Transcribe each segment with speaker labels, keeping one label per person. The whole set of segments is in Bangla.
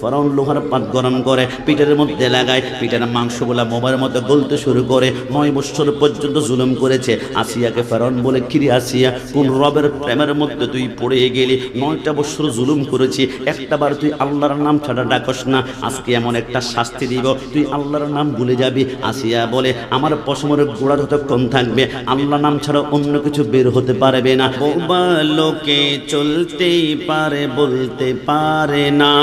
Speaker 1: ফেরাউন লোহার পাত গরম করে পিঠের মধ্যে লাগায়, পিঠের মাংসগুলা মোমের মতো গলতে শুরু করে। 9 বছর পর্যন্ত জুলুম করেছে। আসিয়াকে ফেরাউন বলে, কিরে আসিয়া, কোন রবের প্রেমের মধ্যে তুই পড়ে গেলি? 9টা বছর জুলুম করেছি, একটাবার তুই আল্লাহর নাম ছাড়া ডাকস না, আজকে এমন একটা শাস্তি দিব তুই আল্লাহর নাম ভুলে যাবি। আসিয়া বলে, আমার পশমের গোড়া যতক্ষণ থাকবে আল্লাহ নাম ছাড়া অন্য কিছু বের হতে পারবে না। বোবা লোকে চলতেই পারে, বলতে পারে না।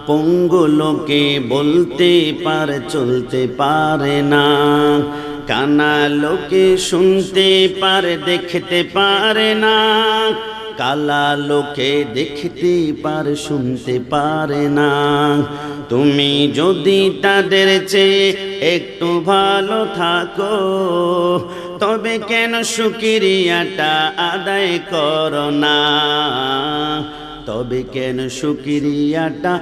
Speaker 1: পঙ্গু লোকে বলতে পারে, চলতে পারে না। কানা লোকে শুনতে পারে, দেখতে পারে না। কালা লোকে দেখতে পারে, শুনতে পারে না। তুমি যদি তাদের চেয়ে একটু ভালো থাকো, তবে কেন শুকরিয়াটা আদায় করো না? তবে কেন শুকরিয়াটা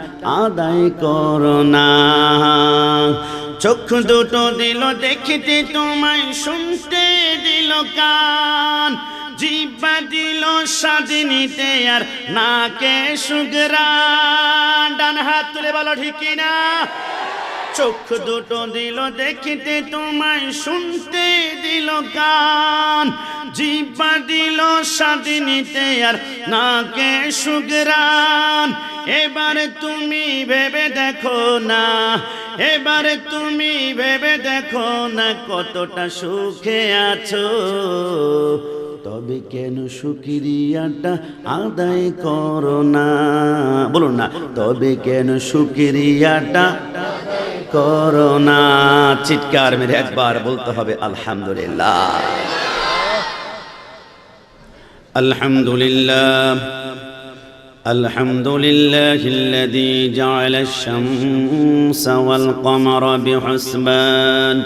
Speaker 1: আদায় করো না? চক্ষু দুটো দিল দেখতে তোমায়, শুনতে দিল কান, জিহ্বা দিল স্বাদ নিতে আর নাকে সুঘ্রাণ। ডান হাত তুলে বলো ঠিক কিনা? চক্ষু দুটো দিল দেখতে তোমায়, শুনতে দিল কান, জিহ্বা দিল স্বাদ নিতে আর নাকে সুঘ্রাণ। এবারে তুমি ভেবে দেখো না, এবারে তুমি ভেবে দেখো না, কতটা সুখে আছো। তবে কেন শুকরিয়াটা আদায় করো না? বলুন না, তবে কেন শুকরিয়াটা করো না? চিৎকার মেরে একবার বলতে হবে আলহামদুলিল্লাহ। আলহামদুলিল্লাহ আলহামদুলিল্লাহিল্লাযী জাআলাশ শামসা ওয়াল কমারা বিহুসবান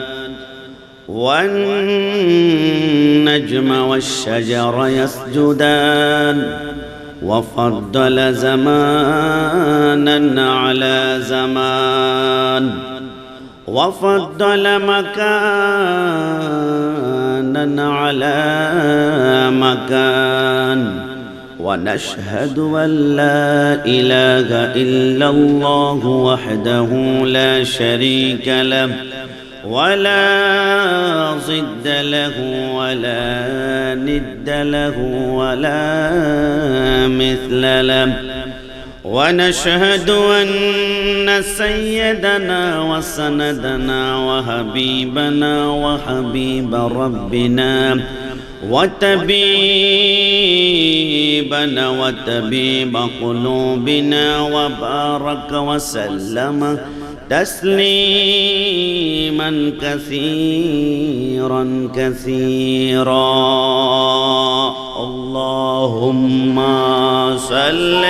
Speaker 1: ওয়ান নাজমা ওয়াশ শাজারা ইয়াসজুদান وفضل زمانا على زمان وفضل مكانا على مكان ونشهد أن لا إله إلا الله وحده لا شريك له ولا ضد له ولا ند له ولا مثل له ونشهد أن سيدنا وسندنا وحبيبنا وحبيب ربنا وطبيبنا وطبيب قلوبنا وبارك وسلم تسليما كثيرا كثيرا. اللهم صل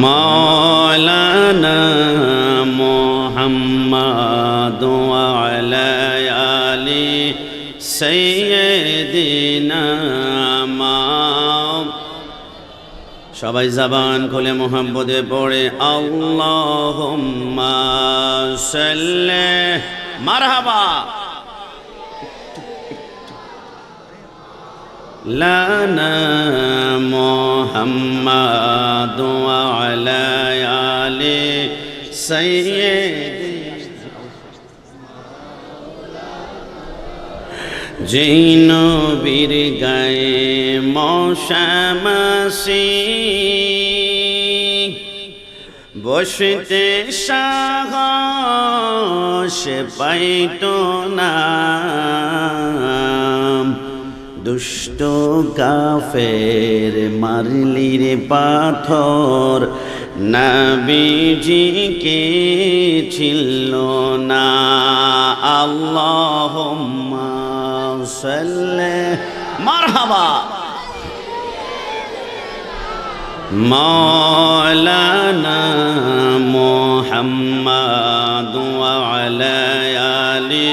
Speaker 1: مولانا محمد وعلى آل سيدنا সবাই জবান খুলে মোহাম্মদে পড়ে আল্লাহুম্মা সাল্লি মারহাবা লানা মুহাম্মাদ ওয়া আলা আলি সাইয়্যিদিনা। যেই নবীর গায়ে মশা মাছি বসতে সাহস পাইতো না, দুষ্ট কাফের মারলির পাথর নবীজিকে ছিল না। আল্লাহুম্মা সাল্লি মারহাবা মাওলানা মুহাম্মদ ওয়া আলা আলি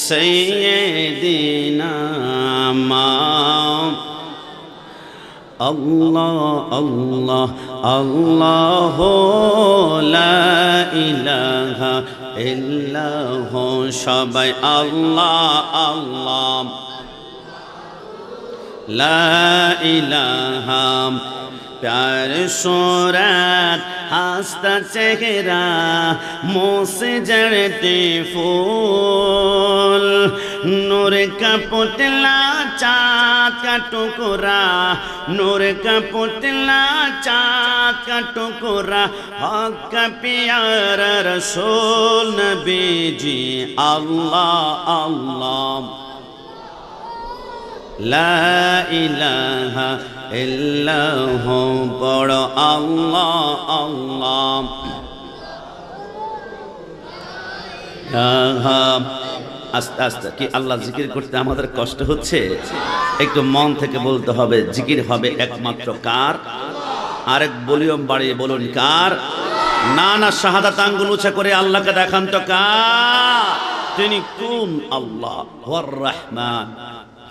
Speaker 1: সাইয়্যিদিনা আল্লাহ আল্লাহ আল্লাহ লা ইলাহা ইল্লাল্লাহ। সবাই আল্লাহ আল্লাহ লা ইলাহা प्यार सूरत हंसता चेहरा मुँह से जड़ते फूल नूर का पुतला चाँद का टुकड़ा नूर का पुतला चाँद का टुकड़ा हक का प्यारा रसूल नबी जी अल्लाह अल्लाह ला इलाहा इल्लाहु बड़ अल्लाह अल्लाह আস্তে আস্তে কি আল্লাহ জিকির করতে আমাদের কষ্ট হচ্ছে? একটু মন থেকে বলতে হবে জিকির হবে একমাত্র কার? আরেক ভলিউম বাড়িয়ে বলুন কার? না না শাহাদাত আঙ্গুল উঁচা করে আল্লাহকে দেখান তো কার? তিনি কোন? আল্লাহ ওয়ার রহমান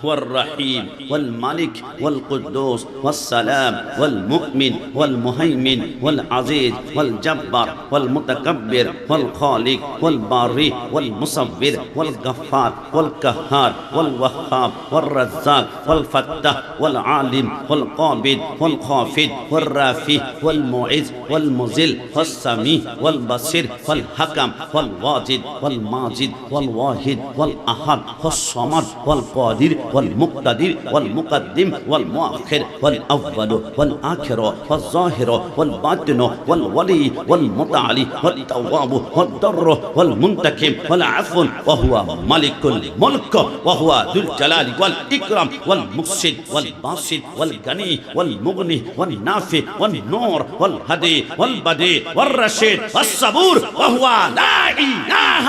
Speaker 1: والرحيم والملك والقدوس والسلام والمؤمن والمهيمن والعزيز والجبار والمتكبر والخالق والباري والمصور والغفار والقهار والوهاب والرزاق والفتاح والعالم والقابض والخافض والرافع والمعز والمذل والسميع والبصير والحكم والواجد والماجد والواحد والأحد والصمد والقادر والمقتدر والمقدم والمؤخر والأول والآخر والظاهر والباطن والولي والمتعالي والتواب والضر والمنتقم والعفو وهو ملك الملك وهو ذو الجلال والإكرام والمقسط والباسط والغني والمغني والنافع والنور والهدي والبديع والرشيد والصبور وهو لا إله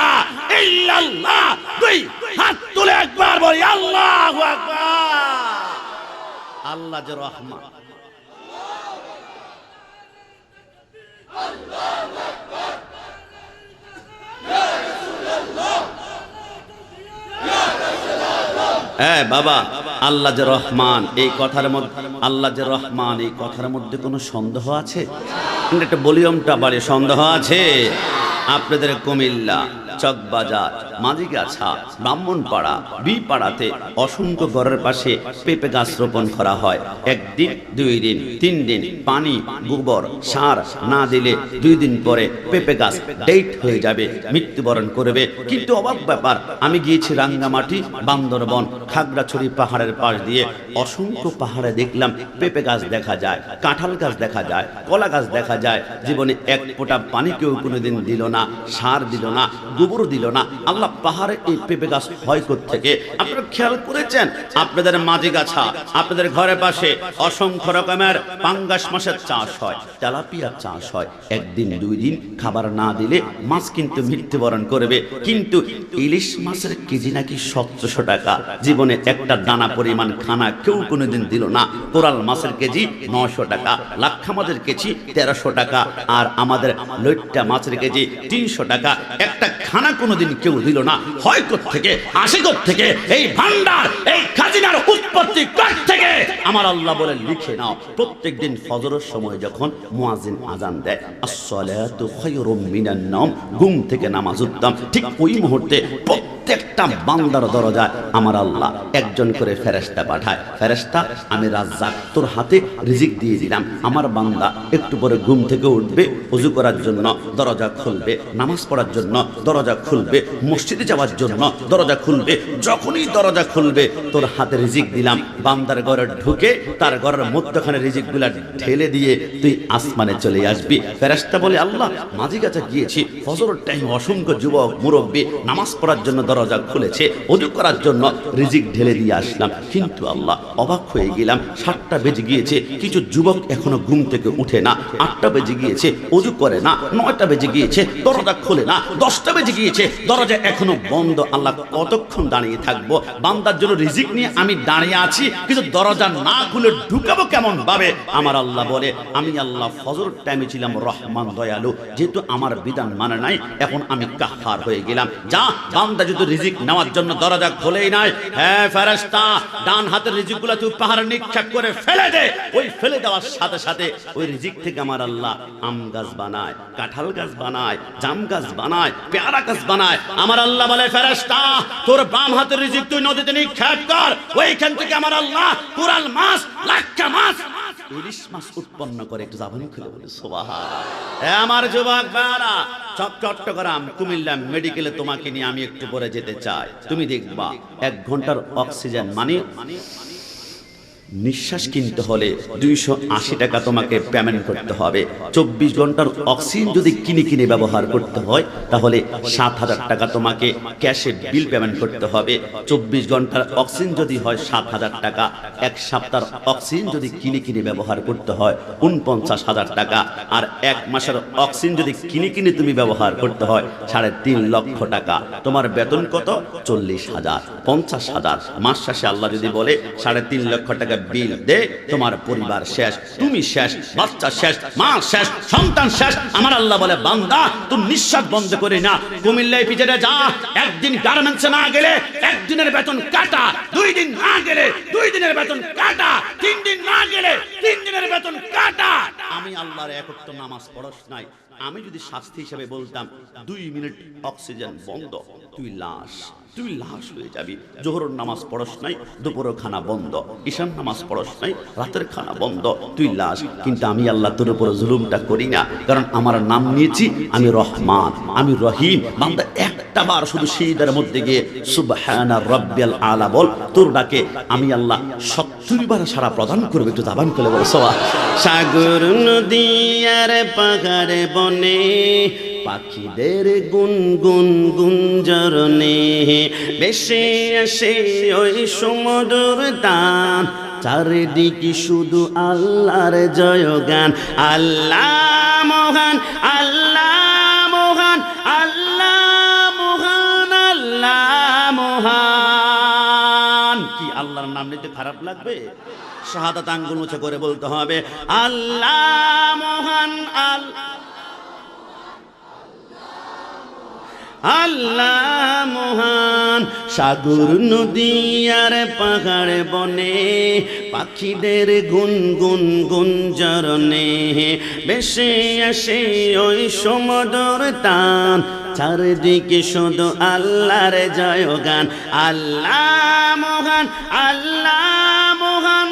Speaker 1: إلا الله হাত তুলে একবার বলি আল্লাহু আকবার। আল্লাহ যে রহমান, আল্লাহু আকবার ইয়া রাসূলুল্লাহ ইয়া রাসূলুল্লাহ। বাবা, আল্লাহ যে রহমান এই কথার মধ্যে, আল্লাহ যে রহমান এই কথার মধ্যে কোনো সন্দেহ আছে? একটা ভলিউমটা বাড়ে, সন্দেহ আছে? আপনাদের কুমিল্লা, চকবাজার, মাঝিগাছা, ব্রাহ্মণপাড়া, বি পাড়াতে অসংখ্য ঘরের পাশে পেঁপে গাছ রোপণ করা হয়। একদিন, 2 দিন, 3 দিন পানি, গোবর, সার না দিলে 2 দিন পরে পেঁপে গাছ ডেট হয়ে যাবে, মৃত্যুবরণ করবে। কিন্তু অবাক ব্যাপার, আমি গিয়েছি রাঙ্গামাটি, বান্দরবন, খাগড়াছড়ি পাহাড়ের পাশ দিয়ে অসংখ্য পাহাড়ে দেখলাম পেঁপে গাছ দেখা যায়, কাঁঠাল গাছ দেখা যায়, কলা গাছ দেখা যায়। জীবনে এক ফোঁটা পানি কেউ কোনোদিন দিল না, সার দিল না, গোবর দিল না। আল্লাহ পাহাড়ে এই পেঁপে গাছ হয় থেকে? আপনারা খেয়াল করেছেন? আপনাদের মাঝিগাছা, আপনাদের ঘরের পাশে অসংখ্য রকমের পাঙ্গাস মাছের চাষ হয়, তেলাপিয়ার চাষ হয়। একদিন, 2 দিন খাবার না দিলে মাছ কিন্তু মৃত্যুবরণ করবে। কিন্তু ইলিশ মাছের কেজি নাকি 700 টাকা। জীবনে একটা দানা পরিমাণ খানা কেউ কোনোদিন দিল না। কোরাল মাছের কেজি 900 টাকা, লাক্ষা মাছের কেজি 1300 টাকা, আর আমাদের লইট্টা মাছের কেজি 300 টাকা। একটা খানা কোনোদিন কেউ দিল না। হয় থেকে, আসে থেকে? এই ভান্ডার, এই খাজিনার উৎপত্তি থেকে? আমার আল্লাহ বলে লিখে নাও, প্রত্যেক দিন ফজরের সময় যখন মুয়াজ্জিন আজান দেয়, আসসালাতু খায়রুম মিনান নাওম, ঘুম থেকে নামাজ উত্তম, ঠিক ওই মুহূর্তে প্রত্যেকটা বান্দার দরজায় আমার আল্লাহ একজন করে ফেরেশতা পাঠায়। ফেরেশতা, আমি রাজ্জাক, তোর হাতে রিজিক দিয়ে দিলাম। আমার বান্দা একটু পরে ঘুম থেকে উঠবে, ওযু করার জন্য দরজা খুলবে, নামাজ পড়ার জন্য দরজা খুলবে, মসজিদে যাওয়ার জন্য দরজা খুলবে। যখনই দরজা খুলবে, তোর হাতে রিজিক দিলাম। বান্দার ঘরে ঢুকে তার ঘরের মধ্যখানে রিজিকগুলা ঢেলে দিয়ে তুই আসমানে চলে আসবি। ফেরেশতা বলে, আল্লাহ, মাঝিগাছা গিয়েছি, ফজরের টাইম অসংখ্য যুবক মুরব্বী নামাজ পড়ার জন্য দরজা খুলেছে, ওযু করার জন্য রিজিক ঢেলে দিয়ে আসলাম। কিন্তু আল্লাহ, অবাক হয়ে গেলাম, 7টা বেজে গিয়েছে, কিছু যুবক এখনো ঘুম থেকে উঠে না। 8টা বেজে গিয়েছে, ওযু করে না। 9টা বেজে গিয়েছে, দরজা খোলে না। 10টা বেজে গিয়েছে, দরজা এখনো বন্ধ। আল্লাহ, কতক্ষণ দাঁড়িয়ে থাকবো? বান্দার জন্য রিজিক নিয়ে আমি দাঁড়িয়ে আছি, কিন্তু দরজা না খুলে ঢুকাবো কেমন ভাবে? আমার আল্লাহ বলে, আমি আল্লাহ ফজর টাইমে ছিলাম রহমান দয়ালু, যেহেতু আমার বিধান মানে নাই, এখন আমি কাফার হয়ে গেলাম। যা, বান্দা যদি রিজিক নেওয়ার জন্য দরজা খোলেই নাই। হ্যাঁ ফেরেশতা, ডান হাতের রিজিকগুলো তুই পাহাড়ে নিক্ষেপ করে ফেলে দে। ওই ফেলে দেওয়ার সাথে সাথে ওই রিজিক থেকে আমার আল্লাহ আম গাছ বানায়, কাঁঠাল গাছ বানায়, জাম গাছ বানায়, পেয়ারা গাছ বানায়। আমার আল্লাহ বলে ফেরেশতা, তোর বাম হাতের রিজিক তুই নদীতে নিক্ষেপ কর, ওইখান থেকে আমার আল্লাহ কোরাল মাছ, লাক্ষা মাছ, ইলিশ মাছ উৎপন্ন করে। একটু জাবানি খুলে বলে সুবহানাল্লাহ। আমার যুবক ভাইরা, চট্টগ্রাম, কুমিল্লা মেডিকেলে তোমাকে নিয়ে আমি একটু পরে যেতে চাই। তুমি দেখবা 1 ঘন্টার অক্সিজেন মানে নিঃশ্বাস কিনতে হলে 280 টাকা তোমাকে পেমেন্ট করতে হবে। 24 ঘন্টার অক্সিজেন যদি কিনে ব্যবহার করতে হয় তাহলে 7,000 টাকা তোমাকে ক্যাশে বিল পেমেন্ট করতে হবে। 24 ঘন্টার অক্সিজেন যদি হয় 7,000 টাকা, 1 সপ্তাহের অক্সিজেন যদি কিনে ব্যবহার করতে হয় 49,000 টাকা, আর 1 মাসের অক্সিজেন যদি কিনে তুমি ব্যবহার করতে হয় 3.5 লক্ষ টাকা। তোমার বেতন কত? 40,000, 50,000। মাস শেষে আল্লাহ যদি বলে 3.5 লক্ষ টাকা বিল দে, তোমার পরিবার শেষ, তুমি শেষ, বাচ্চা শেষ, মা শেষ, সন্তান শেষ। আমার আল্লাহ বলে বান্দা তুই নিঃশ্বাস বন্ধ করে না, কুমিল্লায় পিছনে যা, একদিন গার্মেন্টসে না গেলে 1 দিনের বেতন কাটা, 2 দিন না গেলে 2 দিনের বেতন কাটা, 3 দিন না গেলে 3 দিনের বেতন কাটা। আমি আল্লাহর একত্র নামাজ পড়স নাই, আমি যদি শাস্তি হিসাবে বলতাম 2 মিনিট অক্সিজেন বন্ধ, তুই লাশ হয়ে যাবি। জোহরের নামাজ পড়স নাই, দুপুরের খানা বন্ধ, ঈশান নামাজ পড়স নাই, রাতের খানা বন্ধ, তুই লাশ। কিন্তু আমি আল্লাহ তোর উপর জুলুমটা করি না, কারণ আমার নাম নিয়েছি আমি রহমান, আমি রহিম। বান্দা একটা বার শুধু সিজদার মধ্যে গিয়ে সুবহানা রাব্বিয়াল আলা বল, তোর ডাকে আমি আল্লাহ 70 বার সারা প্রদান করবে। একটু জাবান করে বল সুবহান। সাগর নদী আর পাহাড়ে বনে পাখিদের গুনগুন গুঞ্জরণে বেশে আসে ওই সমুদ্র তান, চারিদিকে শুধু আল্লাহর জয়গান। আল্লাহ মহান, আল্লাহ মহান, আল্লাহ মহান, আল্লাহ মহান। কি আল্লাহর নাম নিতে খারাপ লাগবে? শাহাদাত আঙ্গুল উঁচু করে বলতে হবে আল্লাহ মহান, আল্লাহ মহান। সাগর নদী আর পাহাড় বনে পাখিদের গুনগুন গুঞ্জরণে বেশে আসে ওই সমুদ্র তান, চারিদিকে শুধু আল্লাহর জয়গান। আল্লাহ মহান, আল্লাহ মহান,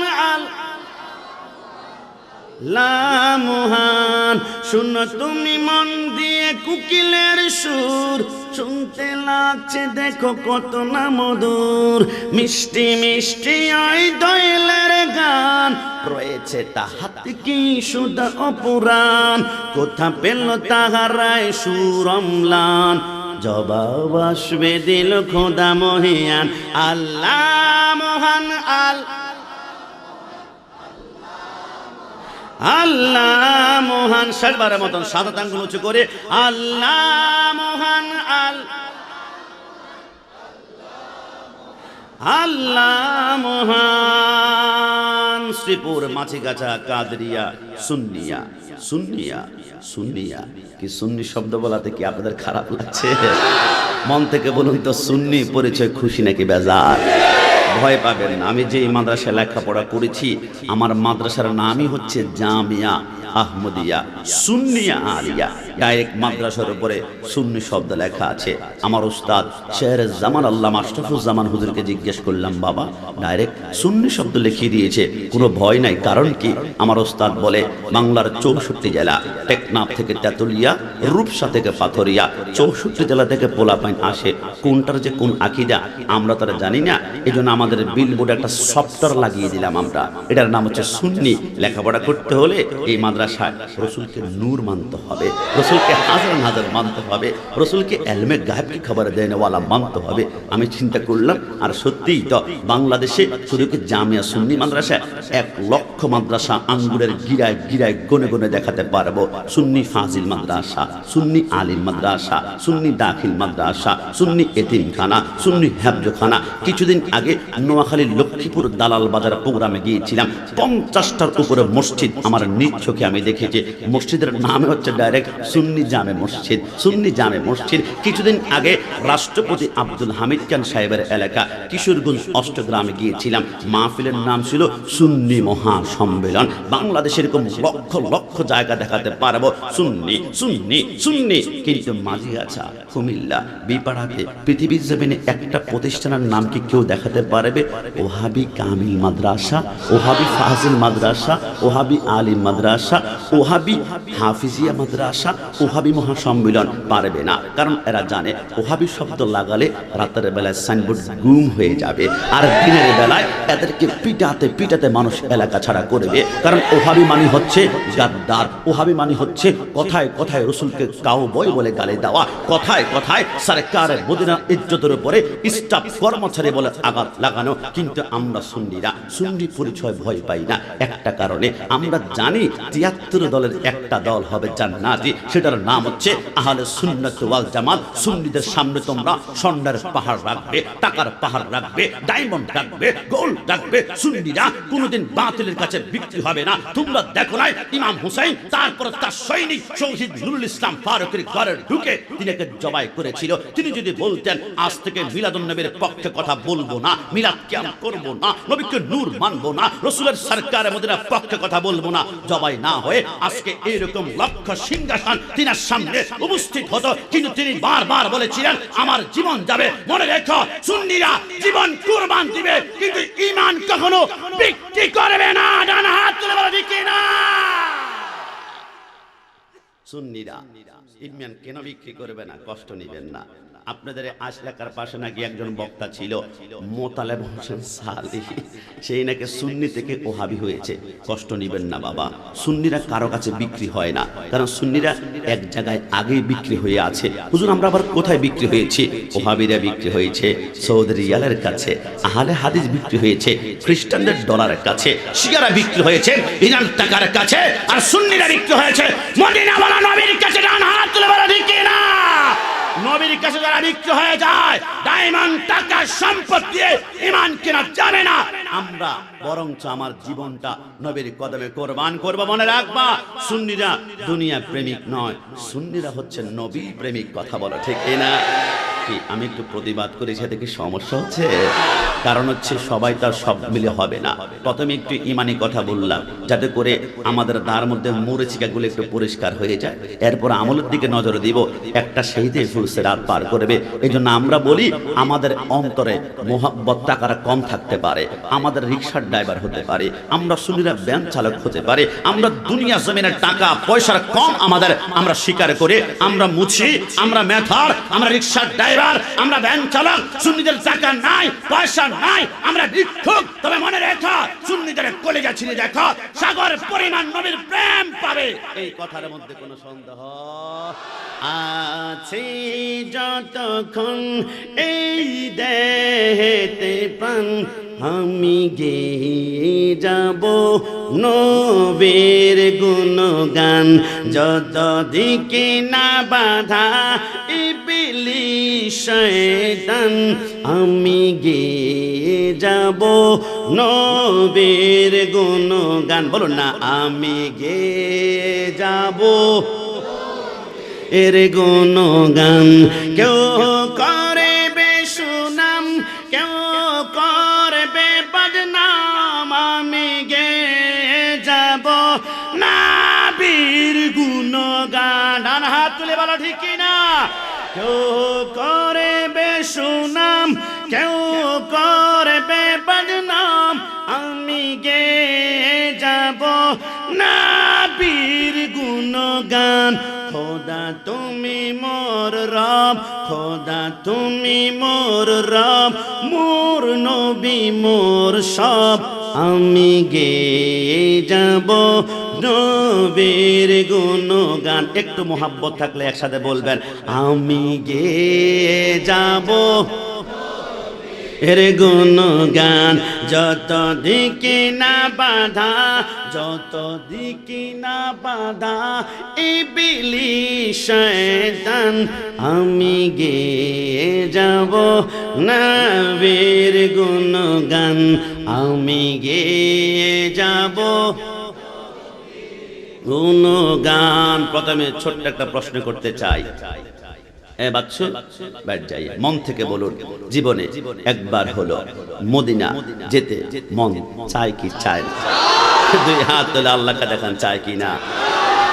Speaker 1: আল্লাহ মহান। শুনো তুমি মন দিয়ে কুকিলের সুর, শুনতে লাগছে দেখো কত না মধুর, মিষ্টি মিষ্টি ওই দোয়েলের গান, রয়েছে তাহাতে কি সুদা অপুরাণ, কোথা পেল তাহারায় সুর অম্লান, জবাব আসবে দিল খোদা মহিয়ান। আল্লাহ মহান, আল্লাহ মহান। শেষবারের মতন সাদা আঙ্গুল উঁচু করে আল্লাহ মহান, আল্লাহ মহান। শ্রীপুর মাছিগাছা কাদরিয়া সুন্নিয়া, সুন্নিয়া, সুন্নিয়া। কি সুন্নি শব্দ বলাতে কি আপনাদের খারাপ লাগছে? মন থেকে বলুন তো সুন্নি পরিচয় খুশি নাকি বেজার? ভয় পাবেন না, আমি যে মাদ্রাসায় লেখাপড়া করেছি আমার মাদ্রাসার নামই হচ্ছে জামিয়া আহমদিয়া সুন্নিয়া আলিয়া। ডাইরেক্ট মাদ্রাসার উপরে সুন্নি শব্দ লেখা আছে। আমার উস্তাদ শেহরে জামান আল্লামা আশরাফুজ্জামান হুজুরকে জিজ্ঞেস করলাম, বাবা ডাইরেক্ট সুন্নি শব্দ লিখিয়ে দিয়েছে, কোনো ভয় নাই, কারণ কি? আমার উস্তাদ বলে বাংলার 64 জেলা, টেকনাফ থেকে তেতুলিয়া, রূপসা থেকে পাথরিয়া, 64 জেলা থেকে পোলাপাইন আসে। কোনটার যে কোন আকিদা আমরা তারা জানি না, এই জন্য আমাদের বিলবোর্ডে একটা সফটওয়্যার লাগিয়ে দিলাম আমরা, এটার নাম হচ্ছে সুন্নি। লেখাপড়া করতে হলে এই মাদ্রাসায় রসুলকে নূর মানতে হবে, রসুলকে হাজার হাজার মানতে হবে, রসুলকে এলমে গায়েবকে খবর দেওয়ালা মানতে হবে। আমি চিন্তা করলাম, আর সত্যিই তো বাংলাদেশে শুধু কি জামিয়া সুন্নি মাদ্রাসা 1 লক্ষ মাদ্রাসা আঙ্গুরের গিরায় গিরায় গনে গনে দেখাতে পারবো। সুন্নি ফাজিল মাদ্রাসা, সুন্নি আলিম মাদ্রাসা, সুন্নি দাখিল মাদ্রাসা, সুন্নি এতিমখানা, সুন্নি হেফজখানা। কিছুদিন আগে নোয়াখালীর লক্ষ্মীপুর দালাল বাজার প্রোগ্রামে গিয়েছিলাম, 50টার উপরে মসজিদ আমার নিজ চোখে আমি দেখেছি মসজিদের নামে হচ্ছে ডাইরেক্ট সুন্নি জামে মসজিদ, সুন্নি জামে মসজিদ। কিছুদিন আগে রাষ্ট্রপতি আব্দুল হামিদ খান সাহেবের এলাকা কিশোরগঞ্জ অষ্টগ্রামে গিয়েছিলাম, মাহফিলের নাম ছিল সুন্নি মহাসম্মেলন। বাংলাদেশের এরকম লক্ষ লক্ষ জায়গা দেখাতে পারবো সুন্নি সুন্নি সুন্নি, কিন্তু মাঝিগাছা, কুমিল্লা, বিপাড়াতে পৃথিবীর জমিনে একটা প্রতিষ্ঠানের নাম কি কেউ দেখাতে পারবে? ওহাবি কামিল মাদ্রাসা, ওহাবি ফাজিল মাদ্রাসা, ওহাবি আলিম মাদ্রাসা, ওহাবি হাফিজিয়া মাদ্রাসা, ওহাবি মহাসম্মেলন পারবে না। কারণ এরা জানে ওহাবি শব্দ লাগালে রাতের বেলায় সাইনবোর্ড গুম হয়ে যাবে, আর দিনের বেলায় এদেরকে পিটাতে পিটাতে মানুষ এলাকা ছাড়া করবে। কারণ ওহাবি মানে হচ্ছে গাদ্দার, ওহাবি মানে হচ্ছে কথায় কথায় রসুলকে কাউবয় বলে গালি দেওয়া, কথায় কথায় সরকারের মদিনার ইজ্জতের উপরে স্টাফ কর্মচারী বলে আঘাত লাগানো। কিন্তু আমরা সুন্নিরা সুন্নি পরিচয় ভয় পাই না একটা কারণে, আমরা জানি ৭৩ দলের একটা দল হবে জান্নাতি, সেটার নাম হচ্ছে আহলে সুন্নাত ওয়াল জামাত। সুন্নিদের সামনে তোমরা স্বর্ণের পাহাড় রাখবে, টাকার পাহাড় রাখবে, ডায়মন্ড রাখবে, গোল্ড রাখবে, সুন্নিরা কোনোদিন বাতিলের কাছে বিক্রি হবে না। তোমরা দেখো নাই ইমাম হুসাইন তারপর তার সৈনিক শহীদ নুরুল ইসলাম ফারুকের ঘরে ঢুকে তিনাকে জবাই করেছিল। তিনি যদি বলতেন আজ থেকে মিলাদুন নবীর পক্ষে কথা বলবো না, মিলাদ কিয়াম করবো না, নবীকে নূর মানবো না, রসুলের সরকারে মদিনার পক্ষে কথা বলবো না, জবাই না হয়ে আজকে এরকম লক্ষ সিংহাসন তিনার সামনে উপস্থিত হতো। কিন্তু তিনি বারবার বলেছিলেন আমার জীবন যাবে, মনে রেখো সুন্নিরা জীবন কুরবান দিবে কিন্তু ঈমান কখনো বিক্রি করবে না। ডান হাত তুলে বলো ঠিক না? সুন্নিরা ঈমান কেন বিক্রি করবে না? কষ্ট নেবেন না। আপনাদের আশলাকার পাশে নাকি একজন বক্তা ছিল মোতালেব হোসেন সালেহী, সেই নাকি সুন্নি থেকে ওহাবি হয়েছে। কষ্ট নেবেন না বাবা, সুন্নিরা কারো কাছে বিক্রি হয় না, কারণ সুন্নিরা এক জায়গায় আগেই বিক্রি হয়ে আছে। হুজুর আমরা আবার কোথায় বিক্রি হয়েছি? ওহাবিরা বিক্রি হয়েছে সৌদি রিয়ালের কাছে, আহলে হাদিস বিক্রি হয়েছে খ্রিস্টানদের ডলারের কাছে, শিয়ারা বিক্রি হয়েছে ইরান টাকার কাছে, আর সুন্নিরা বিক্রি হয়েছে মদিনাওয়ালা নবীর কাছে। ডান হাত তুলে বলো ঠিক না? নবীর কাছে যারা বিক্রি হয়ে যায় ডায়মন্ড টাকা সম্পদ দিয়ে ঈমান কেনা যাবে না। আমরা বরঞ্চ আমার জীবনটা নবীর কদমে কোরবান করব। মনে রাখবা সুন্নিরা দুনিয়া প্রেমিক নয়, সুন্নিরা হচ্ছে নবী প্রেমিক। কথা বলো ঠিক না? কি আমি একটু প্রতিবাদ করি, সেটা কি সমস্যা হচ্ছে? কারণ হচ্ছে সবাই তার সব মিলে হবে না। প্রথমে একটু ইমানি কথা বললাম যাতে করে আমাদের তার মধ্যে মরিচিকাগুলো একটু পরিষ্কার হয়ে যায়, এরপর আমলের দিকে নজর দিব। একটা শহীদে ফুলসে রাত পার করবে। এই জন্য আমরা বলি আমাদের অন্তরে মোহাব্বত টাকারা কম থাকতে পারে, আমাদের রিক্সার ড্রাইভার হতে পারে, আমরা সুন্নিরা ব্যান চালক হতে পারে, আমরা দুনিয়া জমিনের টাকা পয়সার কম আমাদের আমরা স্বীকার করে আমরা মুছি, আমরা মেথর, আমরা রিক্সার ড্রাইভার, আমরা ভ্যান চালক। সুন্নিদের টাকা নাই, পয়সা নাই, আমরা ভিক্ষুক। তবে মনে রেখো সুন্নিদের কলেজা ছিঁড়ে দেখো, সাগর পরিমাণ নবীর প্রেম পাবে। এই কথার মধ্যে কোনো সন্দেহ আছে? যতক্ষণ এই দেহেতে প্রাণ আমি গেয়ে যাব নবীর গুণগান, যত দিকে না বাধা ইবলিস শয়তান আমি গেয়ে যাব নবীর গুণগান। বলুন না, আমি গেয়ে যাব এর গুণগান। কেউ করবে সুনাম, কেউ করবে বদনাম, আমি গেয়ে যাব নবীর গুণগান। ডান হাত তুলে বলো ঠিক না? কেউ করবে সুনাম, কেউ করবে বদনাম, আমি গেয়ে যাব নবীর গুণগান। খোদা তুমি মোর রব, খোদা তুমি মোর রব, মোর নবী মোর সব, আমি গেয়ে যাব নবীর গুণগান। একটু মোহাব্বত থাকলে একসাথে বলবেন, আমি গেয়ে যাব এর গুণগান। যত দিকে না বাধা, যত দিকে না বাধা ইবলিস শয়তান, আমি গেয়ে যাব নবীর গুণগান, আমি গেয়ে যাব। গুণগান। প্রথমে ছোট্ট একটা প্রশ্ন করতে চাই, বাচ্চু ব্যাট যাই, মন থেকে বলুন, জীবনে একবার হলো মদিনা যেতে মন চায় কি চায় না? দুই হাত তুলে আল্লাহকে দেখান, চায় কি না?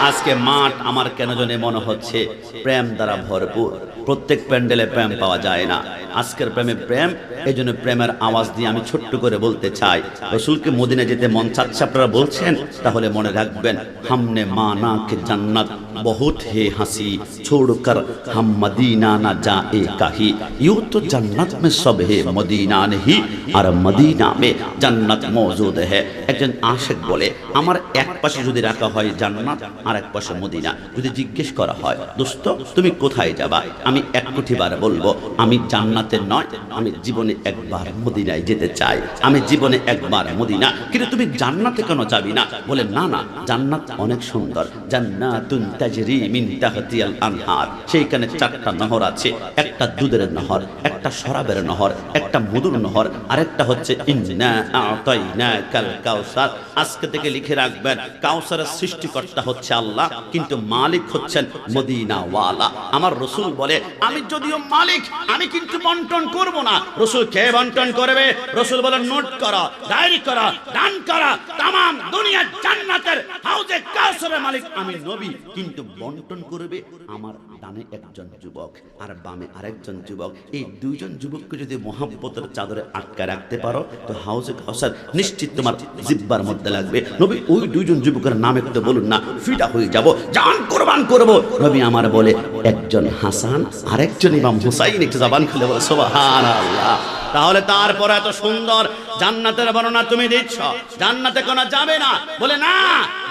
Speaker 1: আজকে মাঠ আমার কেন জানে মনে হচ্ছে প্রেম দ্বারা ভরপুর। প্রত্যেক প্যান্ডেলে প্রেম পাওয়া যায় না, আজকের প্রেমে প্রেম। এই জন্য প্রেমের আওয়াজ দিয়ে আমি ছোট্ট করে বলতে চাই, রসুলকে মদিনা যেতে মন চাচ্ছে আপনারা বলছেন, তাহলে মনে রাখবেন, হামনে মানা কে জান্নাত বহুত হে হাসি ছোড়কর হাম মদিনা না যাए কাহি, ইউ তো জান্নাত মে সব হে মদিনা নেহি আর মদিনা মে জান্নাত মৌজুদ হে। একজন আশিক বলে, আমার এক পাশে যদি রাখা হয় জান্নাত আর এক পাশে মদিনা, যদি জিজ্ঞেস করা হয় দোস্ত তুমি কোথায় যাবা, আমি এক কোটিবার বলবো আমি জান্নাতে নয়, আমি জীবনে একবার মদিনায় যেতে চাই, আমি জীবনে একবার মদিনা। কিন্তু তুমি জান্নাতে কেন যাবি না? বলে না না, জান্নাত অনেক সুন্দর, জান্নাতুন তাজরি মিন তাহতিয়াল আনহার, সেইখানে 4টা নহর আছে, একটা দুধের নহর, একটা শরাবের নহর, একটা মধুর নহর, আরেকটা হচ্ছে ইন্না আতাইনাকাল কাউসার। আজকে থেকে লিখে রাখবেন, কাউসারের সৃষ্টিকর্তা হচ্ছে আল্লাহ, কিন্তু মালিক হচ্ছেন মদিনাওয়ালা। আমার রসুল বলে, আমি যদিও মালিক, আমি কিন্তু বন্টন করব না। রসুল কে বন্টন করবে? রসুল বলে, নোট করো, ডায়েরি করো, দান করো, তামাম দুনিয়া জান্নাতের হাউজে কাউসারের মালিক আমি নবী, কিন্তু বন্টন করবে আমার ডানে একজন যুবক আর বামে আরেকজন যুবক। এই দুইজন যুবককে যদি মহাব্বতের চাদরে আটকে রাখতে পারো, তো হাউজে কাউসার নিশ্চিত তোমার জিব্বার মধ্যে লাগবে। নবী ওই দুইজন যুবকের নাম একটু বলুন না, ফিদা হয়ে যাব, জান কুরবান করব। নবী আমার বলে, একজন হাসান আরেকজন ইমাম হুসাইন। একটু জবান খুলে বলে সুবহানাল্লাহ। তাহলে তারপর এত সুন্দর জান্নাতের বর্ণনা তুমি দিচ্ছ, জান্নাতে কোন যাবে না? বলে না,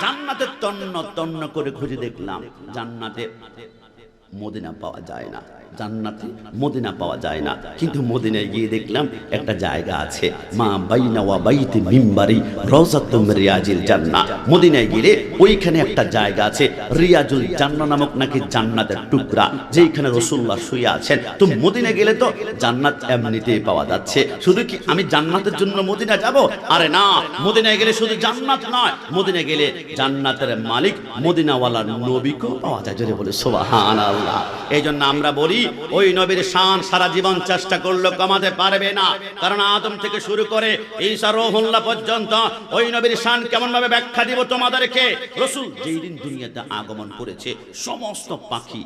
Speaker 1: জান্নাতে তন্ন তন্ন করে খুঁজে দেখলাম, জান্নাতে মদিনা পাওয়া যায় না, জান্নাতে মদিনা পাওয়া যায় না। কিন্তু মদিনায় গিয়ে দেখলাম একটা জায়গা আছে, মা বাইনা ওয়া বাইতি মিম্বারি রওজাতুম রিয়াজিল জান্নাহ। মদিনায় গেলে ওইখানে একটা জায়গা আছে, রিয়াজুল জান্নাহ নামক নাকি জান্নাতের টুকরা, যেখানে রাসূলুল্লাহ শুয়ে আছেন। তো মদিনা গেলে তো জান্নাত এমনিতেই পাওয়া যাচ্ছে, শুধু কি আমি জান্নাতের জন্য মদিনা যাব? আরে না, মদিনায় গেলে শুধু জান্নাত নয়, মদিনা গেলে জান্নাতের মালিক মদিনাওয়ালা নবীকেও পাওয়া যায়। জোরে বলে সুবহানাল্লাহ। এই জন্য আমরা বলি, ওই নবীর শান সারা জীবন চেষ্টা করলে কমাতে পারবে না, কারণ আদম থেকে শুরু করে ঈসা রূহুল্লাহ পর্যন্ত ওই নবীর শান কেমন ভাবে ব্যাখ্যা দিব তোমাদেরকে। রাসূল যেই দিন দুনিয়াতে আগমন করেছে, সমস্ত পাখি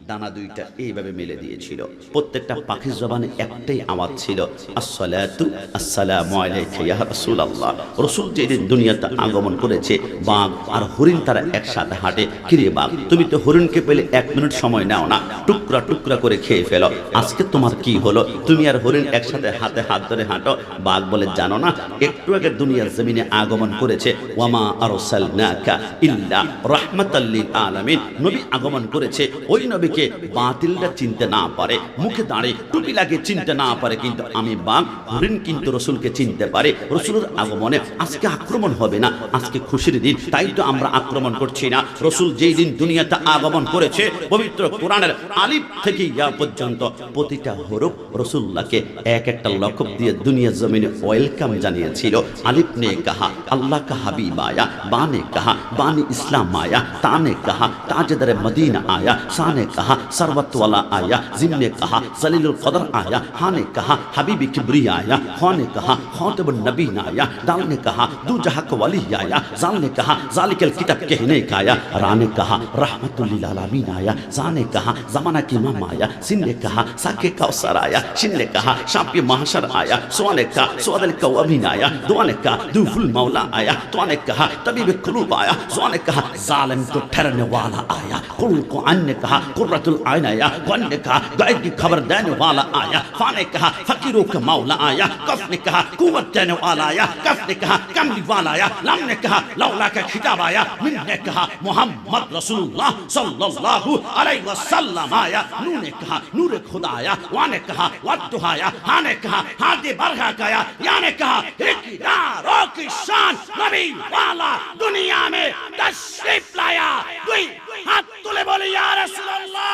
Speaker 1: ডানা দুইটা এইভাবে মেলে দিয়েছিল, প্রত্যেকটা পাখির জবানে একটাই আওয়াজ ছিল, আসসালাতু আসসালামু আলাইকা ইয়া রাসূলুল্লাহ। রাসূল যেদিন দুনিয়াতে আগমন করেছে, বাঘ আর হরিণ তারা একসাথে হাঁটে। কিরে বাঘ, তুমি তো হরিণকে পেলে 1 মিনিট সময় নাও না, টুকরা টুকরা করে খেয়ে ফেলো, আজকে তোমার কি হলো? তুমি আর হরিণ একসাথে হাতে হাত ধরে হাঁটো। বাঘ বলে, জানো না, একটু আগে দুনিয়ার জমিনে আগমন করেছে, ওয়ামা আরসালনাকা ইল্লা রাহমাতাল লিল আলামিন। নবী আগমন করেছে, ওই নবীকে বাতিলরা চিনতে না পারে, মুখে দাঁড়িয়ে টুপি লাগিয়ে চিনতে না পারে, কিন্তু আমি বাঘ হরিণ কিন্তু রসুলকে চিনতে পারে। রসুলের আগমনে আজকে আক্রমণ হবে না, আজকে খুশির দিন, তাই তো আমরা আক্রমণ করছি না। রসুল যেই দিন দুনিয়াতে আগমন করেছে, পবিত্র কোরআনের আলিফ থেকে ইয়া পর্যন্ত প্রতিটা হরফ রসুল্লাহকে এক একটা লকব দিয়ে দুনিয়া জমিনে ওয়েলকাম জানিয়েছিল। আলিফ নে কাহা আল্লাহ কা হাবিব আয়া, বা নে কাহা বানি ইসলাম আয়া, তা নে কাহা তাজদারে মদিনা আয়া, সা ने कहा सरवत वाला आया, जिम ने कहा जलीलुल कदर आया, हा ने कहा हबीबी किबरी आया, खौ ने कहा खौतबुन नबी आया, दाल ने कहा दू जहां का वली आया, जाल ने कहा जालिकल किताब कहने का आया, रा ने कहा रहमतुल लिल आलमीन आया, जा ने कहा जमाना की इमाम आया, सिन ने कहा साके कौसर आया, शिन ने कहा शाफी महशर आया, सुआ ने कहा सुअदल कौमीन आया, दुआ ने कहा दुफुल मौला आया, तुआ ने कहा तबीब कुलूब आया, जुआ ने कहा जालिम को ठहरने वाला आया, कुल को अन ने कहा कुर्रतुल आइन आया, वन ने कहा गायब की खबर देने वाला आया, फा ने कहा फकीरों का मौला आया, कफ ने कहा कुव्वत देने वाला आया, कफ ने कहा कमली वाला आया, लम ने कहा लौला का खिताब आया, मिन ने कहा मोहम्मद रसूलुल्लाह सल्लल्लाहु अलैहि वसल्लम आया, नू ने कहा नूर खुदा आया, वा ने कहा वद्दुहा आया, हा ने कहा हादी बरखा का आया, या ने कहा इकरारों की शान नबी वाला दुनिया में तशरीफ लाया। दुई हाथ तुले बोले या रसूलल्लाह।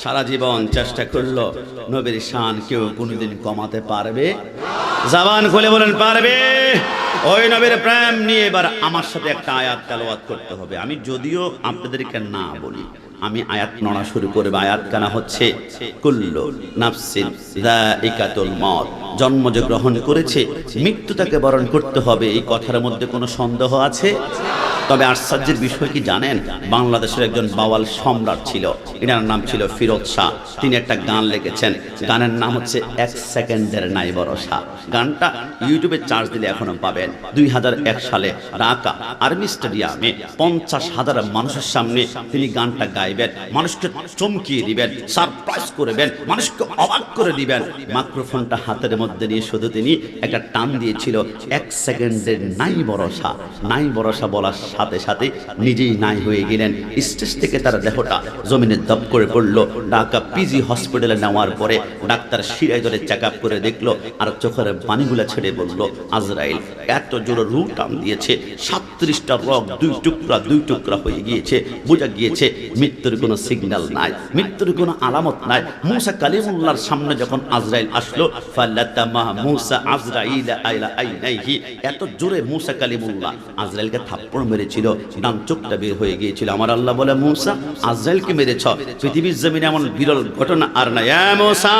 Speaker 1: সারা জীবন চেষ্টা করলো, নবীর শান কেউ কোনোদিন কমাতে পারবে? জবান খুলে বলেন পারবে? ওই নবীর প্রেম নিয়ে এবার আমার সাথে একটা আয়াত তেলাওয়াত করতে হবে। আমি যদিও আপনাদেরকে না বলি, আমি আয়াত নড়া শুরু করব। আয়াত কানা হচ্ছে কুল্লু নাফসিন যায়িকাতুল মউত, জন্ম যে গ্রহণ করেছে মৃত্যু তাকে বরণ করতে হবে। এই কথার মধ্যে কোনো সন্দেহ আছে? তবে আশ্চর্যের বিষয় কি জানেন, বাংলাদেশের একজন বাওয়াল সম্রাট ছিল, এনার নাম ছিল ফিরোজ শাহ। তিনি একটা গান লিখেছেন, গানের নাম হচ্ছে 1 সেকেন্ডের নাই ভরসা। গানটা ইউটিউবে চার্জ দিলে এখনো পাবেন। 2001 সালে ঢাকা আর্মি স্টেডিয়ামে 50,000 মানুষের সামনে তিনি গানটা গাইবেন, মানুষকে চমকিয়ে দিবেন, সারপ্রাইজ করবেন, মানুষকে অবাক করে দিবেন। মাইক্রোফোনটা হাতের মধ্যে নিয়ে শুধু তিনি একটা টান দিয়েছিল, 1 সেকেন্ডের নাই ভরসা। নাই ভরসা বলার সাথে সাথে নিজেই নাই হয়ে গেলেন। স্টেজ থেকে তার দেহটা জমিনে দপ করে পড়লো। ঢাকা পিজি হসপিটালে নেওয়ার পরে ডাক্তার শিরায় ধরে চেক আপ করে দেখলো, আর চোখের পানিগুলা ছেড়ে বলল, আজরাইল এত জোরে রু টান দিয়েছে, 37টা রগ দুই টুকরা হয়ে গিয়েছে। বোঝা গিয়েছে মৃত্যুর কোনো সিগন্যাল নাই, মৃত্যুর কোনো আলামত নাই। মুসা কালিমুল্লাহর সামনে যখন আজরাইল আসলো, ফালাতামা মুসা আজরাইল আইলা আইনাইহি, এত জোরে মুসা কালিমুল্লাহ আজরাইলকে থাপ্পড় মেরেছিল, ডান চোখটা বের হয়ে গিয়েছিল। আমার আল্লাহ বলে, মুসা আজরাইলকে মেরেছ, পৃথিবীর জমিনে এমন বিরল ঘটনা আর নাই। এ মুসা,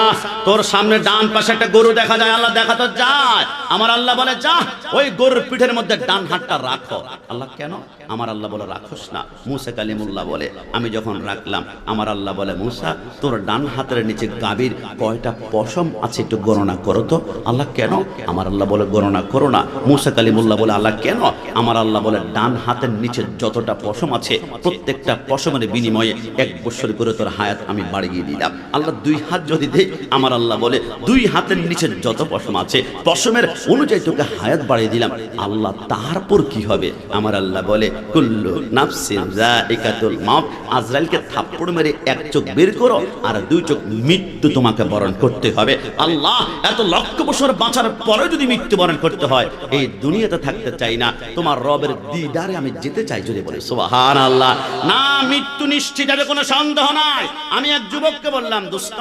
Speaker 1: তোর সামনে ডান পাশে একটা গরু দেখা যায়, আল্লাহ দেখা তো যায়। আমার আল্লাহ বলে, যা ওই গরুর পিঠের মধ্যে ডান হাতটা রাখো। আল্লাহ কেন? আমার আল্লাহ বলে, রাখোস না। মুসা কালিমুল্লাহ বলে, আমি যখন রাখলাম, আমার আল্লাহ বলে, মুসা তোর ডান হাতের নিচে গাভীর কয়টা পশম আছে একটু গণনা করো তো। আল্লাহ কেন? আমার আল্লাহ বলে, গণনা করো না। মুসা কালিমুল্লাহ বলে, আল্লাহ কেন? আমার আল্লাহ বলে, ডান হাতের নিচে যতটা পশম আছে প্রত্যেকটা পশমের বিনিময়ে 1 বছর করে তোর হায়াত আমি বাড়িয়ে দিলাম। আল্লাহ 2 হাত যদি দেয়, আমার আল্লাহ বলে 2 হাতের নিচে যত পশম আছে পশমের অনুযায়ী তোকে হায়াত বাড়িয়ে দিলাম। আল্লাহ তারপর কি হবে? আমার আল্লাহ বলে, কুল্লু নাফসিন যায়িকাতুল মউত, আজরাইলকে থাপ্পড় মেরে 1 চোখ বের করো, আর 2 চোখ মৃত্যু তোমাকে বরণ করতে হবে। আল্লাহ এত লক্ষ বছর বাঁচার পরে যদি মৃত্যু বরণ করতে হয়, এই দুনিয়াতে থাকতে চাই না, তোমার রবের দিদারে আমি যেতে চাই। যদি বলে সুবহানাল্লাহ। না, মৃত্যু নিশ্চিত হবে, কোনো সন্দেহ নাই। আমি এক যুবককে বললাম, দোস্ত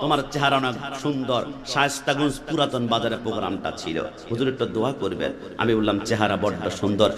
Speaker 1: তোমার চেহারা অনেক সুন্দর, শায়েস্তাগঞ্জ পুরাতন বাজারে প্রোগ্রামটা ছিল, হুজুর একটু দোয়া করবেন। আমি বললাম, চেহারা বড্ড সুন্দর,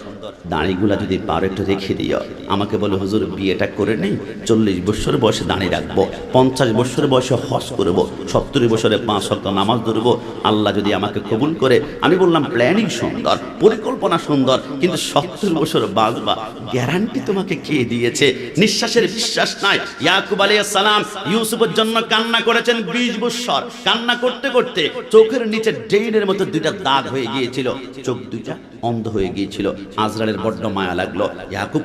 Speaker 1: দাড়িগুলা যদি পারো একটু রেখে দিও। আমাকে বলে, হুজুর বিয়েটা করে নেই, 40 বছর বয়সে দাঁড়ি রাখবো, 50 বছর বয়সে হজ করব, 70 বছরে 5 ওয়াক্ত নামাজ ধরবো, আল্লাহ যদি আমাকে কবুল করে। আমি বললাম, প্ল্যানিং সুন্দর, পরিকল্পনা সুন্দর, কিন্তু 70 বছর বাঁচবা গ্যারান্টি তোমাকে কে দিয়েছে? নিঃশ্বাসের বিশ্বাস নাই। ইয়াকুব আলাইহিস সালাম ইউসুফের জন্য কান্না করেছেন 20 বছর। কান্না করতে করতে চোখের নিচে ডেইনের মতো 2টা দাগ হয়ে গিয়েছিল, চোখ 2টা অন্ধ হয়ে গিয়েছিল। আজরাইলের বড্ড মায়া লাগলো। ইয়াকুব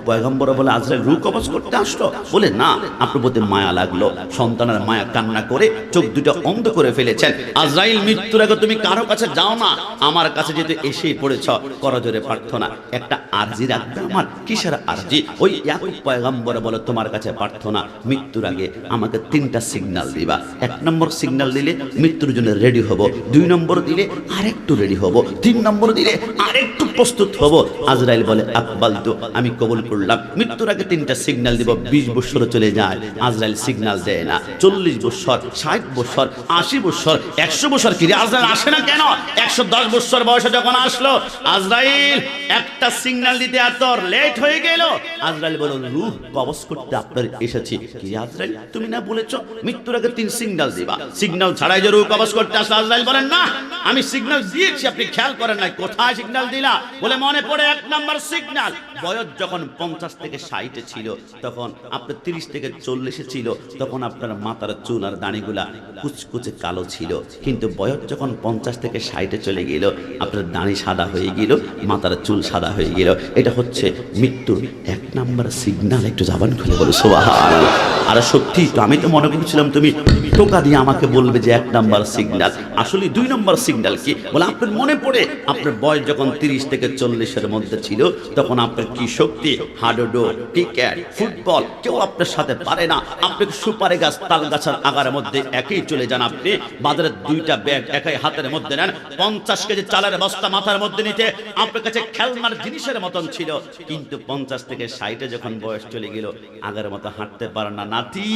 Speaker 1: পয়গম্বর বলে, আজরাইল রূহ কবজ করতে আসলো? বলে, না, আপনার প্রতি মায়া লাগলো। সন্তানের মায়া কান্না করে চোখ 2টা অন্ধ করে ফেলেছেন। আজরাইল মৃত্যুর আগে তুমি কারো কাছে যাও না, আমার কাছে যেহেতু এসেই পড়েছ, করজোরে প্রার্থনা, একটা আরজি রাখবে। আমার কিসের আরজি? ওই ইয়াকুব পয়গম্বর বলে, তোমার কাছে প্রার্থনা, মৃত্যুর আগে আমাকে 3টা সিগন্যাল দিবা। 1 নম্বর সিগন্যাল দিলে মৃত্যুর জন্য রেডি হব, 2 নম্বর দিলে আরেকটু রেডি হব, 3 নম্বর দিলে আরেকটু প্রস্তুত হব। আজরাইল বলে, আকবালতু, আমি কবুল করলাম। মৃত্যুর আগে 3টা সিগন্যাল দিব। 20 বছর চলে যায়, আজরাইল সিগন্যাল দেয় না। 40 বছর, 60 বছর, 80 বছর, 100 বছর, কি আজরাইল আসে না কেন? 110 বছর বয়সে যখন আসলো, আজরাইল একটা সিগন্যাল দিতে এত লেট হয়ে গেল। আজরাইল বলল, রূহ কবজ করতে আপনার এসেছি। কি আজরাইল, তুমি না বলেছো মৃত্যুর আগে 3 সিগন্যাল দিবা? সিগন্যাল ছাড়াই যে রূহ কবজ করতে আসলো? আজরাইল বলেন, না, আমি সিগন্যাল দিয়েছি, আপনি খেয়াল করেন নাই। কোথায় সিগন্যাল দিলা? বলে, মনে পড়ে 1 নম্বর সিগন্যাল, বয়স যখন 50 থেকে 60 ছিল, তখন আপনার 30 থেকে 40 ছিল, তখন আপনার মাথার চুল আর দাড়িগুলা কুচকুচে কালো ছিল। কিন্তু বয়স যখন 50 থেকে 60 চলে গেল, আপনার দাড়ি সাদা হয়ে গেল, মাথার চুল সাদা হয়ে গেল। এটা হচ্ছে মৃত্যুর 1 নম্বর সিগন্যাল। একটু জবান খুলে বলো সুবহানাল্লাহ। আর সত্যি তো, আমি তো মনে করছিলাম তুমি টোকা দিয়ে আমাকে বলবে যে 1 নম্বর সিগন্যাল। আসলে 2 নম্বর সিগন্যাল কি? বলে, আপনার মনে পড়ে আপনার বয়স যখন 30 থেকে 40-এর মধ্যে ছিল, তখন আপনার কি শক্তি, হাডুডু, ক্রিকেট, ফুটবল কেউ আপনার সাথে পারে না। আপনি সুপারি গাছ, তাল গাছের আগারের মধ্যে একই চলে যান। আপনি বাজারের 2টা ব্যাগ একই হাতের মধ্যে নেন, 50 কেজি চালের বস্তা মাথার মধ্যে নিতে আপনার কাছে খেলনার জিনিসের মতন ছিল, কিন্তু 50 থেকে 60 যখন বয়স চলে গেল আগের মতো হাঁটতে পারে না। নাতি,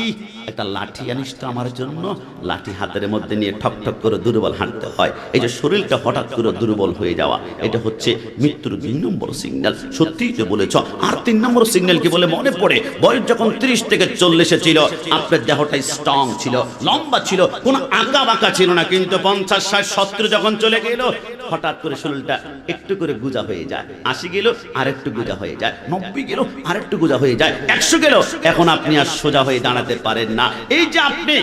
Speaker 1: একটা লাঠি আনিস তো আমার জন্য। লাঠি হাতের মধ্যে নিয়ে ঠক ঠক করে দুর্বল হাঁটতে হয়। এই যে শরীরটা হঠাৎ করে দুর্বল হয়ে যাওয়া, এটা হচ্ছে মৃত্যুর 2 নম্বর সিগন্যাল। সত্যিই তো বলেছ। আর 3 নম্বর সিগন্যাল কি বলে মনে পড়ে? বয়স যখন 30 থেকে 40 ছিল, আপনার দেহটাই স্ট্রং ছিল, লম্বা ছিল, কোনো আঁকা বাঁকা ছিল না, কিন্তু 50, 60, 70 যখন চলে গেল হঠাৎ করে শরীরটা একটু করে গুজা হয়ে যায়। 80 গেল আর একটু গুজা হয়ে যায়, 90 গেল আর একটু গুজা হয়ে যায়, 100 গেল এখন আপনি আর সোজা হয়ে দাঁড়াতে পারেন না। এই যে আপনি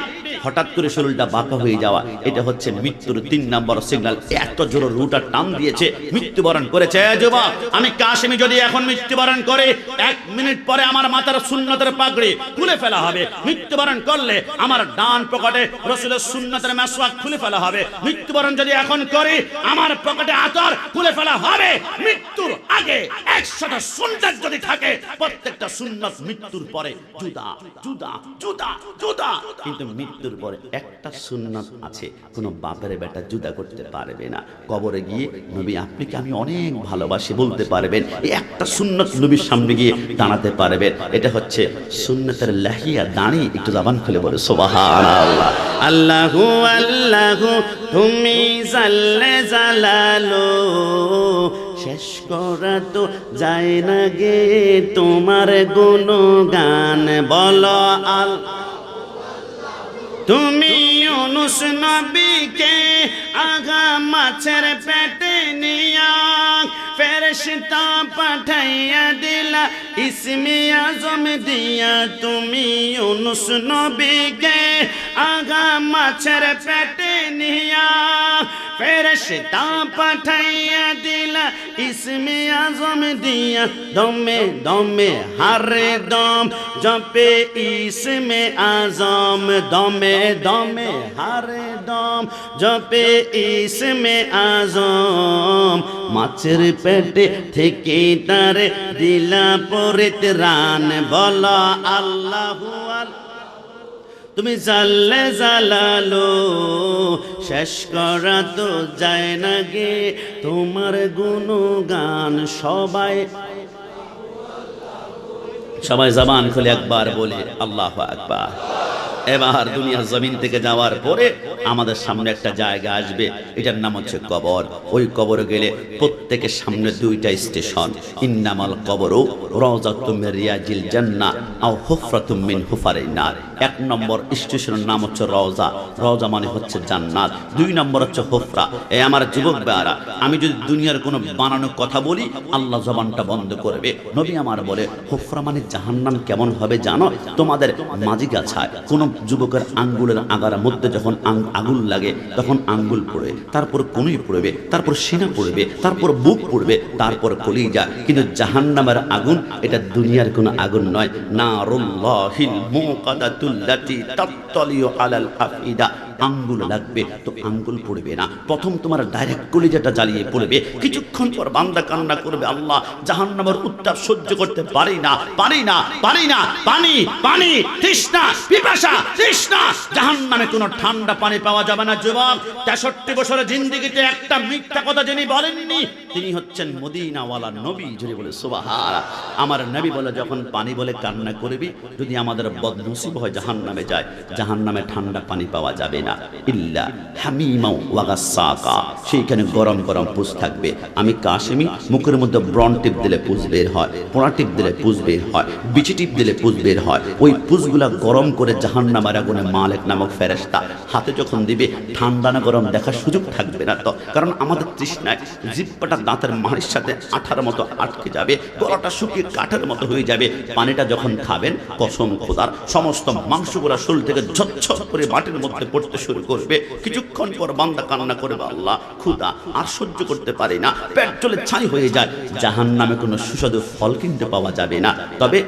Speaker 1: হঠাৎ করে শরীরটা বাঁকা হয়ে যাওয়া, এটা হচ্ছে মৃত্যুর 3 নম্বর সিগন্যাল। এত জোরে রুটা টান দিয়েছে, মৃত্যুবরণ করেছে। যুবক, আমি কাশেমি যদি এখন মৃত্যুবরণ করে 1 মিনিট পরে আমার মাথার সুন্নতের পাগড়ি খুলে ফেলা হবে। মৃত্যুবরণ করলে আমার ডান পকেটে রাসূলের সুন্নতের মেসওয়াক খুলে ফেলা হবে। মৃত্যুবরণ যদি এখন করে আমার পকেটে আতর খুলে ফেলা হবে। মৃত্যুর আগে 100টা সুন্নাত যদি থাকে, প্রত্যেকটা সুন্নাত মৃত্যুর পরে জুদা জুদা জুদা জুদা। কিন্তু মৃত্যুর পরে একটা সুন্নাত আছে, কোনো বাপের বেটা জুদা করতে পারবে না। কবরে গিয়ে নবী আপনাকে আমি অনেক ভালোবাসি বলতে পারবেন। এই একটা সুন্নাত নবীর সামনে গিয়ে দাঁড়াতে পারবেন। এটা হচ্ছে সুন্নতের লাহিয়া দাঁড়ি। একটু জবান খুলে বলে সুবহানাল্লাহ। আল্লাহু আল্লাহু তুমি জাল্লে জালালো, শেষ করা তো যায় না গে তোমার গুণগান। বলো আল্লাহ। তুমি ইউনুস নবীকে আগা মাছের পেটে নিয়া ফেরেশতা পাঠাইয়া দিলা ইসমে আজম দিয়া। তুমি ইউনুস নবীকে আগা মাছের পেটে নিয়া ফেরেশতা পাঠাইয়া দিলা ইসমে আজম দিয়া। দমে দমে হারে দম জপে ইসমে আজম, দমে দমে হারে দম জপে ইসমে আজম। মাছের পেটে থেকে তারে দিলা পরে ত্রাণ। বলা আল্লাহু আল্লাহ। তুমি জাল্লে জালালো, শেষ করা তো যায় না গে তোমার গুণগান। সবাই জবান খুলে একবার বলে আল্লাহু আকবার। এবার দুনিয়ার জমিন থেকে যাওয়ার পরে আমাদের সামনে একটা জায়গা আসবে, এটার নাম হচ্ছে কবর। ওই কবরে গেলে প্রত্যেকের সামনে 2টা স্টেশন। ইন্নামাল কবরু রাওযাতুম মিন রিয়াজিল জান্নাহ আও হুফরাতুম মিন হুফারিন নার। 1 নম্বর স্টেশনের নাম হচ্ছে রওজা। রওজা মানে হচ্ছে জান্নাত। 2 নম্বর হচ্ছে হুফরা। এই আমার যুবক ভাইরা, আমি যদি দুনিয়ার কোনো বানানো কথা বলি আল্লাহ জবানটা বন্ধ করবে। নবী আমার বলে হুফরা মানে জাহান্নাম কেমন হবে জানো? তোমাদের মাঝি গাছায় কোন যুবকের আঙ্গুলের আগার মধ্যে যখন আগুন লাগে তখন আঙ্গুল পড়বে, তারপর কনুই পড়বে, তারপর সিনা পড়বে, তারপর বুক পড়বে, তারপর কলিজা। কিন্তু জাহান্নামের আগুন এটা দুনিয়ার কোনো আগুন নয়। নারুল্লাহিল মুকাদাতুল্লাতি তাত্তালিউ আলাল আফিদা। আঙ্গুল লাগবে তো আঙ্গুল পড়বে না, প্রথম তোমার ডাইরেক্ট কলিজাটা জ্বালিয়ে পড়বে। কিছুক্ষণ পর বান্দা কান্না করবে, আল্লাহ জাহান্নামের উত্তাপ সহ্য করতে পারি না, পারি না, পারি না। পানি পানি তৃষ্ণা, পিপাসা তৃষ্ণা। জাহান্নামে কোনো ঠান্ডা পানি পাওয়া যাবে না। যুবক, 63 বছরের জিন্দেগিতে একটা মিথ্যা কথা যিনি বলেননি তিনি হচ্ছেন মদিনাওয়ালা নবী। যদি বলে সুবহানাল্লাহ। আমার নবী বলে যখন পানি বলে কান্না করবি, যদি আমাদের বদনসিব হয় জাহান্নামে যায়, জাহান্নামে ঠান্ডা পানি পাওয়া যাবে না। ইল্লা হামিমা ওয়া গাসসাকা, সেইখানে গরম গরম পুষ থাকবে। আমি কাশেমি, মুখের মধ্যে ব্রন টিপ দিলে পুষ বের হয়, পোড়া টিপ দিলে পুষ বের হয়, বিচি টিপ দিলে পুষ বের হয়। ওই পুষগুলা গরম করে জাহান্নামের আগুনে মালিক নামক ফেরেশতা হাতে যখন দিবে, ঠান্ডা না গরম দেখার সুযোগ থাকবে না। তো কারণ আমাদের তৃষ্ণায় জিহ্বাটা দাঁতের মাড়ির সাথে আঠার মতো আটকে যাবে, গলাটা শুকিয়ে কাঠের মতো হয়ে যাবে। পানিটা যখন খাবেন, কসম খোদার সমস্ত মাংসগুলা শরীর থেকে ঝরঝর করে মাটির মধ্যে পড়তে করতে শুরু করবে। কিছুক্ষণ পর বান্দা কান্না করবে, আল্লাহ ক্ষুধা আর সহ্য করতে পারি না, পেট চলে ছাই হয়ে যায়। জাহান্নামে কোনো সুস্বাদু ফল কিনতে পাওয়া যাবে না, তবে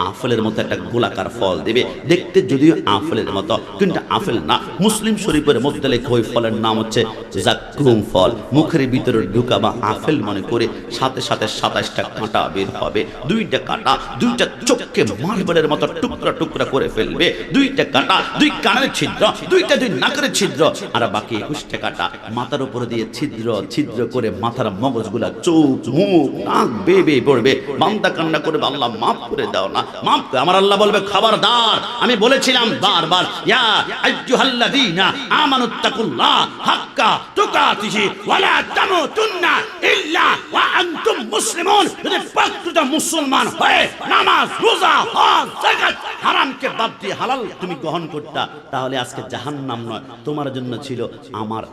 Speaker 1: আপেলের মতো একটা গোলাকার ফল দেবে, দেখতে যদিও আপেলের মতো কিন্তু আপেল না। মুসলিম শরীফের মধ্যে লেখা ওই ফলের নাম হচ্ছে জাক্কুম ফল। মুখের ভিতরে ঢুকাবা আপেল মনে করে সাথে সাথে 27টা কাঁটা বের হবে। 2টা কাঁটা 2টা চোখকে মার্বেলের মতো টুকরা টুকরা করে ফেলবে। 2টা কাঁটা 2 কানের ছিদ্র, 2টা 2 নাকের ছিদ্র, আর বাকি 21টা কাঁটা মাথার উপর দিয়ে ছিদ্র ছিদ্র করে মাথার মগজগুলা, চোখ মুখ নাক বেয়ে পড়বে। বান্দা কান্না করবে, আল্লাহ মাফ করে দাও না, মাফ করে। আমার আল্লাহ বলবে, খবরদার, আমি বলেছিলাম বারবার, ইয়া আইয়ুহাল্লাযীনা আমানুত্তাকুল্লাহ হাক্কা তুকাতিহি ওয়া লা তামুতুন্না ইল্লা ওয়া আনতুম মুসলিমুন। যদি প্রকৃত মুসলমান হয়ে নামাজ, রোজা, হজ, যাকাত হারামকে বাদ দিয়ে হালাল তুমি গ্রহণ করতা, তাহলে আজকে জাহান্নাম নয়, তোমার জন্য ছিল আমার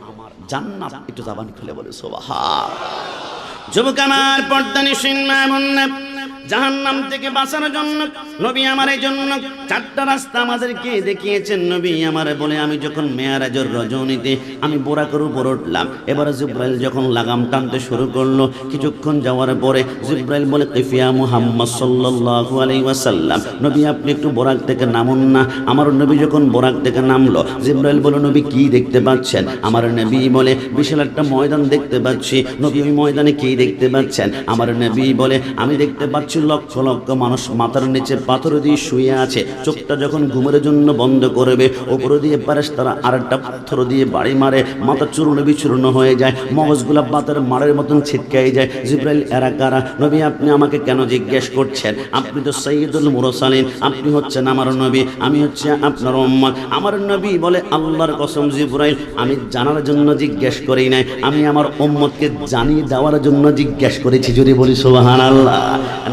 Speaker 1: জান্নাত। একটু জবান খুলে বলে সুবহানাল্লাহ। যুবক আমার, পর্দা নিশিন মা মুন্না, জাহান্নাম থেকে বাঁচানোর জন্য নবী আমার এই জন্য 4টা রাস্তা আমাদেরকে দেখিয়েছেন। নবী আমার বলে, আমি যখন মেয়ারাজের রজনীতে আমি বোরাকের উপর উঠলাম, এবারে জিব্রাইল যখন লাগাম টানতে শুরু করলো, কিছুক্ষণ যাওয়ার পরে জিব্রাইল বলে, কিফিয়া মুহাম্মদ সাল্লাল্লাহু আলাইহি ওয়াসাল্লাম, নবী আপনি একটু বোরাক থেকে নামুন না। আমার নবী যখন বোরাক থেকে নামলো, জিব্রাইল বলে, নবী কি দেখতে পাচ্ছেন? আমার নবী বলে, বিশাল একটা ময়দান দেখতে পাচ্ছি। নবী ওই ময়দানে কি দেখতে পাচ্ছেন? আমার নবী বলে, আমি দেখতে পাচ্ছি লক্ষ লক্ষ মানুষ মাথার নিচে পাথর দিয়ে শুয়ে আছে। চোখটা যখন ঘুমের জন্য বন্ধ করবে, উপরে দিয়ে ফেরেশতারা আরেকটা পাথর দিয়ে বাড়ি মারে, মাথা চূর্ণ বিচূর্ণ হয়ে যায়, মগজগুলা বাতের মারের মতন ছিটকাই যায়। জিব্রাইল, এরা কারা? নবী আপনি আমাকে কেন জিজ্ঞেস করছেন? আপনি তো সাইয়্যিদুল মুরসালিন, আপনি হচ্ছেন আমার নবী, আমি হচ্ছে আপনার উম্মত। আমার নবী বলে, আল্লাহর কসম জিব্রাইল, আমি জানার জন্য জিজ্ঞেস করি নাই, আমি আমার উম্মতকে জানিয়ে দেওয়ার জন্য জিজ্ঞেস করেছি। যদি বলি সুবহানাল্লাহ।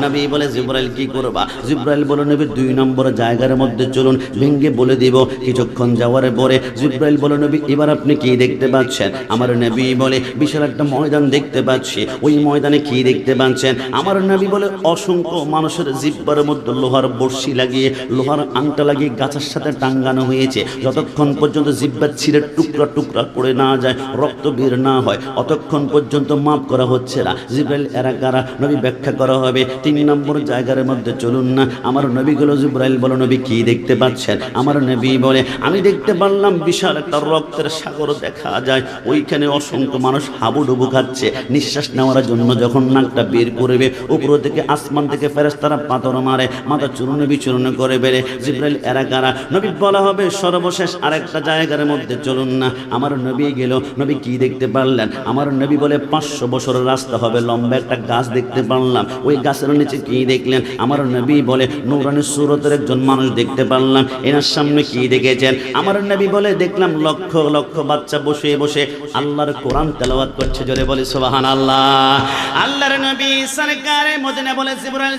Speaker 1: নবী বলে, জিব্রাইল কি করবা? জিব্রাইল বলে, নবী 2 নম্বর জায়গার মধ্যে চলুন, ভেঙ্গে বলে দিব। কিছুক্ষণ যাওয়ার পরে জিব্রাইল বলে, নবী এবার আপনি কি দেখতে পাচ্ছেন? আমার নবী বলে, বিশাল একটা ময়দান দেখতে পাচ্ছি। ওই ময়দানে কি দেখতে পাচ্ছেন? আমার নবী বলে, অসংখ্য মানুষের জিহ্বার মধ্যে লোহার বর্ষি লাগিয়ে, লোহার আংটা লাগিয়ে গাছের সাথে টাঙ্গানো হয়েছে। যতক্ষণ পর্যন্ত জিহ্বা ছিঁড়ে টুকরা টুকরা করে না যায়, রক্ত বের না হয়, অতক্ষণ পর্যন্ত মাফ করা হচ্ছে না। জিব্রাইল, এরা কারা? নবী ব্যাখ্যা করা হবে। 3 নম্বর জায়গার মধ্যে চলুন না। আমার নবী গুলো, জিব্রাইল বলো, নবী কি দেখতে পাচ্ছেন? আমার নবী বলে, আমি দেখতে পারলাম বিশাল একটা রক্তের সাগর দেখা যায়। ওইখানে অসংখ্য মানুষ হাবুডুবু খাচ্ছে। নিঃশ্বাস নেওয়ার জন্য যখন নাকটা বের করবে, উপর থেকে আসমান থেকে ফেরেশতারা পাথর মারে, মাথা চূর্ণ বিচূর্ণ করে বেড়ে। জিব্রাইল, এরা কারা? নবী বলা হবে, সর্বশেষ আরেকটা জায়গার মধ্যে চলুন না। আমার নবী গেল, নবী কি দেখতে পারলেন? আমার নবী বলে, 500 বছরের রাস্তা হবে, লম্বা একটা গাছ দেখতে পারলাম। ওই গাছের নিচে কি দেখলেন? আমার নবী বলে, নূরানী সুরতের একজন মানুষ দেখতে পারলাম। এনার সামনে কি দেখেছেন? আমার নবী বলে, দেখলাম লক্ষ লক্ষ বাচ্চা বসে বসে আল্লাহর কোরআন তেলাওয়াত করছে। জোরে বলে সুবহানাল্লাহ। আল্লাহর নবী সরকারে মদিনা বলে,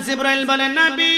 Speaker 1: জিব্রাইল বলে, নবী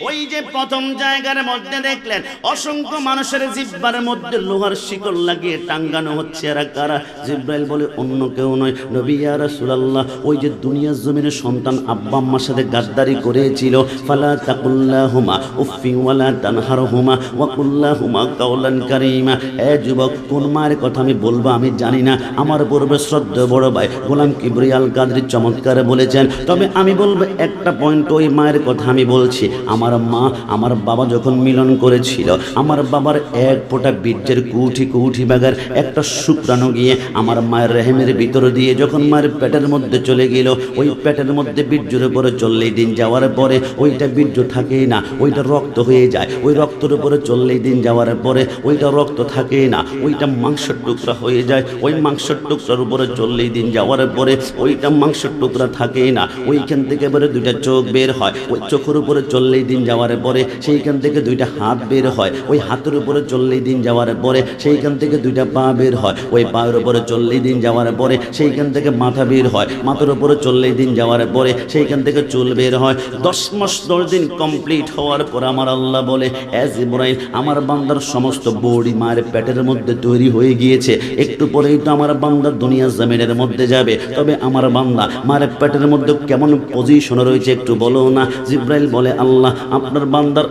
Speaker 1: ওই যে প্রথম জায়গার মধ্যে দেখলেন অসংখ্য মানুষের জিহ্বার মধ্যে লোহার শিকল লাগিয়ে টাঙ্গানো হচ্ছে, এরা কারা? জিব্রাইল বলে, অন্য কেউ নয়, নবী ইয়া রাসূলুল্লাহ, ওই যে দুনিয়ার জমিনের সন্তান আব্বা আম্মার সাথে গাদ্দারি করেছিল, ফালা তাকুল্লাহুমা উফফি ওয়ালা তানহারহুমা ওয়া কুল্লাহুমা কাওলান কারীমা। এ যুবক, কোন মায়ের কথা আমি বলবো আমি জানি না। আমার পূর্বে শ্রদ্ধেয় বড় ভাই গোলাম কিবরিয়া আল কাদরি চমৎকার বলেছেন, তবে আমি বলবো একটা পয়েন্ট, ওই মায়ের কথা আমি বলছি। আমার মা, আমার বাবা যখন মিলন করেছিল, আমার বাবার এক ফোঁটা বীর্যের কুঠি কুঠি বাগার একটা শুক্রাণু গিয়ে আমার মায়ের রেহেমের ভিতর দিয়ে যখন মায়ের পেটের মধ্যে চলে গেল, ওই পেটের মধ্যে বীর্যের উপরে 40 দিন যাওয়ার পরে ওইটা বীর্য থাকে না, ওইটা রক্ত হয়ে যায়। ওই রক্তের উপরে 40 দিন যাওয়ার পরে ওইটা রক্ত থাকে না, ওইটা মাংসের টুকরা হয়ে যায়। ওই মাংসের টুকরার উপরে 40 দিন যাওয়ার পরে ওইটা মাংসের টুকরা থাকে না, ওইখান থেকে এবারে 2টা চোখ বের হয়। ওই চোখের উপরে 40 দিন যাওয়ার পরে সেইখান থেকে 2টা হাত বের হয়। ওই হাতের উপরে 40 দিন যাওয়ার পরে সেইখান থেকে 2টা পা বের হয়। ওই পায়ের উপরে 40 দিন যাওয়ার পরে সেইখান থেকে মাথা বের হয়। মাথার উপরে 40 দিন যাওয়ার পরে সেইখান থেকে চুল বের হয়। 10 মাস 10 দিন কমপ্লিট হওয়ার পর আমার আল্লাহ বলে, এজ ইব্রাহিম, আমার বান্দার সমস্ত বডি মায়ের পেটের মধ্যে তৈরি হয়ে গিয়েছে, একটু পরেই তো আমার বান্দা দুনিয়া জমিনের মধ্যে যাবে। তবে আমার বান্দা মায়ের পেটের মধ্যে কেমন পজিশনে রয়েছে একটু বলো না। জিব্রাইল বলে, আল্লাহ আপনার বান্দার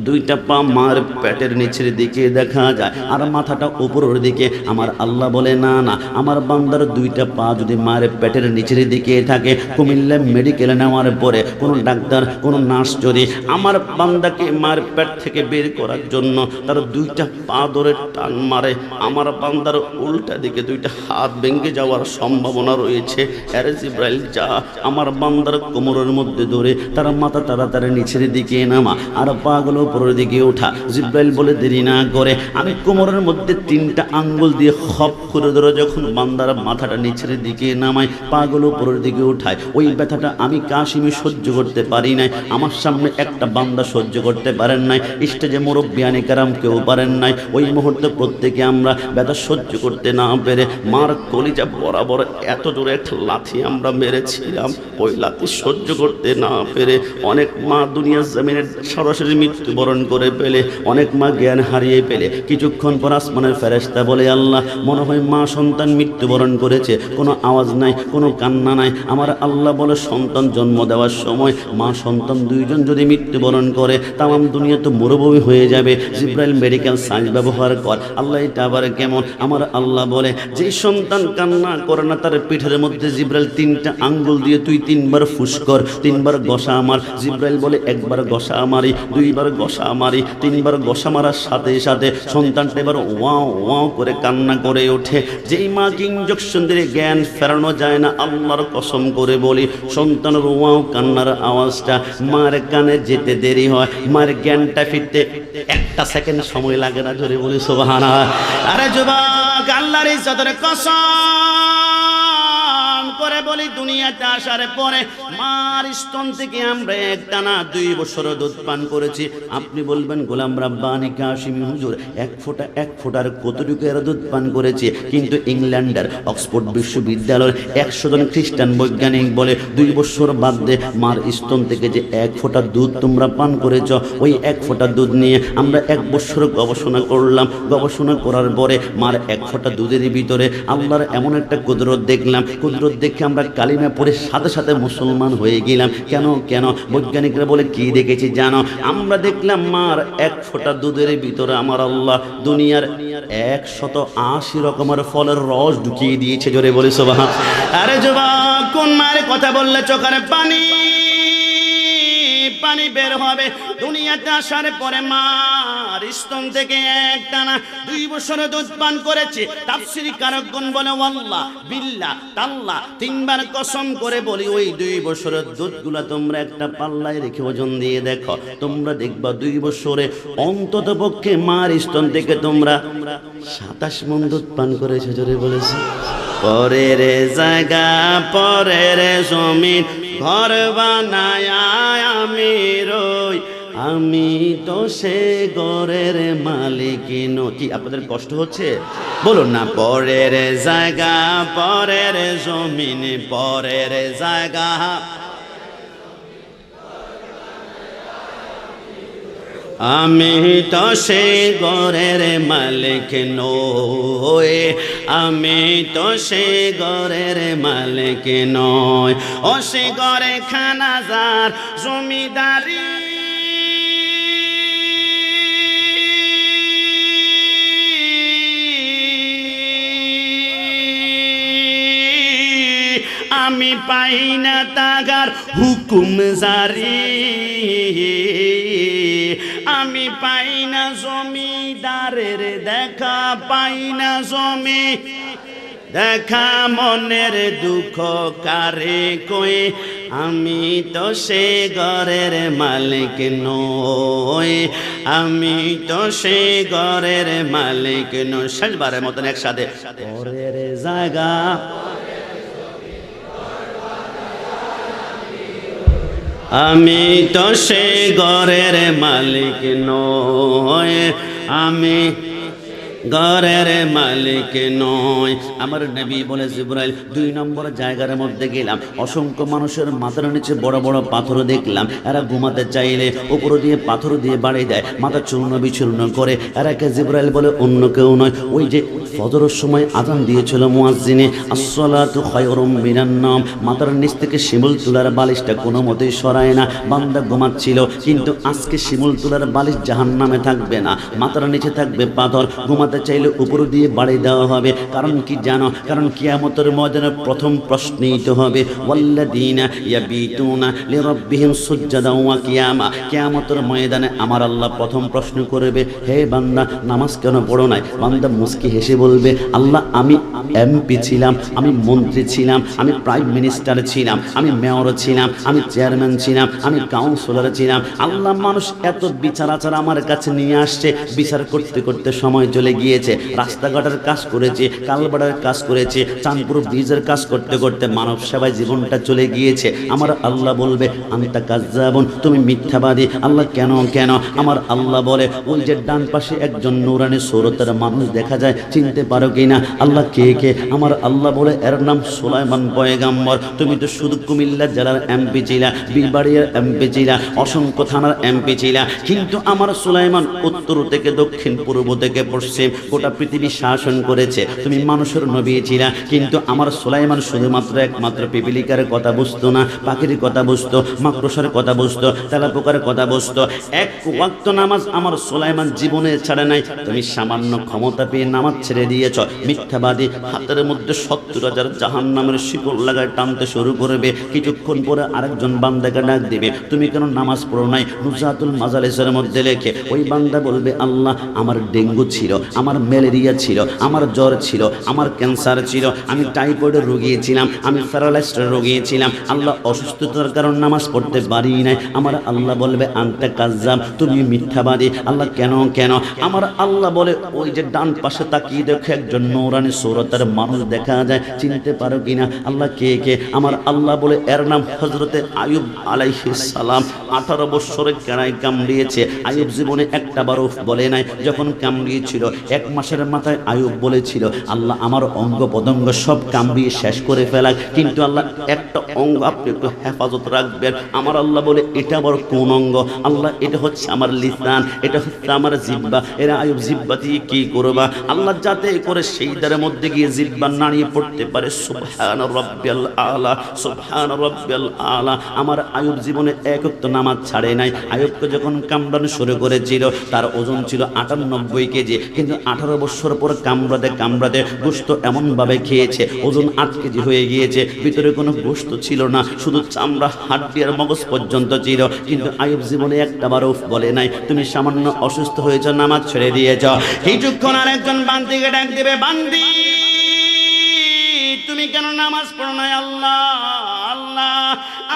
Speaker 1: দুইটা পা মার পেটের নিচের দিকে দেখা যায় আর মাথাটা উপরের দিকে। আমার আল্লাহ বলে না না, আমার বান্দার দুইটা পা যদি মায়ের পেটের নিচের দিকে থাকে, কুমিল্লা মেডিকেলে নেওয়ার পরে কোনো ডাক্তার কোনো নার্স যদি আমার বান্দাকে মায়ের পেট থেকে বের করার জন্য তার দুইটা পা ধরে টান মারে, আমার বান্দার উল্টা দিকে দুইটা হাত ভেঙে যাওয়ার সম্ভাবনা রয়েছে। আরে জিব্রাইল যা, আমার বান্দার কোমরের মধ্যে ধরে তার মাথা তাড়াতাড়ি নিচের দিকে নামা আর পাগুলো উপরের দিকে ওঠা। জিব্রাইল বলে দেরি না করে আমি কোমরের মধ্যে 3টা আঙ্গুল দিয়ে খপ করে ধরে যখন বান্দার মাথাটা নিচের দিকে নামাই, পাগুলো উপরের দিকে উঠায়, ওই ব্যথাটা আমি কাশিমি সহ্য করতে পারি নাই। আমার সামনে একটা বান্দা সহ্য করতে পারেন নাই, স্টেজে মুরব্বিয়ানে কেরাম কেউ পারেন নাই। ওই মুহূর্তে প্রত্যেকে আমরা ব্যথা সহ্য করতে না পেরে মার কলিজা বরাবর এত জোরে একটা লাথি আমরা মেরেছিলাম। ওই লাথি সহ্য করতে না পেরে অনেক মা দুনিয়ার জমিনে সরাসরি মৃত্যুবরণ করে পেলে, অনেক মা জ্ঞান হারিয়ে পেলে। কিছুক্ষণ পর আসমানের ফেরেশতা বলে আল্লাহ মনে হয় মা সন্তান মৃত্যুবরণ করেছে, কোনো আওয়াজ নাই, কোনো কান্না নাই। আমার আল্লাহ বলে সন্তান জন্ম দেওয়ার সময় মা সন্তান দুইজন যদি মৃত্যুবরণ করে তাম দুনিয়া তো মরুভূমি হয়ে যাবে। জিব্রাইল মেডিকেল সায়েন্স ব্যবহার কর। আল্লাহ এটা আবার কেমন? আমার আল্লাহ বলে যে সন্তান কান্না করে না তার পিঠের মধ্যে জিব্রাইল 3টা আঙ্গুল দিয়ে তুই 3বার ফুস কর, 3বার গসা আমার। জিব্রাইল বলে একবার গসা মারি, 2বার গসা মারি, 3বার গসা মারার সাথে সাথে সন্তানটা এবার ওয়াও ওয়াও করে কান্না করে ওঠে। যেই মাকে ইঞ্জেকশন দিয়ে জ্ঞান ফেরানো যায় না, আল্লাহর কসম করে বলি সন্তানের ওয়াও কান্নার আওয়াজটা মার কানে যেতে দেরি হয়, মার জ্ঞানটা ফিরতে 1টা সেকেন্ড সময় লাগে না। জোরে বলি সুবহানাল্লাহ। আরে যুবক, আল্লাহর ইজ্জতের কসম করে বলি দুনিয়াতে আসার পরে মার স্তন থেকে আমরা একটানা 2 বছর দুধ পান করেছি। আপনি বলবেন গোলাম রাব্বানি কাশিমি হুজুর 1 ফোঁটার কতটুকু এর দুধ পান করেছে? কিন্তু ইংল্যান্ডের অক্সফোর্ড বিশ্ববিদ্যালয়ের 100 জন খ্রিস্টান বৈজ্ঞানিক বলে 2 বছর বাদ দিয়ে মার স্তন থেকে যে 1 ফোঁটা দুধ তোমরা পান করেছ, ওই 1 ফোঁটা দুধ নিয়ে আমরা 1 বছর গবেষণা করলাম। গবেষণা করার পরে মার 1 ফোঁটা দুধের ভিতরে আল্লাহর এমন একটা কুদরত দেখলাম। কুদরত দেখে আমরা কালিমা পড়ে সাথে সাথে মুসলমান হয়ে গেলাম। কেন? বৈজ্ঞানিকরা বলে কি দেখেছি জানো? আমরা দেখলাম মার 1 ফোঁটা দুধের ভিতরে আমার আল্লাহ দুনিয়ার 180 রকমের ফলের রস ঢুকিয়ে দিয়েছে। জোরে বলে সুবহানাল্লাহ। আরে যুবক, কোন মায়ের কথা বললে চোখের পানি বের হবে? দুনিয়াতে আসার পরে মার স্তন থেকে একটানা 2 বছর দুধ পান করেছে। তাফসীর কারকগণ বলে ওয়াল্লাহ বিল্লাহ তাল্লাহ 3বার কসম করে বলি ওই 2 বছরের দুধগুলা তোমরা একটা পাল্লায় রেখে ওজন দিয়ে দেখো, তোমরা দেখবা 2 বছরে অন্তত পক্ষে মার স্তন থেকে তোমরা 27 মণ দুধ পান করেছে। জোরে বলেছে। পরের জায়গা পরের জমিন ঘর বানায় আমি রই, আমি তো সে ঘরের মালিক নই। কি আপনাদের কষ্ট হচ্ছে? বলুন না। পরের জায়গা পরের জমিন, পরের জায়গা আমি তো সে ঘরের মালিক নই, আমি তো সে ঘরের মালিক নই। ও সে ঘরে খানাজার জমিদারি, আমি পাই না তাগার হুকুম জারি, আমি পাই না জমিদারের দেখা, পাই না জমি দেখা, মনের দুঃখ কারে কই, আমি তো সে ঘরের মালিক নই, আমি তো সে ঘরের মালিক নই। শেষবারের মতন একসাথে পরের জায়গা আমি তো সে ঘরের মালিক নই, আমি ঘরের মালিক নয়। আমার নবী বলে জিবরাইল 2 নম্বর জায়গার মধ্যে গেলাম, অসংখ্য মানুষের মাথার নিচে বড় বড় পাথর দেখলাম। এরা ঘুমাতে চাইলে উপর দিয়ে পাথর দিয়ে বাড়ি দেয়, মাথা চূর্ণ বিচূর্ণ করে। এরাকে জিবরাইল বলে অন্য কেউ নয়, ওই যে ফজরের সময় আজান দিয়েছিল মুয়াজ্জিনে, আসসালাতু খায়রুম মিনান নাওম। মাথার নিচ থেকে শিমুল তুলার বালিশটা কোনো মতেই সরায় না, বান্দা ঘুমাচ্ছিল। কিন্তু আজকে শিমুল তুলার বালিশ জাহান্নামে থাকবে না, মাথার নিচে থাকবে পাথর। ঘুমাতে চাইলে উপর দিয়ে বাড়ি দেওয়া হবে। কারণ কি জানো? কারণ কিয়ামতের ময়দানে প্রথম প্রশ্নই তো হবে ওয়াল্লাযীনা ইয়াবিতুনা লিরাব্বিহিম সুজদান ওয়া কিয়ামা। কিয়ামতের ময়দানে আমার আল্লাহ প্রথম প্রশ্ন করবে, হে বান্দা নামাজ কেন পড়ো নাই? বান্দা মুস্কি হেসে বলবে, আল্লাহ আমি এমপি ছিলাম, আমি মন্ত্রী ছিলাম, আমি প্রাইম মিনিস্টার ছিলাম, আমি মেয়র ছিলাম, আমি চেয়ারম্যান ছিলাম, আমি কাউন্সিলর ছিলাম। আল্লাহ মানুষ এত বিচার আচার আমার কাছে নিয়ে আসছে, বিচার করতে করতে সময় চলে গিয়েছে। রাস্তাঘাটের কাজ করেছে, কালবাড়ার কাজ করেছে, চাঁদপুর ব্রিজের কাজ করতে করতে মানব সেবায় জীবনটা চলে গিয়েছে। আমার আল্লাহ বলবে আনতা কাজ্জাবুন, তুমি মিথ্যাবাদী। আল্লাহ কেন কেন? আমার আল্লাহ বলে, ওই যে ডান পাশে একজন নূরানি সূরতের মানুষ দেখা যায়, চিনতে পারো কিনা? আল্লাহ কে কে? আমার আল্লাহ বলে, এর নাম সুলাইমান পয়গাম্বর। তুমি তো শুধু কুমিল্লা জেলার এমপি ছিলা, বিলবাড়িয়ার এমপি ছিলা, অসংখ্য থানার এমপি ছিলা, কিন্তু আমার সুলাইমান উত্তর থেকে দক্ষিণ, পূর্ব থেকে পশ্চিম গোটা পৃথিবী শাসন করেছে। তুমি মানুষের নবী ছিলা, কিন্তু আমার সুলাইমান শুধুমাত্র একমাত্র পিপিলিকার কথা বুঝতো না, পাখির কথা বুঝতো, মাকড়সার কথা বুঝতো, তেলাপোকার কথা বুঝতো। এক ওয়াক্ত নামাজ আমার সুলাইমান জীবনে ছাড়ে নাই। তুমি সামান্য ক্ষমতা পেয়ে নামাজ ছেড়ে দিয়েছ, মিথ্যাবাদী। হাতের মধ্যে 70,000 জাহান্নামের শিকল লাগায় টানতে শুরু করবে। কিছুক্ষণ পরে আরেকজন বান্দাকে ডাক দিবে, তুমি কেন নামাজ পড়ো নাই? নুজাতুল মাজালিসের মধ্যে লেখে, ওই বান্দা বলবে, আল্লাহ আমার ডেঙ্গু ছিল, আমার ম্যালেরিয়া ছিল, আমার জ্বর ছিল, আমার ক্যান্সার ছিল, আমি টাইফয়েডের রোগী ছিলাম, আমি প্যারালাইসড রোগী ছিলাম। আল্লাহ অসুস্থতার কারণে নামাজ পড়তে পারি নাই। আমার আল্লাহ বলবে আনতা কাজ্জাব, তুমি মিথ্যাবাদী। আল্লাহ কেন কেন? আমার আল্লাহ বলে, ওই যে ডান পাশে তাকিয়ে দেখো একজন নূরানি সূরতের মানুষ দেখা যায়, চিনতে পারো কিনা? আল্লাহ কে কে? আমার আল্লাহ বলে, এর নাম হযরতে আইয়ুব আলাইহিস সালাম। 18 বছরে কেনায় কামড়িয়েছে। আইয়ুব জীবনে একটা বারও বলে নাই। যখন কামড়িয়েছিল 1 মাসের মাথায় আইয়ুব বলেছিল, আল্লাহ আমার অঙ্গ প্রত্যঙ্গ সব কামড়িয়ে শেষ করে ফেলাক, কিন্তু আল্লাহ একটা অঙ্গ আপনি একটু হেফাজত রাখবেন। আমার আল্লাহ বলে, এটা আবার কোন অঙ্গ? আল্লাহ এটা হচ্ছে আমার লিসান, এটা হচ্ছে আমার জিহ্বা। এরা আইয়ুব জিহ্বা দিয়ে কি করবা? আল্লাহ যাতে করে সেই দ্বারের মধ্যে গিয়ে জিহ্বা নাড়িয়ে পড়তে পারে সুবহান রাব্বিয়াল আলা, সুবহান রাব্বিয়াল আলা। আমার আইয়ুব জীবনে এক ওয়াক্ত নামাজ ছাড়ে নাই। আইয়ুবকে যখন কামড়ানো শুরু করেছিল তার ওজন ছিল 98 কেজি, কিন্তু 18 বছর পর কামড়াতে কামড়াতে গোশত এমনভাবে খেয়েছে ওজন 8 কেজি হয়ে গিয়েছে। ভিতরে কোনো গোশত ছিল না, শুধু চামড়া, হাড্ডি আর মগজ পর্যন্ত ছিল। কিন্তু আইয়ুব জীবনে একটা বারও বলে নাই, তুমি সামান্য অসুস্থ হয়েছ, নামাজ ছেড়ে দিয়েছ। কিছুক্ষণ আর একজন বান্দিকে ডাক দিবে, বান্দি তুমি কেন নামাজ পড়ো নাই? আল্লাহ আল্লাহ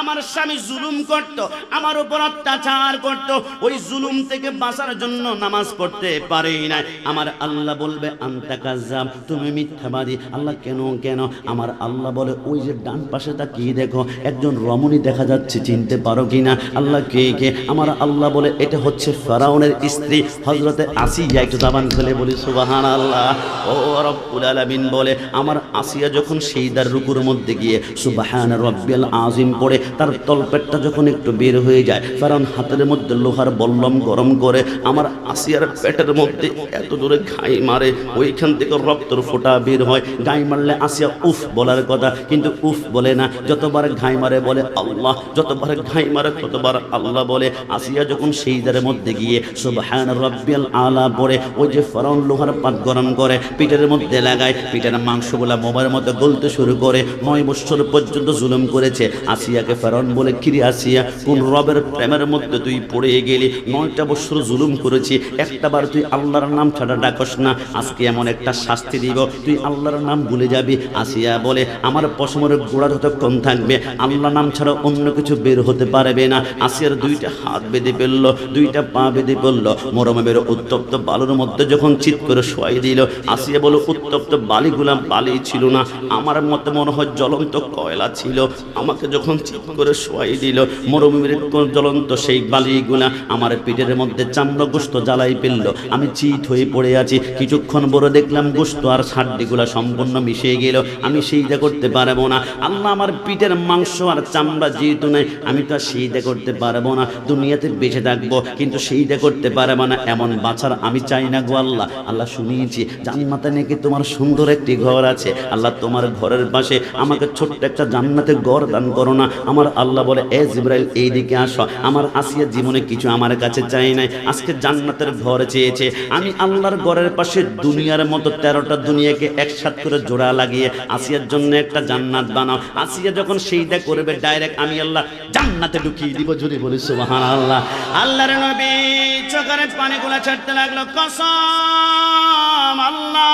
Speaker 1: আমার স্বামী জুলুম করত, আমার উপর অত্যাচার করত, ওই জুলুম থেকে বাঁচার জন্য নামাজ পড়তে পারি না। আমার আল্লাহ বলবে আনতা কাজ্জাব, তুমি মিথ্যাবাদী। আল্লাহ কেন কেন? আমার আল্লাহ বলে, ওই যে ডান পাশে তাকিয়ে দেখো একজন রমণী দেখা যাচ্ছে, চিনতে পারো কিনা? আল্লাহ কে কে? আমার আল্লাহ বলে, এটা হচ্ছে ফেরাউনের স্ত্রী হযরতে আসিয়া। একটু জবান খুলে বলি সুবহানাল্লাহ। ও রব্বুল আলামিন বলে, আমার আসিয়া যখন সেইদার রুকুর মধ্যে গিয়ে সুবহান রাব্বিয়াল আযীম পড়ে, তার তলপেটটা যখন একটু বের হয়ে যায়, ফেরাউন হাতের মধ্যে লোহার বল্লম গরম করে আমার আসিয়ার পেটের মধ্যে এত জোরে ঘাই মারে, ওইখান থেকে রক্তর ফোঁটা বের হয়। ঘাই মারলে আসিয়া উফ বলার কথা, কিন্তু উফ বলে না। যতবার ঘাই মারে বলে আল্লাহ, যতবার ঘাই মারে ততবার আল্লাহ বলে। আসিয়া যখন সেইদারের মধ্যে গিয়ে সুবহান রাব্বিয়াল আলা পড়ে, ওই যে ফেরাউন লোহার পাত গরম করে পিঠের মধ্যে লাগায়, পিঠের মাংসগুলা মোমের মতো গলতে শুরু করে। 9 বছর পর্যন্ত জুলুম করেছে। আসিয়াকে ফেরাউন বলে, কিরে আসিয়া, কোন রবের প্রেমের মধ্যে তুই পড়ে গেলি? 9টা বছর জুলুম করেছি, একটাবার তুই আল্লাহর নাম ছাড়া ডাকস না, আজকে এমন একটা শাস্তি দিব তুই আল্লাহর নাম ভুলে যাবি। আসিয়া বলে, আমার পশমের গোড়া যতক্ষণ থাকবে আল্লাহ নাম ছাড়া অন্য কিছু বের হতে পারবে না। আসিয়ার 2টা হাত বেঁধে ফেলল, 2টা পা বেঁধে ফেলল। মরমের উত্তপ্ত বালুর মধ্যে যখন চিৎ করে শোয়াই দিল, আসিয়া বলে, উত্তপ্ত বালিগুলা বালি ছিল না, আমার মতে মনে হয় জ্বলন্ত কয়লা ছিল। আমাকে যখন চিৎ চুপ করে শোয়াই দিল। মরুভূমির জ্বলন্ত সেই বালিগুলা আমার পিঠের মধ্যে চামড়া গোশত জ্বালাই ফেললো। আমি চিত হয়ে পড়ে আছি। কিছুক্ষণ পরে দেখলাম গোশত আর হাড্ডিগুলা সম্পূর্ণ মিশে গেল। আমি সিজদা করতে পারবো না। আল্লাহ আমার পিঠের মাংস আর চামড়া যেহেতু নাই, আমি তো আর সিজদা করতে পারবো না। দুনিয়াতে বেঁচে থাকবো কিন্তু সিজদা করতে পারবো না, এমন বাছার আমি চাই না গো আল্লাহ। আল্লাহ শুনিয়েছি জান্নাতে নাকি তোমার সুন্দর একটি ঘর আছে। আল্লাহ তোমার ঘরের পাশে আমাকে ছোট্ট একটা জান্নাতে ঘর দান করো না। আমার আল্লাহ বলে, এ জিবরাইল এইদিকে আসো। আমার আসিয়া জীবনে কিছু আমার কাছে চাই নাই, আজকে জান্নাতের ঘর চেয়েছে। আমি আল্লাহর ঘরের পাশে দুনিয়ার মতো 13টা দুনিয়াকে একসাথ করে জোড়া লাগিয়ে আসিয়ার জন্য একটা জান্নাত বানাও। আসিয়া যখন সেইটা করবে ডাইরেক্ট আমি আল্লাহ জান্নাতে ঢুকিয়ে দিব। যদি বলি সুবহানাল্লাহ। আল্লাহর নবী চোখের পানিগুলা ছাড়তে লাগলো। কসম আল্লাহ,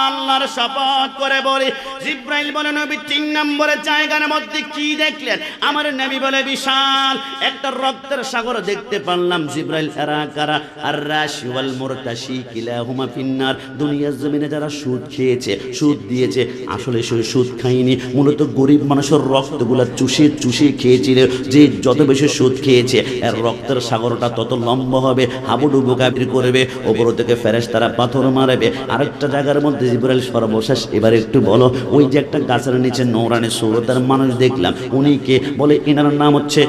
Speaker 1: আল্লাহর শপথ করে বলি। জিবরাইল বলে, নবী 3 নম্বরের জায়গার মধ্যে কি দেখলেন? আমার নবী বলে, বিশাল একটা রক্তের সাগর দেখতে পারলাম। জিবরাইল, এরা কারা? আর রাশি ওয়াল মুরতাশি কিলাহুমা ফিন্নার। দুনিয়ার জমিনে যারা সুদ খেয়েছে, সুদ দিয়েছে, আসলে সে সুদ খায়নি, মূলত গরিব মানুষের রক্তগুলা চুষে চুষে খেয়েছিল। যে যত বেশি সুদ খেয়েছে এর রক্তের সাগরটা তত লম্বা হবে, হাবুডুবু কাবির করবে, ওপর থেকে ফেরেশতারা পাথর মারবে। আরেকটা জায়গার মধ্যে জিবরাইল সর্বশেষ, এবার একটু বলো, ওই যে একটা গাছের নিচে নৌরানি সুরতের মানুষ দেখলাম, উনি কে? বলে এনার নাম হচ্ছে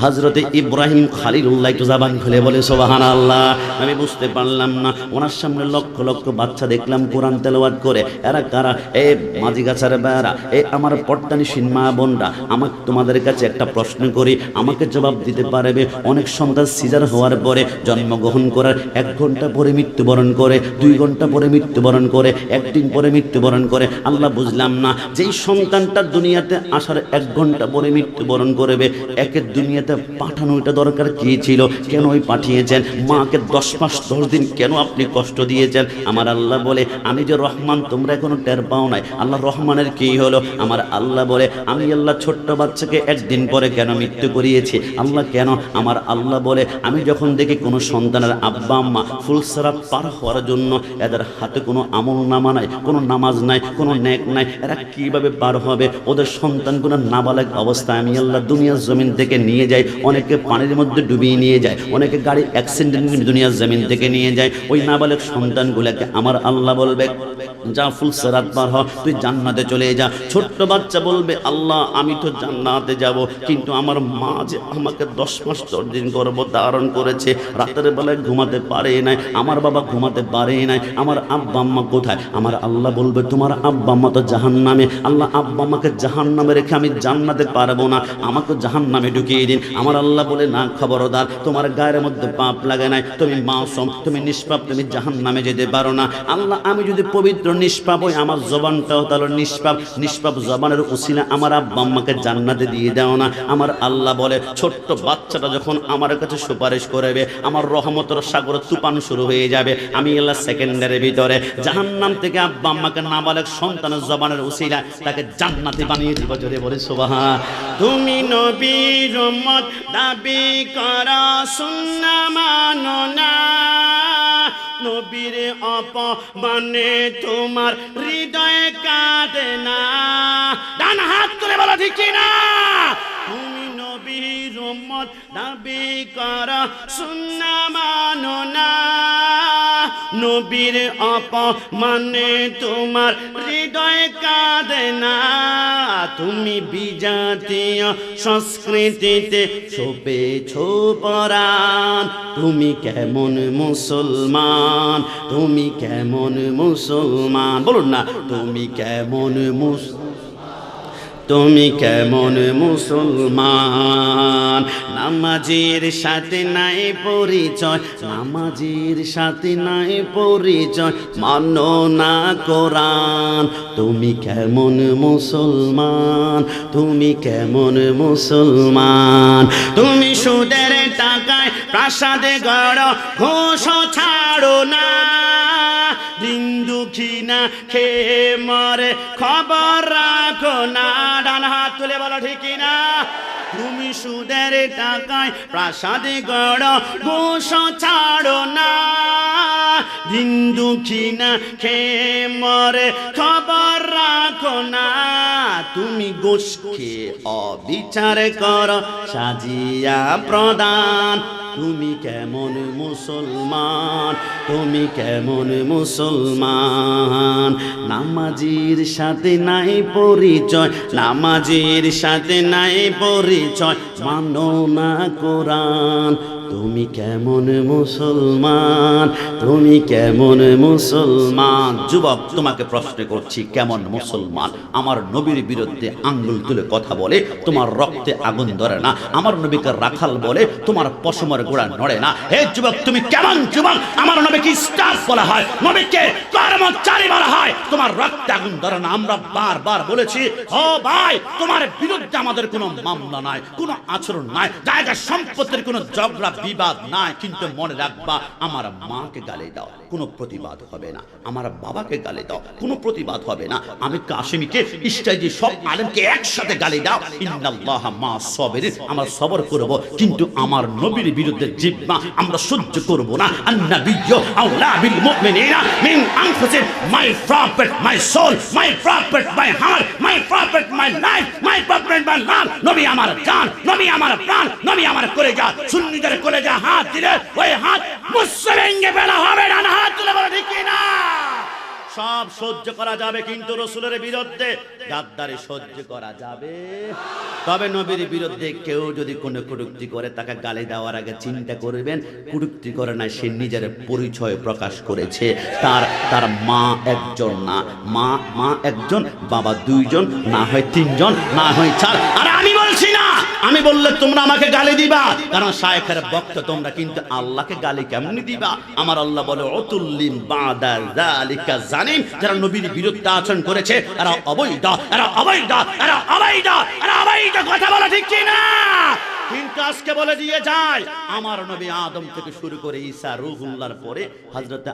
Speaker 1: হযরতে ইব্রাহিম খলিলুল্লাহ। একটু জবান খুলে বলে সুবহানাল্লাহ। আমি বুঝতে পারলাম না। ওনার সামনে লক্ষ লক্ষ বাচ্চা দেখলাম কোরআন তেলাওয়াত করে। এরা কারা? এ মাঝি গাছের বেড়া, এ আমার পর্দানিসীন মা বোনরা, আমাকে তোমাদের কাছে একটা প্রশ্ন করি, আমাকে জবাব দিতে পারবে? অনেক সন্তান সিজার হওয়ার পরে, জন্মগ্রহণ করার 1 ঘন্টা পরে মৃত্যুবরণ করে, 2 ঘন্টা পরে মৃত্যুবরণ করে, 1 দিন পরে মৃত্যুবরণ করে। আল্লাহ বুঝলাম না, যেই সন্তানটা দুনিয়াতে আসার 1 ঘন্টা পরে মৃত্যুবরণ করবে, একে দুনিয়াতে পাঠানো এটা দরকার কি ছিল? কেন ওই পাঠিয়েছেন? মাকে 10 মাস 10 দিন কেন আপনি কষ্ট দিয়েছেন? আমার আল্লাহ বলে, আমি যে রহমান তোমরা এখনো টের পাও নাই। আল্লাহ রহমানের কি হলো? আমার আল্লাহ বলে, আমি আল্লাহ ছোট্ট বাচ্চাকে 1 দিন পরে কেন মৃত্যু করিয়েছি? আল্লাহ কেন? আমার আল্লাহ বলে, আমি যখন দেখি কোনো সন্তানের আব্বা আম্মা ফুলসরাত পার হওয়ার জন্য এদের হাতে কোনো আমল নামা নাই, কোনো নামাজ নাই, কোনো নেক নাই, এরা কিভাবে পার হবে? ওদের সন্তানগুলো নাবালেগ অবস্থায় আমি আল্লাহ দুনিয়ার জমিন থেকে নিয়ে যাই। অনেকে পানির মধ্যে ডুবিয়ে নিয়ে যায়, অনেকে গাড়ি অ্যাক্সিডেন্ট দুনিয়ার জমিন থেকে নিয়ে যায়। ওই নাবালেগ সন্তানগুলোকে আমার আল্লাহ বলবে, যা ফুলসরাত পার হ, তুই জান্নাতে চলে যা। ছোট্ট বাচ্চা বলবে, আল্লাহ আমি তো জান্নাতে যাব, কিন্তু আমার মা যে আমাকে 10 মাস 10 দিন গর্ভ ধারণ করেছে, রাতের বেলায় ঘুমাতে পারে নাই, আমার বাবা ঘুমাতে পারে নাই, আমার আব্বা আম্মা কোথায়? আমার আল্লাহ বলবে, তোমার আব্বা আম্মা তো জাহান্নামে। আল্লাহ আব্বা আম্মাকে জাহান্নামে রেখে আমি জান্নাতে পারবো না, আমাকে জাহান্নামে ঢুকিয়ে দিন। আমার আল্লাহ বলে, না, খবরদার, তোমার গায়ের মধ্যে পাপ লাগে নাই, তুমি মাসুম, তুমি নিষ্পাপ, তুমি জাহান্নামে যেতে পারো না। আল্লাহ আমি যদি পবিত্র নিষ্পাপ হই, আমার জবানটাও তাহলে নিষ্পাপ, নিষ্পাপ জবানের উসিলা আমার আব্বা আম্মাকে জান্নাতে দিয়ে দাও না। আমার আল্লাহ বলে, ছোট্ট বাচ্চাটা যখন আমার কাছে সুপারিশ করবে, আমার রহমতের সাগর তুফান শুরু হয়ে যাবে। আমি আল্লাহ সেকেন্ডের ভিতরে জাহান্নাম থেকে আব্বা আম্মাকে নাবালেগ সন্তানের জবানের উসিলা তাকে জান্নাতে বানিয়ে দিব। জোরে বলে সুবহান। তুমি নবীর উম্মত দাবি করা, সুন্নাহ মানো না, নবীর অপমানে তোমার হৃদয়ে কাঁদে না। ডান হাত তুলে বলো ঠিক কি না? তুমি নবীর উম্মত দাবি করা, সুন্নাহ মানো না, নবীর অপমানে তোমার হৃদয়ে কাঁদে না। তুমি বিজাতীয় সংস্কৃতিতে ছোপেছ পরাণ, তুমি কেমন মুসলমান? তুমি কেমন মুসলমান? বলুন না, তুমি কেমন তুমি কেমন মুসলমান? নামাজের সাথে নাই পরিচয়, নামাজের সাথে নাই পরিচয়, মানো না কোরআন। তুমি কেমন মুসলমান? তুমি কেমন মুসলমান? তুমি সুদের টাকায় প্রাসাদে গড়, ঘোষ ছাড়ো না, দিন দুঃখী না খেয়ে মরে খবর রাখো না। ডান হাত তুলে বলো ঠিক না? তুমি সুদের টাকায় প্রাসাদে গড় ঘুষ ছাড়ো না, দিন দুঃখী না খেয়ে মরে খবর রাখো না, তুমি ঘুষকে অবিচার করো সাজিয়া প্রদান। তুমি কেমন মুসলমান, তুমি কেমন মুসলমান, নামাজির সাথে নাই পরিচয়, নামাজির সাথে নাই পরিচয়, মানো না কোরআন। তুমি কেমন মুসলমান, তুমি কেমন মুসলমান। যুবক, তোমাকে প্রশ্ন করছি, কেমন মুসলমান? আমার নবীর বিরুদ্ধে আঙ্গুল তুলে কথা বলে তোমার রক্তে আগুন ধরে না, আমার নবীকে রাখাল বলে তোমার পশমের গোড়া নড়ে না। হে যুবক, তুমি কেমন যুবক? আমার নবীকে স্টাফ বলা হয়, নবীকে কর্মচারী বলা হয়, তোমার রক্তে আগুন ধরে না। আমরা বারবার বলেছি, ও ভাই, তোমার বিরুদ্ধে আমাদের কোনো মামলা নাই, কোনো আচরণ নাই, জায়গা সম্পত্তির কোনো ঝগড়া বিবাদ নাই, কিন্তু মনে রাখবা, আমার মাকে গালি দাও, কোনো প্রতিবাদ হবে না, আমার বাবাকে গালি দাও, কোনো প্রতিবাদ হবে না, আমি কাশিমকে ইস্টাইজি সব আলেমকে একসাথে গালি দাও, ইন্নাল্লাহ মা সাবিরিন, আমরা সবর করব, কিন্তু আমার নবীর বিরুদ্ধে জিহ্বা আমরা সহ্য করব না। আন-নাবিয়্যু আওলা বিল মুমিনিনা মিন আনফুসিহিম, my prophet, my soul, my prophet, my heart, my prophet, my life, my prophet, my love. নবী আমার জান, নবী আমার প্রাণ, নবী আমার কলেজা। সুন্নিদের কলেজা হাত দিলে ওই হাত মুসলিমকে ফেলা হবে না। হাত তুলে বলে ঠিক না? সব সহ্য করা যাবে, কিন্তু রসুলের বিরুদ্ধে গাদ্দারি সহ্য করা যাবে। তবে নবীর বিরুদ্ধে কেউ যদি কোনো কটূক্তি করে, তাকে গালি দেওয়ার আগে চিন্তা করবেন, কটূক্তি করে না, সে নিজের পরিচয় প্রকাশ করেছে। তার মা একজন না, মা একজন, বাবা দুইজন, না হয় তিনজন, না হয় চার। আর আমি বলছি না, আমি বললে তোমরা আমাকে গালি দিবা, কারণ শায়েখের বক্ত তোমরা, কিন্তু আল্লাহকে গালি কেমনি দিবা? আমার আল্লাহ বলে, উতুল্লিম বাদা যালিকা জানিম, যারা নবীর বিরুদ্ধে আচরণ করেছে এরা অবৈধ, এরা অবৈধ, এরা অবৈধ, এরা অবৈধ। কথা বলা ঠিক কি না? কিন্তু আজকে বলে দিয়ে যায়, আমার নবী আদম থেকে শুরু করে ঈসা রূহুল্লাহর পরে হযরত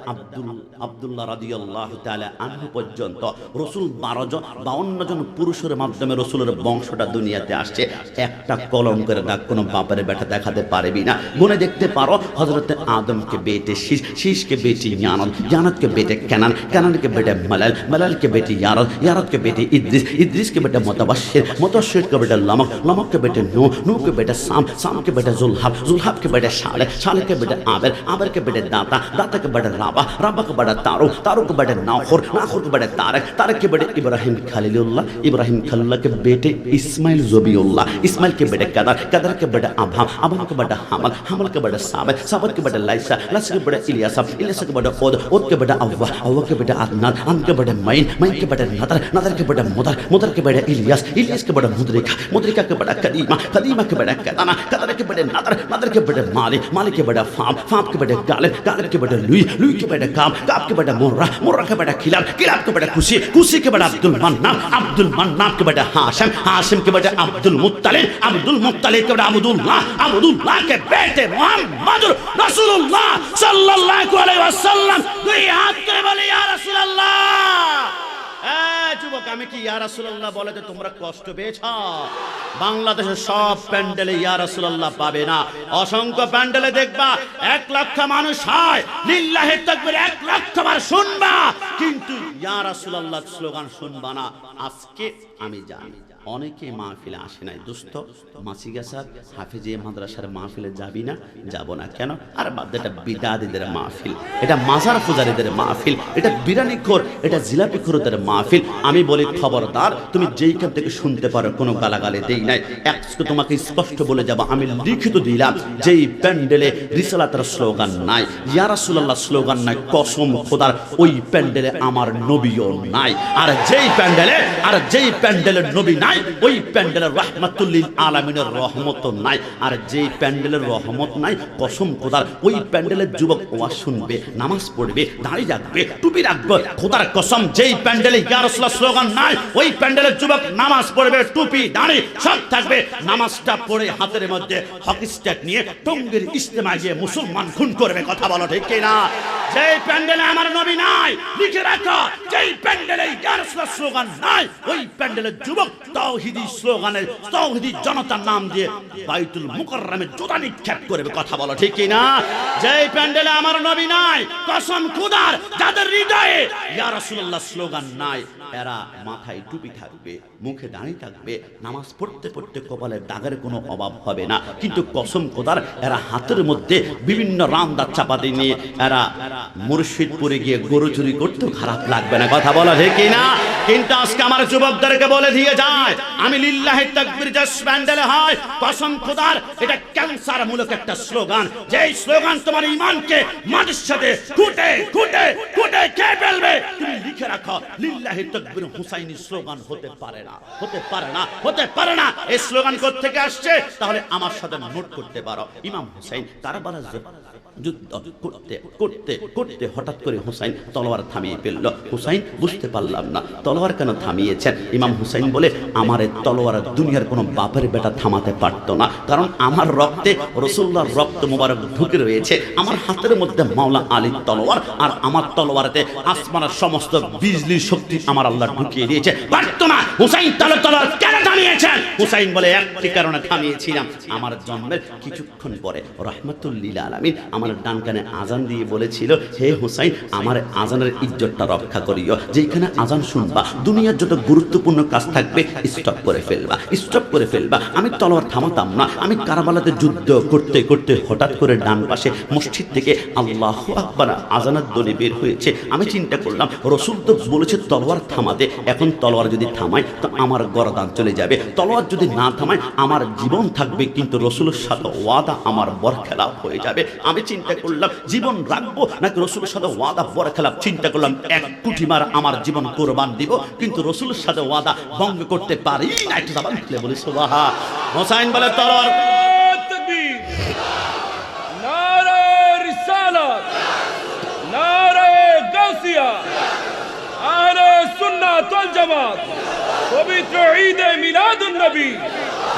Speaker 1: আব্দুল্লাহ রাদিয়াল্লাহু তাআলা আনহু পর্যন্ত রাসূল 52 জন পুরুষের মাধ্যমে রাসূলের বংশটা দুনিয়াতে আসছে। একটা কলঙ্কের দাগ কোনো বাপের বেটা দেখাতে পারবি না। গুনে দেখতে পারো, হযরত আদমকে বেটে শীষ, শীষকে বেটে ইয়ানাত, ইয়ানাতকে বেটে কানান, কানানকে বেটে মালাল, মালালকে বেটে ইয়ারদ, ইয়ারদকে বেটে ইদ্রিস, ইদ্রিসকে বেটে মুতাবাশশির, মুতাবাশশিরকে বেটে লামক, লামককে বেটে নূহ, নূহকে বেটে साम के बेटे जुल्हाब, जुल्हाब के बेटे शाले, शाले के बेटे आबिर, आबिर के बेटे दाता, दाता के बेटे राबा, राबा के बेटे तारू, तारू के बेटे नाखुर, नाखुर के बेटे तारक, तारक के बेटे इब्राहिम खलीलुल्लाह, इब्राहिम खलीलुल्लाह के बेटे इस्माइल ज़बीउल्लाह, इस्माइल के बेटे कदर, कदर के बेटे अभाम, अभाम के बेटे हमल, हमल के बेटे साबित, साबित के बेटे लाइसा, लाइसा के बेटे इलियासा, इलियासा के बेटे ओद, ओद के बेटे अव्वा, अव्वा के बेटे अदनान, अदनान के बेटे मईन, मईन के बेटे नदर, नदर के बेटे मुदर, मुदर के बेटे इलियास, इलियास के बेटे मुद्रिका, मुद्रिका के बेटे कदीमा, कदीमा के बेटे कदाना, कदर के बेटे नदर, नदर के बेटे मालिक, मालिक के बेटे फाम, फाम के बेटे गालिब, गालिब के बेटे लुई, लुई के बेटे काम, काब के बेटे मुर्रा, मुर्रा के बेटे खिलाब, खिलाब के बेटे खुशी, खुशी के बेटे अब्दुल मन्नान, अब्दुल मन्नान के बेटे हाशिम, हाशिम के बेटे अब्दुल मुत्तलिब, अब्दुल मुत्तलिब के बेटे अब्दुल्लाह, अब्दुल्लाह के बेटे मुहम्मद रसूलुल्लाह सल्लल्लाहु अलैहि वसल्लम। दुई हाथ করে বলে ইয়া রাসূলুল্লাহ। যুবক, আমি কি ইয়া রাসূলুল্লাহ বলে যে তোমরা কষ্ট পেয়েছ? বাংলাদেশের সব প্যান্ডেলে ইয়া রাসূলুল্লাহ পাবে না। অসংখ্য প্যান্ডেলে দেখবা 1 লক্ষ মানুষ হয়, লিল্লাহি তাকবীর 1 লক্ষ বার শুনবা, কিন্তু ইয়া রাসূলুল্লাহ স্লোগান শুনবা না। আজকে আমি জানি অনেকে মাহফিলে আসে নাই। দোস্ত, মাসিগাছার হাফেজিয়া মাদ্রাসার মাহফিলে যাবি না? যাব না। কেন? আর বাদ, এটা বিদাতীদের মাহফিল, এটা মাজার পূজারীদের মাহফিল, এটা বিরানিখোর, এটা জিলাপিখোরদের মাহফিল। আমি বলি, খবরদার, তুমি যেইখান থেকে শুনতে পারো, কোনো গালাগালি দেই নাই। আজকে তোমাকে স্পষ্ট বলে যাব, আমি লিখিত দিলাম, যেই প্যান্ডেলে রিসালাতের স্লোগান নাই, ইয়া রাসূলুল্লাহ স্লোগান নাই, কসম খোদার ওই প্যান্ডেলে আমার নবীও নাই। আর যেই প্যান্ডেলের নবী নাই, ওই প্যান্ডেলের রাহমাতুল লিল আলামিনের রহমত নাই। আর যেই প্যান্ডেলের রহমত নাই, কসম খোদার ওই প্যান্ডেলের যুবক ওয়াজ শুনবে, নামাজ পড়বে, দাড়ি রাখবে, টুপি রাখবে, খোদার কসম যেই প্যান্ডেলে ইয়া রাসূলুল্লাহ স্লোগান নাই, ওই প্যান্ডেলের যুবক নামাজ পড়বে, টুপি দাড়ি সব থাকবে, নামাজটা পড়ে হাতের মধ্যে হকি স্টিক নিয়ে টঙ্গীর ইজতেমায় গিয়ে মুসলমান খুন করবে। কথা বলো ঠিক কি না? যেই প্যান্ডেলে আমার নবী নাই, লিখে রাখো, যেই প্যান্ডেলে ইয়া রাসূলুল্লাহ স্লোগান নাই, ওই প্যান্ডেলের যুবক তাওহীদি স্লোগানে তাওহীদি জনতার নাম দিয়ে বাইতুল মুকাররমে জুতা নিক্ষেপ করবে। কথা বলো ঠিক কি না? যেই প্যান্ডেলে আমার নবী নাই, কসম খোদার, যাদের হৃদয়ে ইয়া রাসূলুল্লাহ স্লোগান নাই, এরা মাথায় টুপি থাকবে, মুখে দাড়ি থাকবে, নামাজ পড়তে পড়তে কপালে দাগের কোনো অভাব হবে না। কিন্তু কসম খোদার এরা হাতের মধ্যে বিভিন্ন রামদার চাপাতি নিয়ে এরা মুর্শিদপুরে গিয়ে গরু চুরি করতেও খারাপ লাগবে না। কথা বলা ঠিক কি না? কিন্তু আজকে আমার যুবকদেরকে বলে দিয়ে যায়, আমি লিল্লাহি তাকবীর যে প্যান্ডেলে হয়, কসম খোদার এটা ক্যান্সার মূলক একটা স্লোগান, যেই স্লোগান তোমার ঈমানকে মাটির সাথে কুটে কুটে কুটে খেয়ে ফেলবে। তুমি লিখে রাখো, লিল্লাহি তাকবীর হুসাইনি স্লোগান হতে পারে না, হতে পারে না, হতে পারে না। এই স্লোগান কোথা থেকে আসছে? তাহলে আমার সাথে নোট করতে পারো। ইমাম হুসাইন কারবালার যুদ্ধ করতে করতে করতে হঠাৎ করে হুসাইন তলোয়ার থামিয়ে ফেলল। হুসাইন বুঝতে পারলাম না তলোয়ার কেন থামিয়েছেন। ইমাম হুসাইন বলে, আমার এই তলোয়ার দুনিয়ার কোনো বাপের বেটা থামাতে পারতো না, কারণ আমার রক্তে রাসূলুল্লাহর রক্ত মোবারক ঢুকে রয়েছে। আমার হাতের মধ্যে মাওলা আলীর তলোয়ার, আর আমার তলোয়ারেতে আসমানের সমস্ত বিজলি শক্তি আমার আল্লাহ ঢুকিয়ে দিয়েছে, পারতো না। হুসাইন তলোয়ার কেন থামিয়েছেন? হুসাইন বলে, একটি কারণে থামিয়েছিলাম, আমার জন্মের কিছুক্ষণ পরে রাহমাতুল লিল আলামিন আমার ডান কানে আজান দিয়ে বলেছিল, হে হুসাইন, আমার আজানের ইজ্জতটা রক্ষা করিও, যেখানে আজান শুনবা দুনিয়ার যত গুরুত্বপূর্ণ কাজ থাকবে স্টপ করে ফেলবা, স্টপ করে ফেলবা। আমি তলোয়ার থামাতাম না। আমি কারবালাতে যুদ্ধ করতে করতে হঠাৎ করে ডান পাশে মসজিদ থেকে আল্লাহু আকবার আজানের ধ্বনি বের হয়েছে। আমি চিন্তা করলাম, রাসূল তো বলেছে তলোয়ার থামাতে, এখন তলোয়ার যদি থামাই তো আমার গরদান চলে যাবে, তলোয়ার যদি না থামাই আমার জীবন থাকবে, কিন্তু রাসূলের সাথে ওয়াদা আমার বরখেলাপ হয়ে যাবে। আমি চিন্তা করলাম জীবন রাখবো নাকি রাসূলের সাথে ওয়াদা বরখেলাপ। চিন্তা করলাম এক কোটি বার আমার জীবন কোরবান দিব, কিন্তু রাসূলের সাথে ওয়াদা ভঙ্গ করতে পারি না। একটু জবান খুলে বলি সুবহান। হুসাইন বলে, তলোয়ার
Speaker 2: তাকবীর, নারে রিসালাত, নারে গাউসিয়া, আহলে সুন্নাত ওয়াল জামাত, পবিত্র ঈদে মিলাদুন নবী।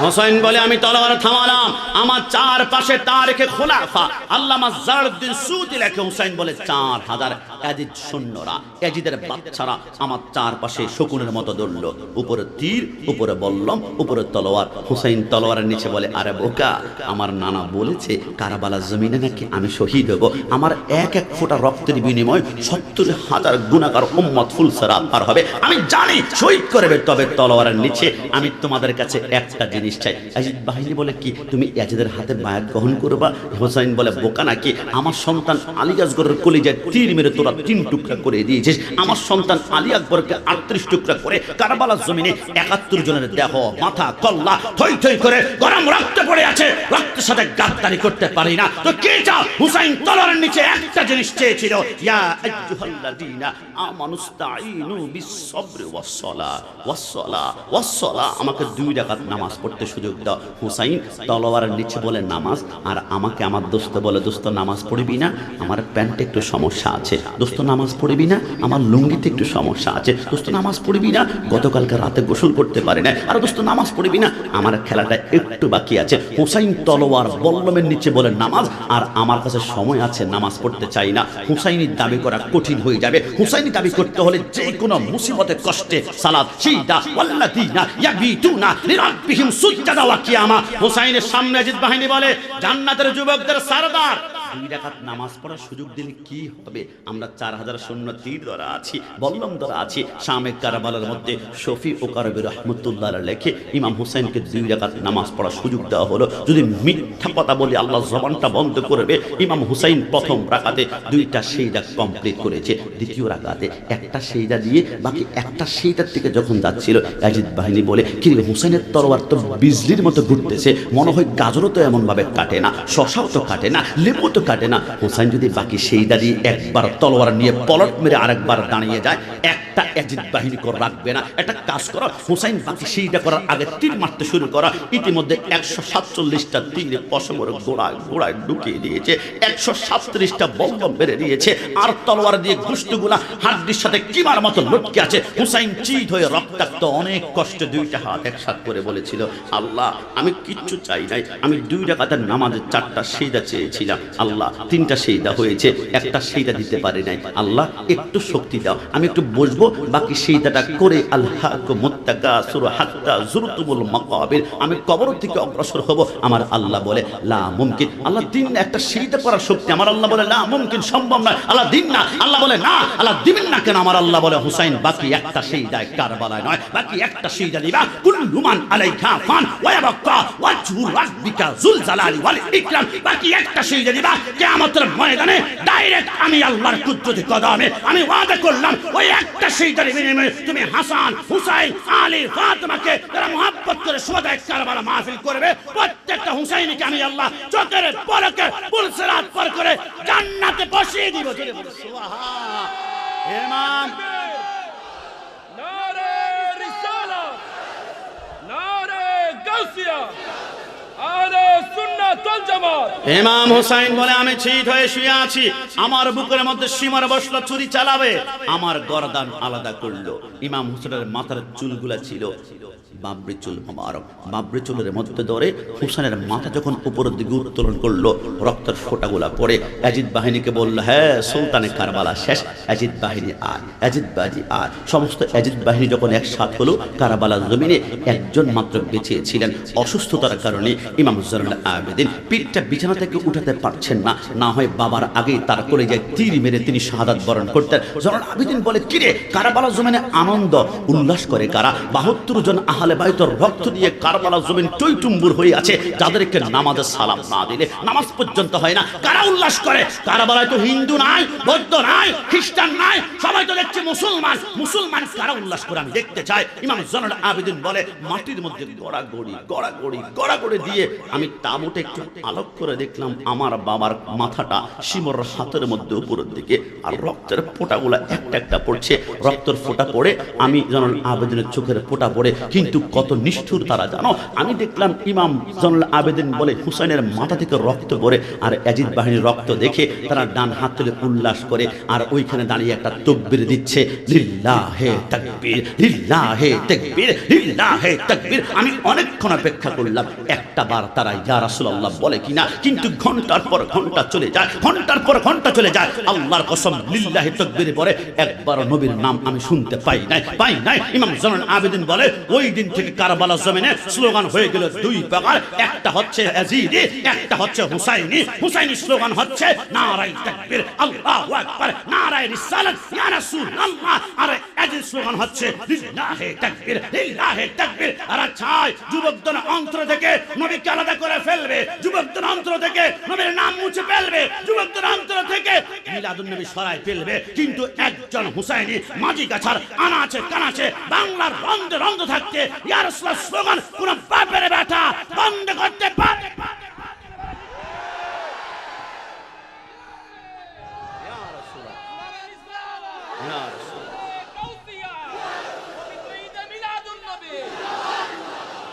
Speaker 1: হুসাইন বলে, আমি তলোয়ার থামালাম। আমার চারপাশে তারিখে খোলাফা আল্লামা জালালউদ্দিন সুয়ুতী লেখে, হুসাইন বলে 4000 ইয়াজিদ সৈন্যরা, ইয়াজিদের বাচ্চারা আমার চারপাশে শকুনের মতো দৌড়ল, উপরে তীর, উপরে বল্লম, উপরে তলোয়ার। হুসাইন তলোয়ারের নিচে বলে, আরে বোকা, আমার নানা বলেছে কারবালার জমিনে নাকি আমি শহীদ হব, আমার এক এক ফোঁটা রক্তের বিনিময় 70,000 গুনাহগার উম্মত ফুলসেরাত পার হবে। আমি জানি শহীদ করবে, তবে তলোয়ারের নিচে আমি তোমাদের কাছে একটা জিনিস চাই। ইয়াজিদ বাহিনী বলে, কি? তুমি ইয়াজিদের হাতে বায়াত গ্রহণ করবা? হুসাইন বলে, বোকা নাকি? আমার সন্তান আলী আসগরের কলিজায় তীর মেরে তোরা 3 টুকরা করে দিয়েছিস। আমার সন্তান আলী আকবরকে 38 টুকরা করে কারবালার জমিনে 71 জনের দেহ, মাথা, কল্লা থই থই করে গরম রক্ত পড়ে আছে। রক্তের সাথে গাদ্দারি করতে পারি না তো কে চাও? হুসাইন তলোয়ারের নিচে একটা জিনিস চেয়েছিল, ইয়া আইয়ুহাল্লাযীনা আমানুস্তাঈনু বিস-সাবরি ওয়াস-সালাহ ওয়াস-সালাহ ওয়াস-সালাহ। আমাকে 2 রাকাত নামাজ পড়তে সুযোগ দাও। হুসাইন তলোয়ারের নিচে বলে নামাজ, আর আমাকে আমার দোস্ত বলে, দোস্ত নামাজ পড়বি না? আমার প্যান্টে একটু সমস্যা আছে। দোস্ত নামাজ পড়বি না? আমার লুঙ্গিতে একটু সমস্যা আছে। দোস্ত নামাজ পড়বি না? গতকালকে রাতে গোসল করতে পারি না। আর দোস্ত নামাজ পড়বি না? আমার খেলাটা একটু বাকি আছে। হুসাইন তলোয়ার বল্লমের নিচে বলে নামাজ, আর আমার কাছে সময় আছে, নামাজ পড়তে চাই না। হুসাইনি দাবি করা কঠিন হয়ে যাবে। হুসাইনি দাবি করতে হলে যে কোনো মুসিবতে কষ্টে সালাত সিজদা ওয়াল্লাযীনা ইয়াবিতুনা লিরাব্বিহিম সুজদান ওয়া কিয়ামা। হুসাইনের সামনে ইয়াজিদ বাহিনী বলে, জান্নাতের যুবকদের সরদার, 2 রাকাত নামাজ পড়ার সুযোগ দিলে কি হবে? আমরা 4000 সৈন্য তীর ধরা আছি, বল্লম ধরা আছি। শামে কারবালার মধ্যে শফি ও কারবি রহমতুল্লাহ লেখে, ইমাম হুসাইনকে 2 রাকাত নামাজ পড়ার সুযোগ দেওয়া হলো। যদি মিথ্যা কথা বলি আল্লাহ জবানটা বন্ধ করবে। ইমাম হুসাইন প্রথম রাকাতে 2টা সিজদা কমপ্লিট করেছে, দ্বিতীয় রাকাতে একটা সিজদা দিয়ে বাকি একটা সিজদার দিকে যখন যাচ্ছিল, ইয়াজিদ বাহিনী বলে, কি রে, হুসাইনের তলোয়ার তো বিজলির মতো ঘুরতেছে, মনে হয় গাজরও তো এমন ভাবে কাটে না, শশাও তো কাটে না, লেবু তো কাটে না। হুসাইন যদি বাকি সিজদা দিয়ে একবার তলোয়ার নিয়ে পলট মেরে আরেকবার দাঁড়িয়ে যায়, একটা ইয়াজিদ বাহিনী করে রাখবে না। একটা কাজ করো, হুসাইন বাকি সিজদা করার আগে তীর মারতে শুরু করা। ইতিমধ্যে 147টা তীর পশমের গোড়ায় গোড়ায় ঢুকিয়ে দিয়েছে, 137টা বল্লম বেড়ে দিয়েছে, আর তলোয়ার দিয়ে গোশতগুলা হাড্ডির সাথে কিমার মতো লটকে আছে। হুসাইন চিত হয়ে রক্তাক্ত, অনেক কষ্টে 2টা হাত একসাথে করে বলেছিল, আল্লাহ আমি কিচ্ছু চাই নাই, আমি 2 রাকাতের নামাজে 4টা সিজদা চেয়েছিলাম। আল্লাহ 3টা সিজদা হয়েছে, একটা সিজদা দিতে পারি নাই, আল্লাহ একটু শক্তি দাও, আমি একটু বসবো, বাকি সিজদাটা করে আল্লাহকুমুত তাকাসুর হাত্তা যুরতুমুল মাকাবির, আমি কবর থেকে অগ্রসর হব। আমার আল্লাহ বলে লা মুমকিন, আল্লাহ দিন না, একটা সিজদা করার শক্তি। আমার আল্লাহ বলে লা মুমকিন, সম্ভব নয়, আল্লাহ দিন না। আল্লাহ বলে না, আল্লাহ দিবেন না কেন? আমার আল্লাহ বলে হুসাইন, বাকি একটা সিজদায় কারবালায় নয়, বাকি একটা সিজদা দিবা। কুল্লু মান আলাইহা ফান ওয়া ইয়াবকা ওয়াজহু রাব্বিকা যুল জালালি ওয়াল ইকরাম, বাকি একটা সিজদা দিবা। কিয়ামতের ময়দানে ডাইরেক্ট আমি আল্লাহর কুদরতি কদমে আমি ওয়াদা করলাম, ওই একটা সিজদার বিনিময়ে তুমি হাসান, হুসাইন, আলী, ফাতেমাকে যারা মুহাব্বত করে শুহাদায়ে কারবালা মাহফিল করবে, প্রত্যেকটা হুসাইনকে আমি আল্লাহ চোখের পলকে পুলসিরাত পার করে জান্নাতে বসিয়ে দিব। সুবহান। ইমাম
Speaker 2: নারে রিসালাত, নারে গাউসিয়া, আহলে সুন্নাত ওয়াল জামাত।
Speaker 1: ইমাম হুসাইন বলে আমি চিত হয়ে শুয়ে আছি, আমার বুকের মধ্যে সীমার বসলো ছুরি চালাবে, আমার গর্দান আলাদা করলো। ইমাম হুসাইনের মাথার চুলগুলা ছিল বাবরি চুল মোবারক, বাবরি চুলের মধ্যে ধরে হুসাইনের মাথা যখন উপরের দিকে উত্তোলন করলো, রক্তের ফোঁটাগুলা পড়ে ইয়াজিদ বাহিনীকে বলল, হ্যাঁ সুলতানে কারবালা শেষ, ইয়াজিদ বাহিনী আর ইয়াজিদ বাজি আর। সমস্ত ইয়াজিদ বাহিনী যখন একসাথ হলো, কারবালার জমিনে একজন মাত্র বেঁচে ছিলেন। অসুস্থতার কারণে ইমাম জয়নুল আবেদিন পিঠটা বিছানা থেকে উঠাতে পারছেন না, না হয় বাবার আগেই তার কলেজায় তীর মেরে তিনি শাহাদাত বরণ করতেন। জয়নুল আবেদিন বলে, কিরে কারবালার জমিনে আনন্দ উল্লাস করে কারা? 72 জন আহলে বাইতের রক্ত দিয়ে কারবালার জমিন টইটুম্বুর হয়ে আছে, যাদেরকে নামাজে সালাম না দিলে নামাজ পর্যন্ত হয় না, কারা উল্লাস করে? কারবালায় তো হিন্দু নাই, বৌদ্ধ নাই, খ্রিস্টান নাই, সবাই তো দেখছে মুসলমান। মুসলমান কারা উল্লাস করে আমি দেখতে চাই। ইমাম জয়নুল আবেদিন বলে, মাটির মধ্যে গড়াগড়ি দিয়ে আমি তাবুতে একটু আলোক করে দেখলাম, আমার বাবার মাথাটা শিমর হাতের মধ্যে উপরের দিকে, আর রক্তের ফোঁটাগুলা একটা একটা পড়ছে। রক্তের ফোঁটা পড়ে আমি জয়নুল আবেদিনের চোখের ফোঁটা পড়ে, কিন্তু কত নিষ্ঠুর তারা জানো? আমি দেখলাম ইমাম জয়নুল আবেদিন বলে হুসাইনের মাথা থেকে রক্ত পড়ে, আর ইয়াজিদ বাহিনীর রক্ত দেখে তারা ডান হাত তুলে উল্লাস করে, আর ওইখানে দাঁড়িয়ে একটা তাকবীর দিচ্ছে, লিল্লাহে তাকবীর, লিল্লাহে তাকবীর, লিল্লাহে তাকবীর। আমি অনেকক্ষণ অপেক্ষা করলাম, একটা বার তারা ইয়া রাসূলুল্লাহ বলে কিনা, কিন্তু ঘন্টার পর ঘন্টা চলে যায়, ঘন্টার পর ঘন্টা চলে যায়। আল্লাহর কসম, লিল্লাহে তাকবীর পরে একবার নবীর নাম আমি শুনতে পাই নাই। ইমাম জয়নুল আবেদিন বলে, ওই দিন থেকে কারবালা জমিনে স্লোগান হয়ে গেল 2 প্রকার, একটা হচ্ছে ইয়াজিদি, একটা হচ্ছে হুসাইনি। হুসাইনি স্লোগান হচ্ছে নারায়ে তাকবীর, আল্লাহু আকবার, নারায়ে রিসালাত, ইয়া রাসূলুল্লাহ। আর ইয়াজিদ স্লোগান হচ্ছে লিল্লাহে তাকবীর, লিল্লাহে তাকবীর। আর চাই যুবকদের অন্তর থেকে নবীকে আলাদা করে ফেলবে, যুবকদের অন্তর থেকে নবীর নাম মুছে ফেলবে, যুবকদের অন্তর থেকে মিলাদুন নবী সরাই ফেলবে। কিন্তু একজন হুসাইনি মাঝি গাছার আনাচে কানাচে বাংলার রন্ধ থাকতে ইয়া রাসূলুল্লাহ স্লোগান কোন বাপের বেটা বন্ধ করতে পারে?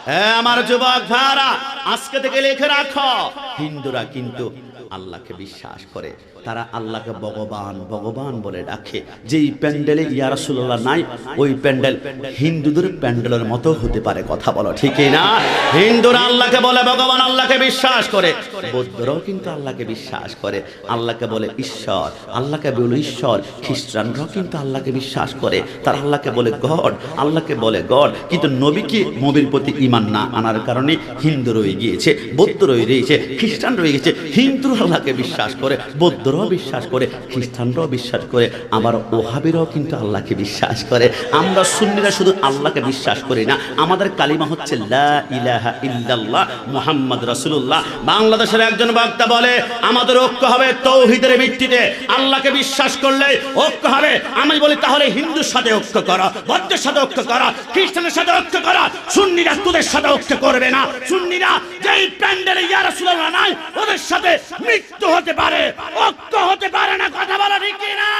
Speaker 1: হ্যাঁ আমার যুবক ভাইরা, আজকে থেকে লিখে রাখো, হিন্দুরা কিন্তু আল্লাহকে বিশ্বাস করে, তারা আল্লাহকে ভগবান ভগবান বলে ডাকে। যেই প্যান্ডেলে ইয়া রাসূলুল্লাহ নাই, ওই প্যান্ডেল হিন্দুদের প্যান্ডেলের মতো হতে পারে। কথা বলো ঠিক না? হিন্দুরা আল্লাহকে বলে ভগবান, আল্লাহকে বিশ্বাস করে। বৌদ্ধরাও কিন্তু আল্লাহকে বিশ্বাস করে, আল্লাহকে বলে ঈশ্বর, আল্লাহকে বলে ঈশ্বর। খ্রিস্টানরাও কিন্তু আল্লাহকে বিশ্বাস করে, তারা আল্লাহকে বলে গড, আল্লাহকে বলে গড। কিন্তু নবীর প্রতি ঈমান না আনার কারণে হিন্দু রয়ে গিয়েছে, বৌদ্ধ রয়ে গিয়েছে, খ্রিস্টান রয়ে গেছে। হিন্দু আল্লাহকে বিশ্বাস করে, বৌদ্ধরাও বিশ্বাস করে, খ্রিস্টানরাও বিশ্বাস করে, আবার ওহাবিরাও কিন্তু আল্লাহকে বিশ্বাস করে। আমরা সুন্নিরা শুধু আল্লাহকে বিশ্বাস করি না, আমাদের কালিমা হচ্ছে লা ইলাহা ইল্লাল্লাহ মুহাম্মদ রাসূলুল্লাহ। বাংলাদেশের একজন বক্তা বলে, আমাদের ঐক্য হবে তাওহীদের ভিত্তিতে, আল্লাহকে বিশ্বাস করলে ঐক্য হবে। আমি বলি, তাহলে হিন্দুর সাথে ঐক্য করো, বৌদ্ধের সাথে ঐক্য করো, খ্রিস্টানের সাথে ঐক্য করো, সুন্নিরা তোদের সাথে ঐক্য করবে না। সুন্নিরা যেই প্যান্ডেলে ইয়া রাসূলুল্লাহ নাই, ওদের সাথে মৃত্যু হতে পারে, ঐক্য হতে পারে না। কথা বলা ঠিক না?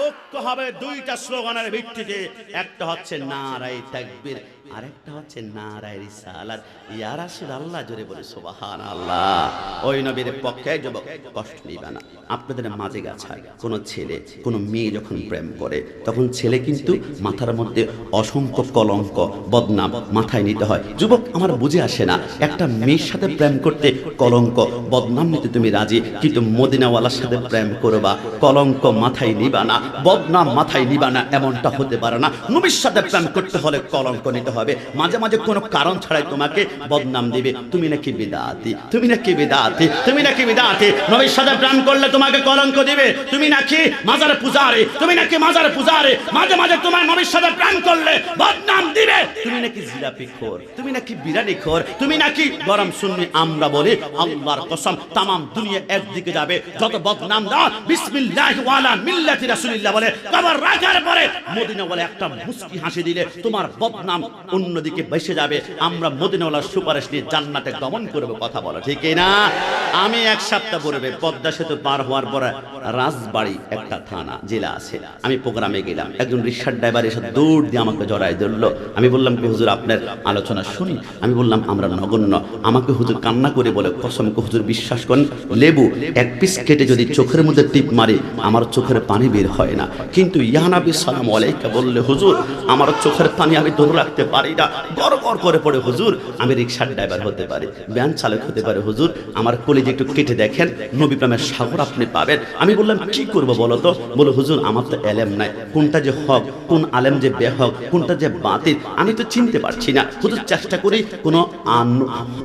Speaker 1: ঐক্য হবে 2টা স্লোগানের ভিত্তিতে, একটা হচ্ছে নারায়ে তাকবীর, আরেকটা হচ্ছে নারায়ে রিসালাত। ইয়া রাসূলুল্লাহ, জোরে বলে সুবহানাল্লাহ। ওই নবীর পক্ষে যুবক কষ্ট নিবে না। আপনাদের মাঝে গাছায় কোনো ছেলে কোনো মেয়ে যখন প্রেম করে তখন ছেলে কিন্তু মাথার মধ্যে অসংখ্য কলঙ্ক বদনাম মাথায় নিতে হয়। যুবক আমার বুঝে আসে না, একটা মেয়ের সাথে প্রেম করতে কলঙ্ক বদনাম নিতে তুমি রাজি, কিন্তু মদিনাওয়ালার সাথে প্রেম করবা কলঙ্ক মাথায় নিবা না, বদনাম মাথায় নিবা না, এমনটা হতে পারে না। নবীর সাথে প্রেম করতে হলে কলঙ্ক নিতে হবে। মাঝে মাঝে কোনো কারণ ছাড়াই তোমাকে বদনাম দিবে, তুমি নাকি বিদআতি, তুমি নাকি বিদআতি, তুমি নাকি বিদআতি। নবীর সাথে প্রেম করলে তোমাকে কলঙ্ক দিবে, তুমি নাকি মাজার পূজারি, তুমি নাকি মাজার পূজারি। মাঝে মাঝে তোমার নবীর সাথে প্রেম করলে বদনাম দিবে, তুমি নাকি জিলাপি খোর, তুমি নাকি বিরিয়ানি খোর, তুমি নাকি গরম সুন্নি। আমরা বলি আল্লাহর কসম তাম দুনিয়া একদিকে যাবে, যত বদনাম দাও বিসমিল্লাহ ওয়ালা মিল্লাতি রাসূলিল্লাহ বলে কবর রাখার পরে মদিনা বলে একটা মুস্কি হাসি দিলে তোমার বদনাম অন্যদিকে ভেসে যাবে। আমরা মদিনাওয়ালার সুপারিশ নিয়ে জান্নাতে গমন করব, কথা বলো ঠিক না? আমি এক সপ্তাহ পূর্বে পদ্মা সেতু পার হওয়ার পরে রাজবাড়ী একটা থানা জেলা আছে, আমি প্রোগ্রামে গেলাম। একজন রিকশার ড্রাইভার এসে দৌড় দিয়ে আমাকে জড়াই ধরলো। আমি বললাম কি হুজুর আপনার আলোচনা শুনি। আমি বললাম আমরা নগণ্য। আমাকে হুজুর কান্না করে বলে কসমকে হুজুর বিশ্বাস করেন লেবু এক পিস কেটে যদি চোখের মধ্যে টিপ মারি আমার চোখের পানি বের হয় না, কিন্তু ইয়া নবী সাল্লাল্লাহু আলাইহি বললে হুজুর আমার চোখের পানি আমি ধরে রাখতে পারি না, গড় গড় করে পড়ে হুজুর আমি রিকশার ড্রাইভার হতে পারি, ভ্যান চালক হতে পারি, হুজুর আমার কলিজা একটু কেটে দেখেন, নবী প্রেমের সাগর আপনি পাবেন। আমি বললাম কি করবো বলো তো? বলো হুজুর আমার তো এলেম নাই, কোনটা যে হক কোন আলেম যে বেহক কোনটা যে বাতিল আমি তো চিনতে পারছি না। হুজুর চেষ্টা করি কোনো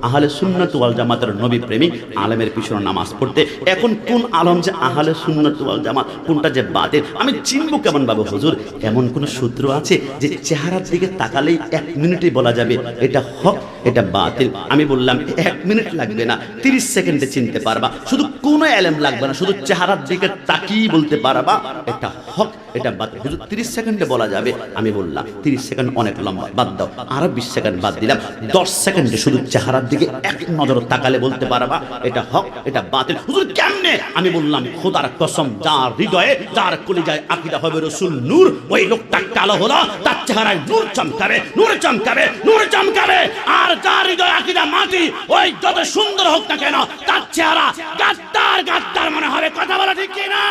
Speaker 1: আহলে সুন্নাত ওয়াল জামাতের নবী প্রেমিক আলেমের পিছনে নামাজ পড়তে। এখন কোন আলম যে আহলে সুন্নাত ওয়াল জামাত কোনটা যে বাতিল আমি চিনবো কেমন ভাবে হুজুর? এমন কোন সূত্র আছে যে চেহারার দিকে তাকালেই 1 মিনিটে বলা যাবে এটা হক এটা বাতিল? আমি বললাম 1 মিনিট লাগবে না, 30 সেকেন্ডে চিনতে পারবা। শুধু কোনো এলেম লাগবে না, শুধু চেহারার দিকে তাকিয়ে বলতে পারবা এটা হক এটা বাতিল। হুজুর 30 সেকেন্ডে বলা যাবে। আমি বললাম 30 সেকেন্ড অনেক লম্বা, বাদ দাও, আরো 20 সেকেন্ড বাদ দিলাম। 10 সেকেন্ডে শুধু চেহারার দিকে এক নজর তাকালে বলতে পারবা এটা হক এটা বাতিল। হুজুর কেমনে? আমি বললাম খোদার কসম যার হৃদয়ে যার কলিজায় আকীদা হবে রাসূল নূর, ওই লোকটা কালো হলো তার চেহারায় নূর চমকাবে, নূর চমকাবে, নূর চমকাবে। আর যার হৃদয়ে আকীদা মাটি ওই যত সুন্দর হোক না কেন তার চেহারা গাদ্দার গাদ্দার মনে হবে, কথা বলা ঠিক কি না?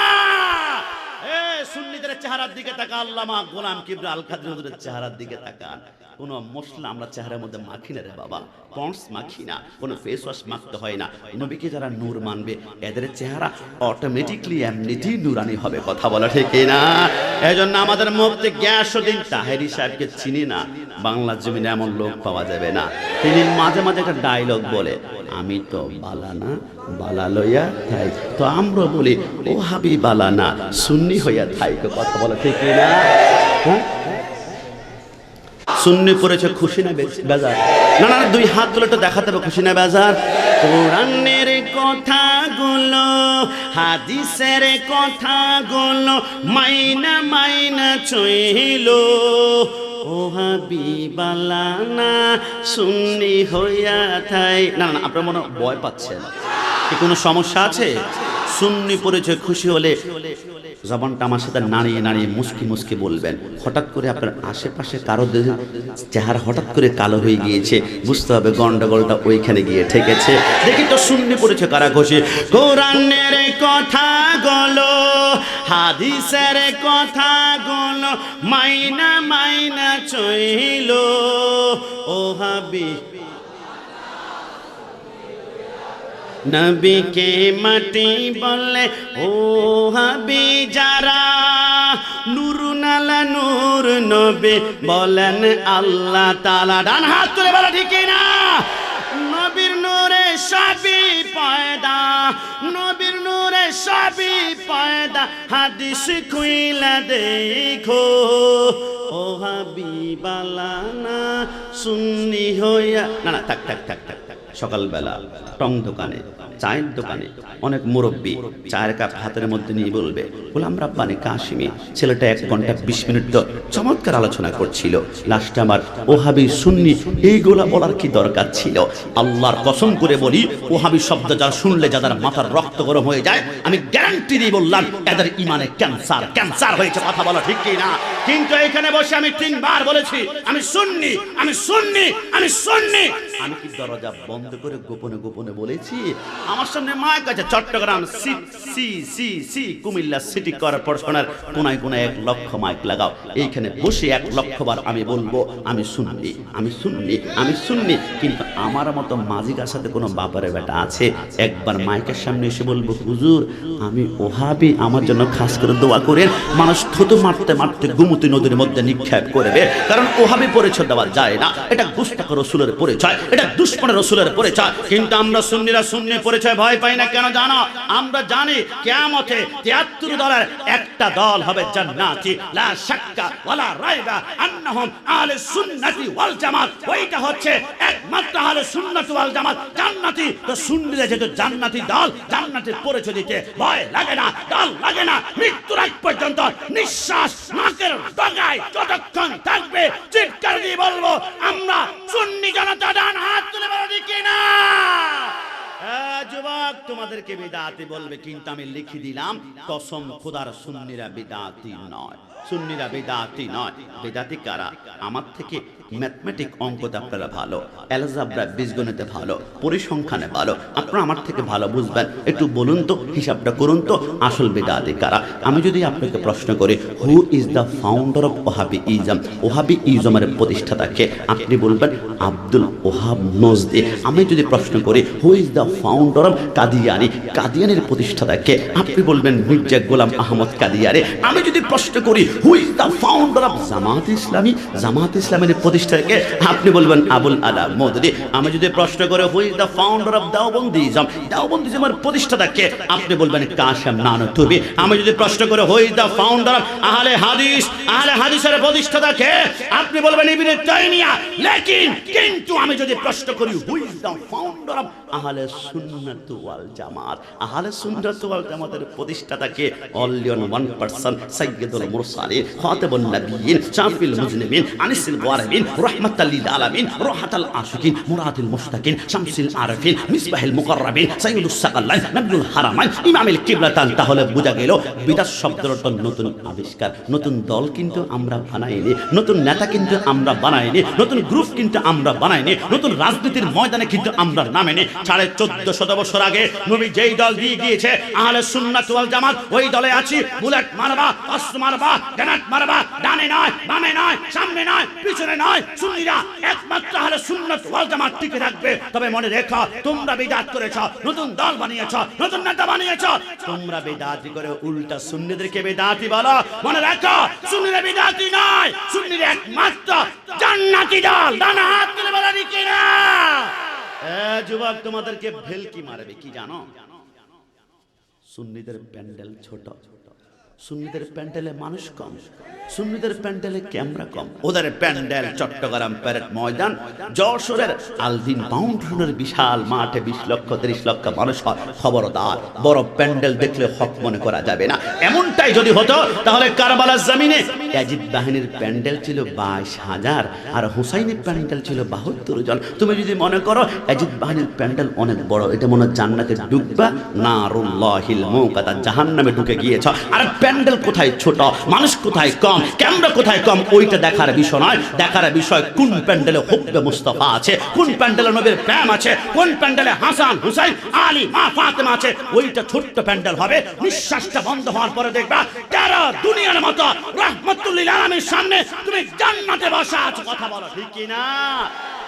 Speaker 1: সুন্নিদের চেহারার দিকে তাকা, আল্লামা গোলাম কিবরিয়া আল কাদরি হুজুরের চেহারার দিকে তাকান। কোন মশলা আমরা চেহারার মধ্যে মাখি না রে বাবা, পন্ডস মাখি না, কোনো ফেস ওয়াশ মাখতে হয় না। নবীকে যারা নূর মানবে এদের চেহারা অটোমেটিকলি এমনিতেই নূরানি হবে, কথা বলা ঠিক না? এই জন্য আমাদের মুফতি গিয়াসউদ্দিন তাহেরি সাহেবকে চিনি না, বাংলা জমিনে এমন লোক পাওয়া যাবে না। তিনি মাঝে মাঝে একটা ডায়লগ বলে আমি তো বালানা বালা লইয়া থাই, তো আমরা বলি ও হাবি বালানা সুন্নি হইয়া থাই, কথা বলা ঠিক না? হ্যাঁ সুন্নি পড়েছে খুশি না বেজার? না না, দুই হাত তুলে তো দেখাতে হবে খুশি না বেজার। কোরআনের কথাগুলো হাদিসের কথাগুলো মাইনা মাইনা চইল, ও হাবিবালানা সুন্নি হইয়া থাই। না না, আপনারা মনে ভয় পাচ্ছেন, কি কোনো সমস্যা আছে? সুন্নি পড়েছে খুশি হলে জবানটা আমার সাথে নাড়িয়ে নাড়িয়ে মুস্কি মুস্কি বলবেন। হঠাৎ করে আপনার আশেপাশে কারো চেহারা হঠাৎ করে কালো হয়ে গিয়েছে, বুঝতে হবে গন্ডগোলটা ওইখানে গিয়ে ঠেকেছে। দেখি তো সুন্নি পড়েছে কারা খুশি? কোরআনের কথাগুলো হাদিসের কথাগুলো মাইনা মাইনা চইল, ও হাবি নবীকে মাটি বলে, ও হাবি যারা নুরুন আলা নূর নবী বলেন আল্লাহ তাআলা। ডান হাত তুলে বলা ঠিক না? নবীর নূরে সবই পয়দা, নবীর নূরে সবই পয়দা, হাদিস খুইলা দেখো, ও হাবিবালানা সুন্নি হইয়া। না না, থাক থাক থাক থাক। সকালবেলা টং দোকানে চায়ের দোকানে অনেক মুরব্বী চায়ের কাপ হাতের মধ্যে নিয়ে বলবে গোলাম রাব্বানী কাশিমি ছেলেটা 1 ঘন্টা 20 মিনিট তো চমৎকার আলোচনা করছিল, লাস্টে আমার ওহাবি সুন্নি এইগুলা বলার কি দরকার ছিল? আল্লাহর কসম করে বলি ওহাবি শব্দ যারা শুনলে যাদের মাথার রক্ত গরম হয়ে যায়, আমি গ্যারান্টি দিয়ে বললাম এদের ইমানে ক্যান্সার হয়েছে, কথা বলা ঠিক কি না? কিন্তু এখানে বসে আমি 3 বার বলেছি আমি সুন্নি, আমি সুন্নি, আমি সুন্নি। আমি কি দরজা বন্ধ করে গোপনে গোপনে বলেছি? আমার সামনে মাইক আছে, চট্টগ্রাম সি কুমিল্লা সিটি কর্পোরেশনের কোনায় কোনায় 1 লক্ষ মাইক লাগাও, এইখানে বসে 1 লক্ষ বার আমি বলবো আমি সুন্নি, আমি সুন্নি, আমি সুন্নি। কিন্তু আমার মতো মাজিকার সাথে কোনো বাপারে বেটা আছে একবার মাইকের সামনে এসে বলবো হুজুর আমি ওহাবি, আমার জন্য খাস করে দোয়া করেন। মানুষ থুতু মারতে মারতে গুমতি নদীর মধ্যে নিক্ষেপ করবে, কারণ ওহাবি পরিচয় দেওয়া যায় না। এটা গুস্তাখ রসুলের পরিচয়, এটা দুশমনের রসুলের পরিচয়। কিন্তু আমরা সুন্নিরা সুন্নি পরিচয় ভয় পাই না কেন জানো? আমরা জানি কিয়ামতে 73 দলের একটা দল হবে জান্নাতি, লা শাক্কা ওয়ালা রাইবা আন্নাহুম আহলে সুন্নতি ওয়াল জামাত। ওইটা হচ্ছে একমাত্র আহলে সুন্নাত ওয়াল জামাত জান্নাতি। তো সুন্নিরা যেহেতু জান্নাতি দল, জান্নাতের পরিচয় দিতে ভয় লাগে না, দল লাগে না। মৃত্যুর আগ পর্যন্ত নিঃশ্বাস নাকের ডগায় যতক্ষণ থাকবে চিৎকার দিয়ে বলবো আমরা সুন্নি জনতা। ডান হাত তুলে বলো ঠিক কিনা? যুবক তোমাদেরকে বিদাতি বলবে, কিন্তু আমি লিখে দিলাম কসম খোদার সুন্নিরা বিদাতি নয়, সুন্নিরা বিদাতি নয়। বিদাতি কারা? আমার থেকে ম্যাথমেটিক অঙ্কতে আপনারা ভালো, অ্যালজাবরা বীজগণিতে ভালো, পরিসংখ্যানে ভালো, আপনারা আমার থেকে ভালো বুঝবেন। একটু বলুন তো, হিসাবটা করুন তো, আসল বিদাতি কারা? আমি যদি আপনাকে প্রশ্ন করি who is the founder of Wahhabism, ওহাবি ইজমের প্রতিষ্ঠাতা কে? আপনি বলবেন আব্দুল ওহাব নজদি। আমি যদি প্রশ্ন করি who is the founder of Qadiani, কাদিয়ানির প্রতিষ্ঠাতা কে? আপনি বলবেন মির্জা গোলাম আহমদ কাদিয়ানি। আমি যদি প্রশ্ন করি who is the founder of Jamaat Islami, Jamaat ইসলামের প্রতিষ্ঠাতাকে? আপনি বলবেন আবুল আলা মওদুদি। আমি যদি প্রশ্ন করে who is the founder of Deobandism, দেওবন্দিজমের প্রতিষ্ঠাতা কে? আপনি বলবেন কাশেম নানতুবি। আমি যদি প্রশ্ন করে who is the founder of আহলে হাদিস, আহলে হাদিসের প্রতিষ্ঠাতা কে? আপনি বলবেন ইবনে তাইমিয়া। কিন্তু আমি যদি প্রশ্ন করি who is the founder of আহলে সুন্নাত ওয়াল জামাত, আহলে সুন্নাত ওয়াল জামাতের প্রতিষ্ঠাতা কে? অনলি ওয়ান পারসন, সাইয়্যিদুল মুরসালিন, খাতাবুন নবিয়্যিন, শাফিউল মুজনিবিন, আনিসুল ওয়ারিবিন, রাহমাতাল লিল আলামিন, রাহাতাল আশিকিন, মুরাদুল মুশতাকিন, শামসুল আরাফিন, মিসবাহুল মুকাররাবিন, সাইয়্যিদুস সাকালাইন, নবীউল হারামাইন, ইমামুল কিবলাতান। তাহলে বোঝা গেল বিদআত শব্দটা নতুন আবিষ্কার। নতুন দল কিন্তু আমরা বানাইনি, নতুন নেতা কিন্তু আমরা বানাইনি, নতুন গ্রুপ কিন্তু আমরা বানাইনি, নতুন রাজনীতির ময়দানে কিন্তু আমরা নামেনি। 1450 বছর আগে নবী যেই দল দিয়ে গিয়েছে আহলে সুন্নাত ওয়াল জামাত, ওই দলে আছি। বুলেট মারবা, অস্ত্র মারবা, গ্রেনেড মারবা, ডানে নয়, বামে নয়, সামনে নয়, পিছনে নয়, সুন্নিরা একমাত্র আহলে সুন্নাত ওয়াল জামাত টিকে থাকবে। তবে মনে রেখো, তোমরা বিদআত করেছ, নতুন দল বানিয়েছ, নতুন নেতা বানিয়েছ, তোমরা বিদআতি করে উল্টা সুন্নিদেরকে বিদআতি বলো। মনে রাখো, সুন্নিরা বিদআতি নয়, সুন্নিরা একমাত্র জান্নাতি দল। ডান হাত তুলে বলো ঠিক না? যুবক তোমাদেরকে ভেলকি মারবে কি জানো? সুন্নিদের প্যান্ডেল ছোট, সুন্নিদের প্যান্ডেলে মানুষ কম, সুন্নিদের প্যান্ডেলে ক্যামেরা কম। ওদের প্যান্ডেল চট্টগ্রাম প্যারেড ময়দান, যশোরের আলদিন বাউন্ডারির বিশাল মাঠে 20 লক্ষ 30 লক্ষ মানুষ। খবরদার, বড় প্যান্ডেল দেখলে হক মনে করা যাবে না। এমনটাই যদি হতো তাহলে কারবালার জমিনে ইয়াজিদ বাহিনীর প্যান্ডেল ছিল 22,000 আর হুসাইনের প্যান্ডেল ছিল 72 জন। তুমি যদি মনে করো ইয়াজিদ বাহিনীর প্যান্ডেল অনেক বড়, এটা মনে জান্নাতে ঢুকবা, নারুল্লাহিল মুকাদা, জাহান্নামে ঢুকে গিয়েছ। আর প্যান্ডেল কোথায় ছোট, মানুষ কোথায় কম, ক্যামেরা কোথায় কম, ওইটা দেখার বিষয় নয়। দেখার বিষয় কোন প্যান্ডেলে হুব্বে মুস্তাফা আছে, কোন প্যান্ডেলে নবীর প্রেম আছে, কোন প্যান্ডেলে হাসান হুসাইন আলী মা ফাতেমা আছে। ওইটা ছোট্ট প্যান্ডেল হবে, নিঃশ্বাসটা বন্ধ হওয়ার পরে দেখবা তারা দুনিয়ার মতো রাহমাতুল লিল আলামিনের সামনে তুমি জান্নাতে বসা আছো। কথা বলো ঠিক কি না?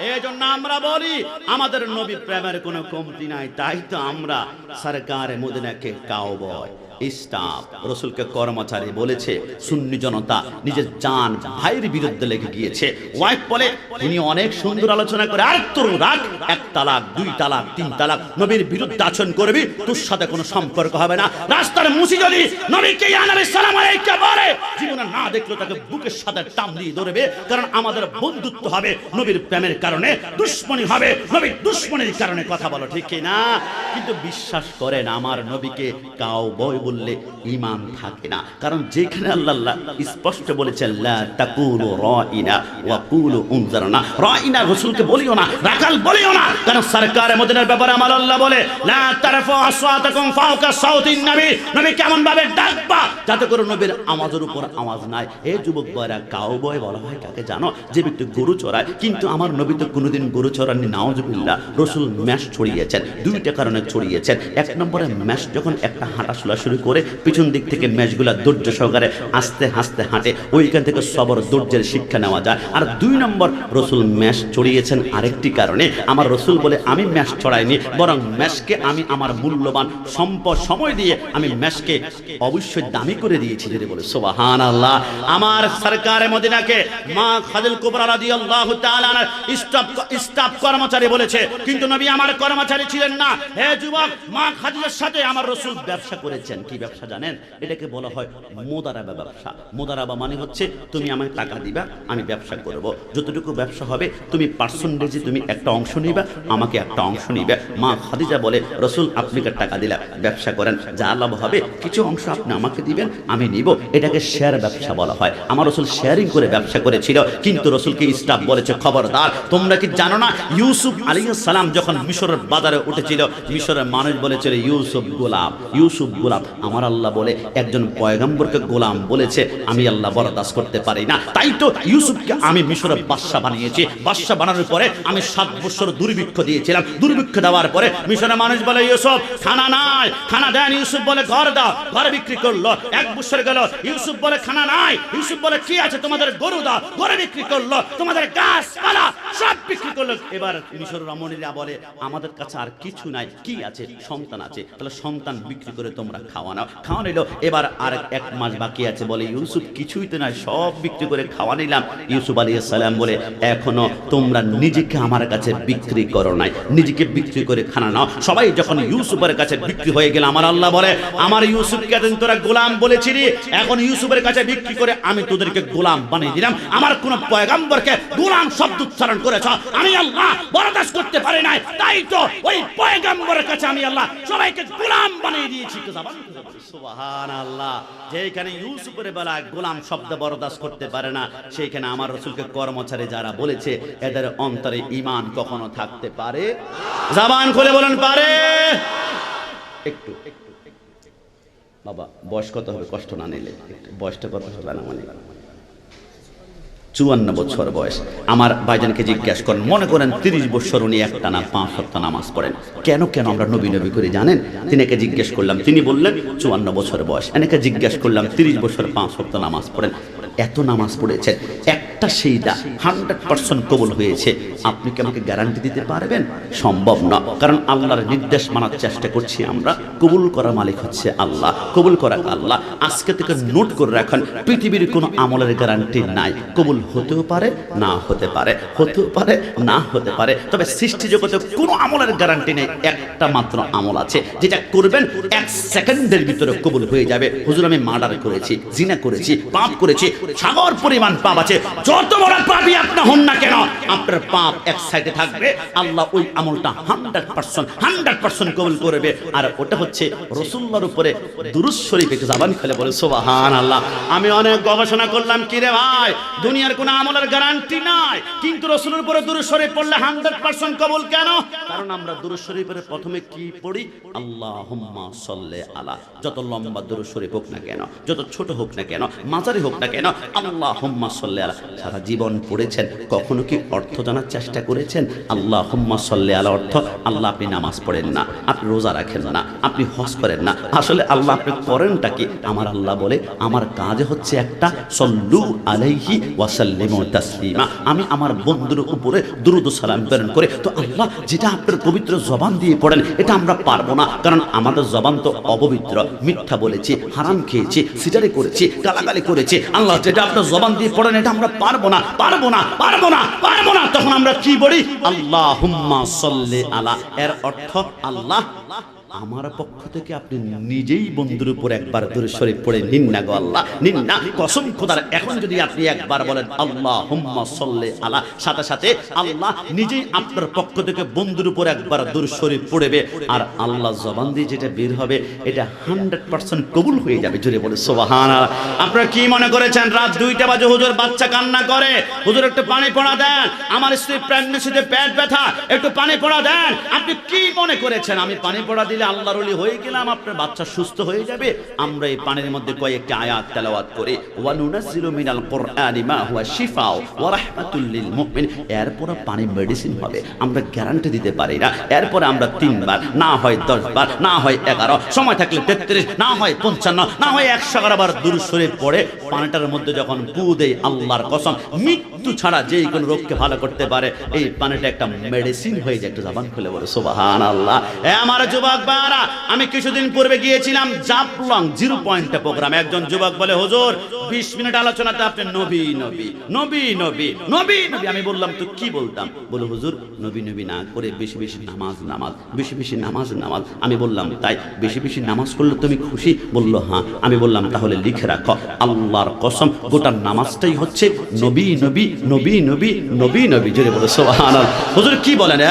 Speaker 1: এই জন্য আমরা বলি আমাদের নবী প্রেমের কোনো কমতি নাই। তাই তো আমরা সরকারে মদিনাকে কাউবয় স্টাফ, রসুলকে কর্মচারী বলেছে। সুন্নি জনতা নিজের জান ভাইয়ের বিরুদ্ধে লেগে গিয়েছে। ওয়াইফ বলে তিনি অনেক সুন্দর আলোচনা করে, আর তোর রাগ, 1 তালাক 2 তালাক 3 তালাক, নবীর বিরুদ্ধে আচরণ করবি, তোর সাথে কোনো সম্পর্ক হবে না। রাস্তার মুসি যদি নবীকে ইয়া নবী সালাম আলাইকা বলে, জীবনে না দেখলো তাকে বুকের সাথে টান দিয়ে ধরবে। কারণ আমাদের বন্ধুত্ব হবে নবীর প্রেমের কারণে, দুশ্মনী হবে নবীর দুশ্মনীর কারণে। কথা বলো ঠিক কি না? কিন্তু বিশ্বাস করেন আমার নবীকে কাউবয় বললে ঈমান থাকে না। কারণ যেখানে আল্লাহ স্পষ্ট বলেছেন লা তাকুলু রাইনা ওয়া কুলু উনজারনা, রাইনা রাসূলকে বলিও না, রাখাল বলিও না। কারণ সরকারে মদিনার ব্যাপারে আমার আল্লাহ বলে লা তারফু আসওয়াতাকুম ফাওকা সাউতিন নবী, নবী কেমন ভাবে ডাকবা যাতে করে নবীর আওয়াজের উপর আওয়াজ নাই। এই যুবক ভাইরা, কাউবয় বলা হয় কাকে জানো? যে ব্যক্তি গরু চড়ায়। কিন্তু আমার নবী তো কোনোদিন গরু চড়াননি, নাউজুবিল্লাহ। রাসূল মেষ ছড়িয়েছেন, দুইটা কারণে ছড়িয়েছেন। এক নম্বরে মেষ যখন একটা হাঁটাচলা শুরু করে পিছন দিক থেকে মেষগুলা ধৈর্য সহকারে আস্তে আস্তে হাঁটে, ওইখান থেকে সবর ধৈর্যের শিক্ষা নেওয়া যায়। আর দুই নম্বর, রাসূল মেষ ছড়িয়েছেন আরেকটি কারণে। আমার রাসূল বলে আমি মেষ ছড়াইনি, বরং মেষকে আমি আমার মূল্যবান সম্পদ সময় দিয়ে আমি মেষকে অবশ্যই দামি করে দিয়েছি। যদি বলে সুবহানাল্লাহ। আমার সরকারে মদিনাকে মা খাদিজা কুবরা রাদিয়াল্লাহু তাআলা স্টাফ কর্মচারী বলেছে, কিন্তু নবী আমার কর্মচারী ছিলেন না। হে যুবক, মা খাদিজার সাথে আমার রাসূল ব্যবসা করেছেন। কি ব্যবসা জানেন? এটাকে বলা হয় মুদারাবা ব্যবসা। মুদারাবা মানে হচ্ছে তুমি আমাকে টাকা দিবা, আমি ব্যবসা করব। যতটুকু ব্যবসা হবে তুমি পার্সেন্টেজে তুমি একটা অংশ নিবা, আমাকে একটা অংশ নিবে। মা খাদিজা বলে রাসূল আপনাকে টাকা দিলা, ব্যবসা করেন, যা লাভ হবে কিছু অংশ আপনি আমাকে দিবেন, আমি নিব। এটাকে শেয়ার ব্যবসা বলা হয়। আমার রাসূল শেয়ারিং করে ব্যবসা করেছিল। কিন্তু রাসূলকে স্টাফ বলেছে খবরদার, তোমরা কি জানো না ইউসুফ আলাইহিস সালাম যখন মিশরের বাজারে উঠেছিল, মিশরের মানুষ বলেছিল ইউসুফ গোলাম, ইউসুফ গোলাম। আমার আল্লাহ বলে একজন পয়গম্বরকে গোলাম বলেছে, আমি আল্লাহ বরদাস্ত করতে পারি না। তাই তো ইউসুফকে আমি মিশরের বাদশা বানিয়েছি। বাদশা বানানোর পরে আমি 7 বছর দুর্ভিক্ষ দিয়েছিলাম। দুর্ভিক্ষ দেওয়ার পরে মিশরের মানুষ বলে ইউসুফ খানা নাই, খানা দেন। ইউসুফ বলে ঘর দাও, ঘর বিক্রি করলো। 1 বছর গেল, ইউসুফ বলে খানা নাই। ইউসুফ বলে কি আছে তোমাদের? গরু দাও, গরু বিক্রি করলো। তোমাদের গাছপালা সব বিক্রি করলো। এবার মিশরের রমণীরা বলে আমাদের কাছে আর কিছু নাই, কি আছে? সন্তান আছে। তাহলে সন্তান বিক্রি করে তোমরা খাওয়া নাও। খাওয়া নিল। এবার আর 1 মাস বাকি আছে। বলে ইউসুফ কিছুই তো নাই, সব বিক্রি করে খাওয়া নিলাম। ইউসুফ আলাইহিস সালাম বলে এখনো তোমরা নিজেকে আমার কাছে বিক্রি করো নাই, নিজেকে বিক্রি করে খানা নাও। সবাই যখন ইউসুফের কাছে বিক্রি হয়ে গেল, আমার আল্লাহ বলে আমার ইউসুফকে এতদিন তোরা গোলাম বলেছিলি, এখন ইউসুফের কাছে বিক্রি করে আমি তোদেরকে গোলাম বানিয়ে দিলাম। আমার কোন পয়গম্বরকে গোলাম শব্দ উচ্চারণ করেছ, আমি আল্লাহ বরদাস্ত করতে পারি নাই। তাই তো ওই পয়গম্বরের কাছে আমি আল্লাহ সবাইকে গোলাম বানিয়ে দিয়েছি। সুবহানাল্লাহ। যেখানে ইউসুফের বেলায় গোলাম শব্দ বরদাস্ত করতে পারে না, সেইখানে আমার রাসূলকে কর্মচারী যারা বলেছে, এদের অন্তরে ঈমান কখনো থাকতে পারে? জবান খুলে বলেন পারে? একটু বাবা, বয়স কত হবে কষ্ট না নিলে? বয়সটা কত হবে না? মানে 54 বছর বয়স। আমার ভাইজানকে জিজ্ঞাসা করেন, মনে করেন 30 বছর উনি একটানা 5 ওয়াক্ত নামাজ পড়েন, কেন আমরা নবী নবী করে জানেন? তিনিকে জিজ্ঞেস করলাম, তিনি বললেন 54 বছর বয়স। এনেকে জিজ্ঞাসা করলাম 30 বছর 5 ওয়াক্ত নামাজ পড়েন, এত নামাজ পড়েছেন, একটা সেইদা 100% কবুল হয়েছে, আপনি কি আমাকে গ্যারান্টি দিতে পারবেন? সম্ভব না। কারণ আল্লাহর নির্দেশ মানার চেষ্টা করছি আমরা। কবুল করা মালিক হচ্ছে আল্লাহ, কবুল করা আল্লাহ। আজকে থেকে নোট করে রাখেন, পৃথিবীর কোনো আমলের গ্যারান্টি নাই। কবুল হতেও পারে, না হতে পারে, হতেও পারে, না হতে পারে। তবে সৃষ্টি জগতে কোনো আমলের গ্যারান্টি নেই। একটা মাত্র আমল আছে, যেটা করবেন 1 সেকেন্ডের ভিতরে কবুল হয়ে যাবে। হুজুর আমি মার্ডার করেছি, জিনা করেছি, পাপ করেছি, সাগর পরিমাণ পাপ আছে। যত বড় পাপী আপনি হন না কেন, আপনার পাপ এক সাইডে থাকবে, আল্লাহ ওই আমলটা 100% কবুল করবে। আর ওটা হচ্ছে রাসূলুল্লাহর উপরে দুরূদ শরীফ। একটু জবান খুলে বলে সুবহানাল্লাহ। আমি অনেক গবেষণা করলাম, কি রে ভাই, দুনিয়ার কোনো আমলের গ্যারান্টি নাই, কিন্তু রাসূলের উপরে দুরূদ শরীফ পড়লে 100% কবুল কেন? কারণ আমরা দুরূদ শরীফের প্রথমে কি পড়ি? আল্লাহুম্মা সাল্লি আলা। যত লম্বা দুরূদ শরীফ হোক না কেন, যত ছোট হোক না কেন, মাঝারি হোক না কেন, আল্লাহুম্মা সাল্লি আলা। সারা জীবন পড়েছেন, কখনো কি অর্থ জানার চেষ্টা করেছেন? আল্লাহুম্মা সাল্লি আলা অর্থ আল্লাহ আপনি নামাজ পড়েন না, আপনি রোজা রাখেন না, আপনি হজ করেন না। আসলে আল্লাহ আপনি করেনটা কি? আমার আল্লাহ বলে আমার কাজ হচ্ছে একটা, সল্লু আলাইহি ওয়া সাল্লিমু তাসলিমা। আমি আমার বন্ধুর উপরে দুরূদ ও সালাম প্রেরণ করে। তো আল্লাহ যেটা আপনার পবিত্র জবান দিয়ে পড়েন, এটা আমরা পারবো না, কারণ আমাদের জবান তো অপবিত্র। মিথ্যা বলেছি, হারাম খেয়েছি, সিটারি করেছি, গালাগালি করেছি। আল্লাহ যেটা আপনার জবান দিয়ে পড়েন, এটা আমরা পারবো না, পারবো না, পারবো না, পারবো না। তখন আমরা কি বলি? আল্লাহুম্মা সাল্লি আলা। এর অর্থ আল্লাহ আমার পক্ষ থেকে আপনি নিজেই বন্ধুর উপর একবার দরুদ শরীফ পড়ে নিন না গো আল্লাহ, নিন না। কসম খোদার, এখন যদি আপনি একবার বলেন আল্লাহুম্মা সাল্লি আলা, সাথে সাথে আল্লাহ নিজেই আপনার পক্ষ থেকে বন্ধুর উপর একবার দরুদ শরীফ পড়বে, আর আল্লাহ জবান দিয়ে যেটা বের হবে এটা 100% কবুল হয়ে যাবে। জোরে বলে সুবহানাল্লাহ। আপনারা কি মনে করেছেন রাত 2টা বাজে হুজুর বাচ্চা কান্না করে, হুজুর একটু পানি পড়া দেন, আমার স্ত্রী প্রেগন্যান্সিতে পেট ব্যথা, একটু পানি পড়া দেন? আপনি কি মনে করেছেন আমি পানি পড়া দিলে আল্লাহর ওলি হয়ে গেলাম, আপনার বাচ্চা সুস্থ হয়ে যাবে? আমরা এই পানির মধ্যে কয়েকটি আয়াত তেলাওয়াত করি, ওয়া নুনাজ্জিলু মিনাল কুরআনি মা হুয়া শিফাউ ওয়া রাহমাতুল লিল মুমিন। এরপর পানি মেডিসিন হবে, আমরা গ্যারান্টি দিতে পারি না। এরপর আমরা 3 বার, না হয় 10 বার, না হয় 11, সময় থাকলে 33, না হয় 55, না হয় 111 বার দরুদ শরীফ পড়ে পানিটার মধ্যে যখন পু দেই, আল্লাহর কসম মৃত্যু ছাড়া যেই কোনো রোগকে ভালো করতে পারে এই পানিটা একটা মেডিসিন হয়ে যায়। একটু জবান খুলে বলো সুবহানাল্লাহ। আমার যুবক ভাইরা, আমি কিছুদিন পূর্বে গিয়েছিলাম জাফলং 0 পয়েন্টে প্রোগ্রামে। একজন যুবক বলে, হুজুর 20 মিনিট আলোচনাতে আপনি নবী নবী নবী নবী নবী নবী। আমি বললাম তো কি বলতাম? বলে হুজুর নবী নবী না করে বেশি বেশি নামাজ নামাজ, বেশি বেশি নামাজ নামাজ। আমি বললাম তাই বেশি বেশি নামাজ করলে তুমি খুশি? বলল হ্যাঁ। আমি বললাম তাহলে লিখে রাখো, আল্লাহর কসম গোটা নামাজটাই হচ্ছে নবী নবী নবী নবী নবী নবী। জোরে বলে সুবহানাল্লাহ। হুজুর কি বলেন?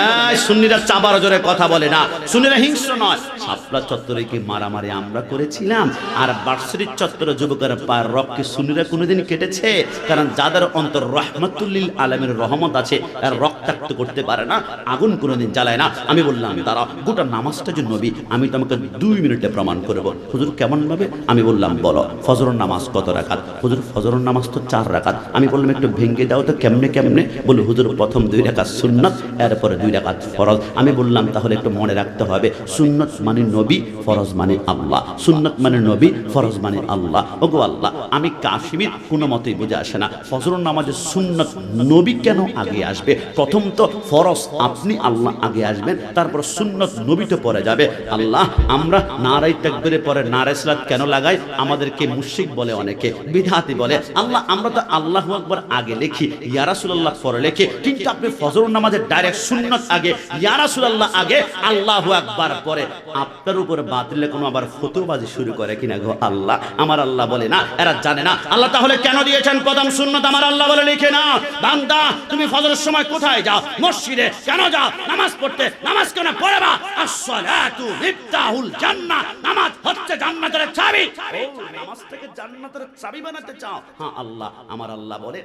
Speaker 1: সুন্নিরা চাবার জোরে কথা বলে না, সুন্নিরা হিংস্র নয়। শাপলা চত্বরে কি মারামারি আমরা করেছিলাম, আর বার্ষিক চত্বরে যুবকের পায়ের রক্তকে সুন্নিরা কোনোদিন কেটেছে? কারণ যাদের অন্তর রহমাতুল লিল আলামিন রহমত আছে, আর রক্তাক্ত করতে পারে না, আগুন কোনোদিন জ্বালায় না। আমি বললাম দাঁড়াও, গোটা নামাজটা যে নবী, আমি তোমাকে 2 মিনিটে প্রমাণ করব। হুজুর কেমন ভাবে? আমি বললাম বলো ফজরের নামাজ কত রাকাত? হুজুর ফজরের নামাজ তো 4 রাকাত। আমি বললাম একটু ভেঙে দাও তো কেমনে কেমনে? বলে হুজুর প্রথম 2 রাকাত সুন্নাত, এরপরে 2 রাকাত ফরজ। আমি বললাম তাহলে একটু মনে রাখতে হবে, সুন্নাত মানে নবী, ফরজ মানে আল্লাহ। সুন্নাত মানে নবী, ফরজ মানে আল্লাহ। ওগো আল্লাহ, আমি কাশ্মীর কোনো মতেই বুঝে আসে না, ফজরের নামাজে সুন্নাত নবী কেন আগে আসবে? প্রথম তো ফরজ আপনি আল্লাহ আগে আসবেন, তারপর সুন্নাত নবী তো পরে যাবে। আল্লাহ, আমরা নারায়ে তাকবীরের পরে নারায়ে সালাত কেন লাগাই? আমাদেরকে মুশরিক বলে, অনেকে বিদআতি বলে। আল্লাহ, আমরা তো আল্লাহু আকবার আগে লিখি, ইয়া রাসূলুল্লাহ পরে লিখি, কিন্তু আপনি ফজরের নামাজে ডাইরেক্ট সুন্নাত আগে, ইয়া রাসূলুল্লাহ আগে, আল্লাহু আকবার পরে। আপনার উপর বাতিলে কোনো আবার ফতোয়াবাজি শুরু করে কিনা গো আল্লাহ? আমার আল্লাহ বলে না, এরা জানে না। আল্লাহ তাহলে কেন দিয়েছেন প্রথম সুন্নাত? আমার আল্লাহ বলে লিখে না, বান্দা তুমি ফজরের সময় কোথায় যাও? মসজিদে কেন যাও? নামাজ পড়তে। নামাজ কেন পড়বা? আসসালাতু মিফতাহুল জান্নাহ, নামাজ হচ্ছে জান্নাতের চাবি। নামাজটাকে জান্নাতের চাবি বানাতে চাও? হ্যাঁ আল্লাহ, আমার আল্লাহ বলে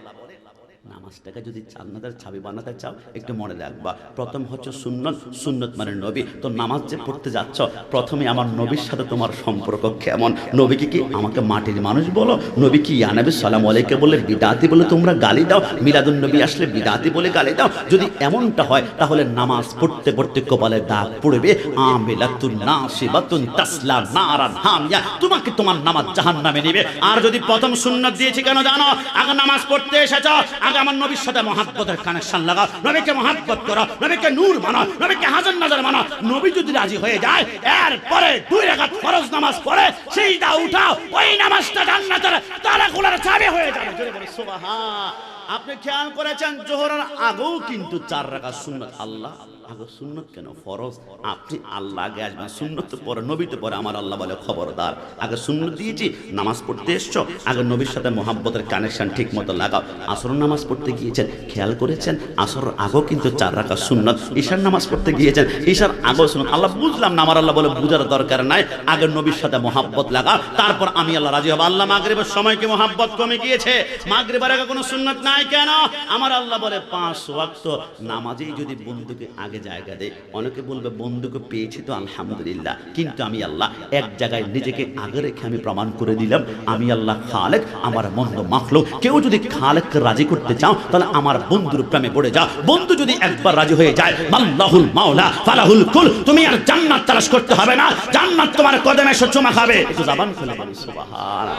Speaker 1: নামাজটাকে যদি জান্নাতের চাবি বানাতে চাও, একটু মনে রাখবা, প্রথম হচ্ছে সুন্নত। সুন্নত মানে নবী। তো নামাজ যে পড়তে যাচ্ছ, প্রথমে আমার নবীর সাথে তোমার সম্পর্ক কেমন? নবীকে কি আমাকে মাটির মানুষ বলো? নবী কি ইয়া নবী সালাম আলাইকে বলে বিদআতি বলে তোমরা গালি দাও? মিলাদুন নবী আসলে বিদআতি বলে গালি দাও? যদি এমনটা হয়, তাহলে নামাজ পড়তে পড়তে কপালে দাগ পড়বে, আমিলাতুন নাসিবাতুন তাসলা নারান হামিয়া। তোমাকে তোমার নামাজ জাহান্নামে নেবে। আর যদি প্রথম সুন্নত দিয়েছি কেন জানো? আগে নামাজ পড়তে এসেছো, আগে আমার নবীর সাথে মহাব্বতের কানেকশন লাগাও, নবীকে মহাব্বত করো, নবীকে নূর মানো, নবীকে হাজার নাজার মানো। নবী যদি রাজি হয়ে যায়, এরপরে 2 রাকাত ফরজ নামাজ পড়ে সিজদা উঠাও, ওই নামাজটা জান্নাতের তালাগুলোর চাবি হয়ে যাবে। জোরে বলে সুবহান। আপনি খেয়াল করেছেন জোহরের আগেও কিন্তু 4 রাকাত সুন্নাত। আল্লাহ আগে সুন্নত কেন? ফরজ। আপনি আল্লাহ আগে আসবেন, সুন্নত পরে, নবী তো পরে। আমার আল্লাহ বলে খবরদার, আগে সুন্নত দিয়েছি, নামাজ পড়তে এসছো, আগে নবীর সাথে মহাব্বতের কানেকশন ঠিক মতো লাগাও। আসর নামাজ পড়তে গিয়েছেন, খেয়াল করেছেন আসর আগেও কিন্তু 4 রাকাত সুন্নত। ঈশার নামাজ পড়তে গিয়েছেন, ঈশার আগেও সুন্নত। আল্লাহ বুঝলাম না, আমার আল্লাহ বলে বুঝার দরকার নাই, আগে নবীর সাথে মহাব্বত লাগাও, তারপর আমি আল্লাহ রাজি হব। আল্লাহ মাগরিবের সময় কি মহাব্বত কমে গিয়েছে? মাগরিবের আগে কোনো সুন্নত নাই কেন? আমার আল্লাহ বলে 5 ওয়াক্ত নামাজেই যদি বন্ধুকে আগে জায়গা দেয়। অনেকে বলবে বন্ধুকে পেয়েছি তো আলহামদুলিল্লাহ, কিন্তু আমি আল্লাহ এক জায়গায় নিজেকে আগে রেখে আমি প্রমাণ করে দিলাম, আমি আল্লাহ খালেক, আমার মন্দ মাখলুক। কেউ যদি খালেককে রাজি করতে চাও, তাহলে আমার বন্ধুর প্রেমে পড়ে যাও। বন্ধু যদি একবার রাজি হয়ে যায়, আল্লাহুল মাওলা ফালাহুল কুল, তুমি আর জান্নাত তালাশ করতে হবে না, জান্নাত তোমার কদমে এসে চুমা খাবে। একটু জবান খুলে বলি সুবহানাল্লাহ।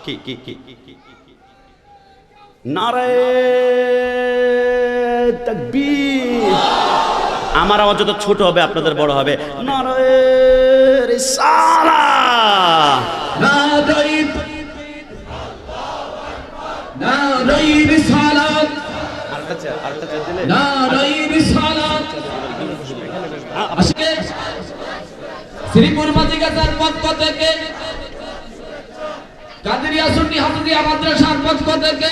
Speaker 1: কি কি কি নারায়ে তাকবীর। আমার আওয়াজ যত ছোট হবে আপনাদের বড় হবে। নারায়ে রিসালাত,
Speaker 3: নারায়ে রিসালাত,
Speaker 1: আরেকটা দিলে
Speaker 3: নারায়ে রিসালাত। আজকে শ্রীপুর মাঝিগাছার পক্ষ থেকে, কাদেরিয়া সুন্নি হাফিজিয়া মাদ্রাসার পক্ষ থেকে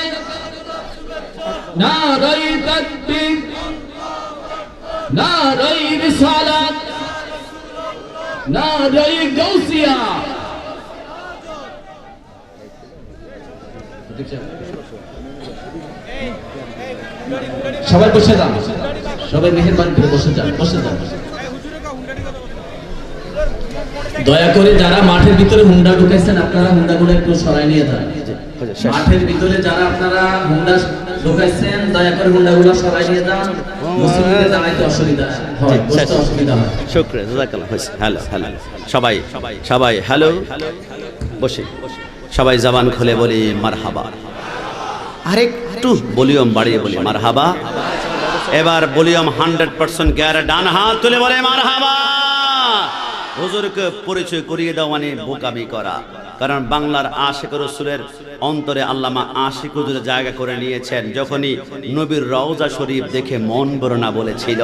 Speaker 3: নারায়ে তাকবীর, নারায়ে রিসালাত, নারায়ে গাউসিয়া। সবাই বসে যান, সবাই মেহেরবানি করে বসে যান, বসে যান। দয়া করে যারা মাঠের ভিতরে হুন্ডা ঢুকাইছেন আপনারা হুন্ডাগুলো একটু সরাই নিয়ে যান। মাঠের ভিতরে যারা আপনারা হুন্ডা ঢুকাইছেন দয়া করে হুন্ডাগুলো সরাই নিয়ে যান। মুসলিমদের দাঁড়াইতে অসুবিধা হয়, বসতে অসুবিধা হয়।
Speaker 1: শুকরিয়া, জাযাকাল্লাহ। হ্যালো হ্যালো, সবাই সবাই হ্যালো, বসে সবাই জবান খুলে বলি মারহাবা। আরেকটু ভলিউম বাড়িয়ে বলি মারহাবা। এবার ভলিউম 100% গ্যারে ডান হাত তুলে বলে মারহাবা। হুজুরকে পরিচয় করিয়ে দাও মানে বোকামি করা, কারণ বাংলার আশিক রাসূলের অন্তরে আল্লামা আশিক হুজুরের জায়গা করে নিয়েছেন। যখনই নবীর রওজা শরীফ দেখে মন ভরে না বলেছিল,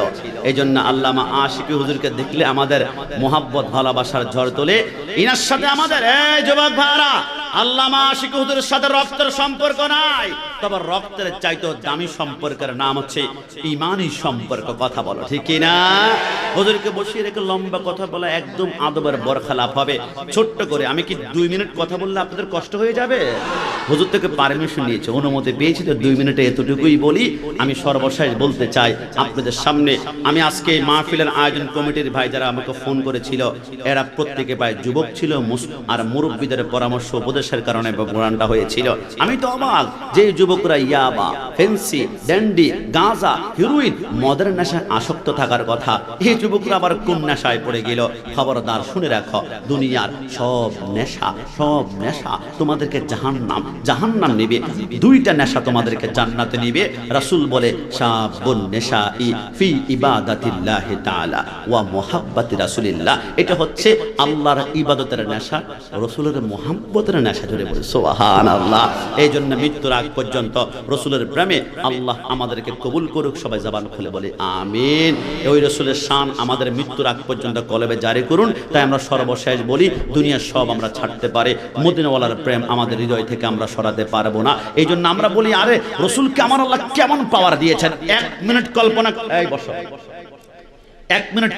Speaker 1: এই জন্য আল্লামা আশিক হুজুরকে দেখলে আমাদের মোহাব্বত ভালোবাসার ঝড় তোলে। ইনার সাথে আমাদের এই যুবক ভাইরা আল্লামা আশিক হুজুরের সাথে রক্তের সম্পর্ক নাই, তবে রক্তের চাইতেও দামি সম্পর্কের নাম হচ্ছে ইমানি সম্পর্ক। কথা বলো ঠিক কি না? হুজুরকে বসিয়ে রেখে লম্বা কথা বলা একদম আদবের বরখলাপ হবে। ছোট্ট করে আমি কি 2 মিনিট কথা বললে আপনাদের কষ্ট হয়ে যাবে? হুজুর থেকে পারমিশন নিয়েছে, অনুমতি পেয়েছি, তো 2 মিনিটে এতটুকুই বলি। আমি সর্বশেষ বলতে চাই আপনাদের সামনে, আমি আজকে মাহফিলের আয়োজন কমিটির ভাই যারা আমাকে ফোন করেছিল, এরা প্রত্যেকে প্রায় যুবক ছিল আর মুরব্বীদের পরামর্শ উপদেশের কারণে প্রোগ্রামটা হয়েছিল। আমি তো অবাক যে যুবকরা ইয়াবা, ফেন্সি, ড্যান্ডি, গাঁজা, হিরোইন, মদের নেশায় আসক্ত থাকার কথা, এই যুবকরা আবার কোন নেশায় পড়ে গেল। খবরদার শুনে রাখো, দুনিয়ার সব নেশা তোমাদেরকে জাহান্নাম নেবে। 2টা নেশা তোমাদেরকে জান্নাতে নেবে। রাসূল বলে শাবুন নেশাই ফি ইবাদাতিল্লাহি তাআলা ওয়া মুহাব্বাতি রাসূলিল্লাহ। এটা হচ্ছে আল্লাহর ইবাদতের নেশা, রাসূলের মুহাব্বতের নেশা। জোরে বলে সুবহানাল্লাহ। এই জন্য মৃত্যুর আগ পর্যন্ত রাসূলের প্রেমে আল্লাহ আমাদেরকে কবুল করুক। সবাই জবান খুলে বলে আমিন। ওই রাসূলের শান আমাদের মৃত্যুর আগ পর্যন্ত কলবে জারি করুন। তাই আমরা সর্বশেষ বলি, দুনিয়ার সব আমরা ছাড়তে পারে, মদিনাওয়ালার প্রেম আমাদের হৃদয় থেকে আমরা সরাতে পারবো না। এই জন্য আমরা বলি, আরে রাসূলকে আমার আল্লাহ কেমন পাওয়ার দিয়েছেন। 1 মিনিট কল্পনা, এই বসো, 1 মিনিট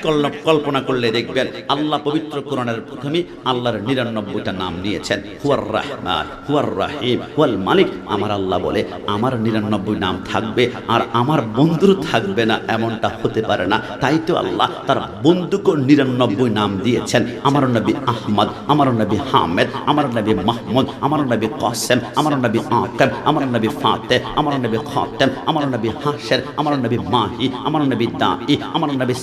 Speaker 1: কল্পনা করলে দেখবেন আল্লাহ পবিত্র কোরআনের প্রথমে আল্লাহর 99টা নাম নিয়েছেন। হুয়ার রহমান, হুয়ার রহিম, হুয়াল মালিক। আমার আল্লাহ বলে আমার 99 নাম থাকবে আর আমার বন্ধুর থাকবে না, এমনটা হতে পারে না। তাই তো আল্লাহ তার বন্ধুকে 99 নাম দিয়েছেন। আমার নবী আহমদ, আমার নবী হামেদ, আমার নবী মাহমুদ, আমার নবী কাসেম, আমার নবী আকিব, আমার নবী ফাতে, আমার নবী খাতেম, আমার নবী হাশের, আমার নবী মাহি, আমার নবী দাই, আমার নবী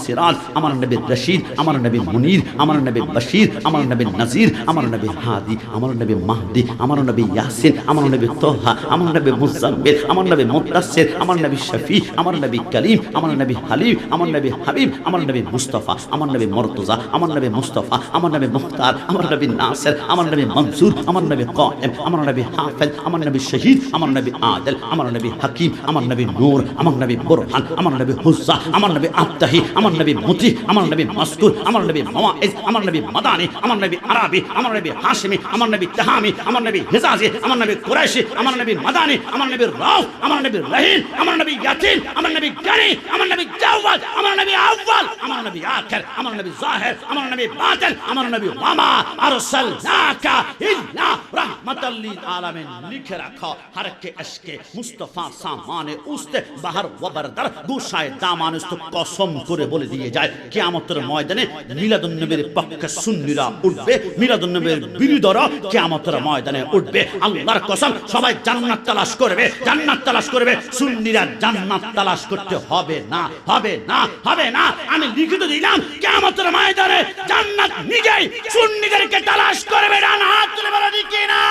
Speaker 1: আমার নবী রশিদ, আমার নবী মুনির, আমার নবী বশির, আমার নবী নজির, আমার নবী হাদি, আমার নবী মাহদি, আমার নবী ইয়াসিন, আমার নবী তোহা, আমার নবী মুজাম্মিল, আমার নবী মুদাসসির, আমার নবী শফি, আমার নবী কলিম, আমার নবী হালিম, আমার নবী হাবিব, আমার নবী মুস্তাফা, আমার নবী মুর্তজা, আমার নবী মুস্তাফা, আমার নবী মুখতার, আমার নবী নাসির, আমার নবী মনসুর, আমার নবী কায়েম, আমার নবী হাফেজ, আমার নবী শহীদ, আমার নবী আদিল, আমার নবী হাকিম, আমার নবী নূর, আমার নবী বুরহান, আমার নবী হুজ্জা, আমার নবী আত্তাহি, আমার নবী মুতি, আমার নবী মাসকুর, আমার নবী মাওয়াইজ, আমার নবী মাদানী, আমার নবী আরাবি, আমার নবী হাশমি, আমার নবী তাহামি, আমার নবী হিজাজি, আমার নবী কুরাইশি, আমার নবী মাদানী, আমার নবী রাউফ, আমার নবী রহিম, আমার নবী ইয়াতিন, আমার নবী গানি, আমার নবী জাওয়াদ, আমার নবী আউয়াল, আমার নবী আখির, আমার নবী জাহির, আমার নবী বাতিন, আমার নবী ওয়ামা আরসালনাকা ইল্লা রাহমাতাল লিল আলামিন। লিখে রাখো, হারকে ইশকে মুস্তাফা সামানে উস্তে বাহার ওয়াবরদার গুশায় দামানস্ত কসম করে বলে দিয়ে যায়, কিয়ামতের ময়দানে মিলাদুন নবীর পক্ষে সুন্নিরা উঠবে, মিলাদুন নবীর বিরোধীরা কিয়ামতের ময়দানে উঠবে। আল্লাহর কসম, সবাই জান্নাত তালাশ করবে, জান্নাত তালাশ করবে। সুন্নিরা জান্নাত তালাশ করতে হবে না, হবে না, হবে না। আমি লিখিত দিলাম, কিয়ামতের ময়দানে জান্নাত নিজেই সুন্নিদেরকে তালাশ করবে। ডান হাত তুলে বলো ঠিক কি না?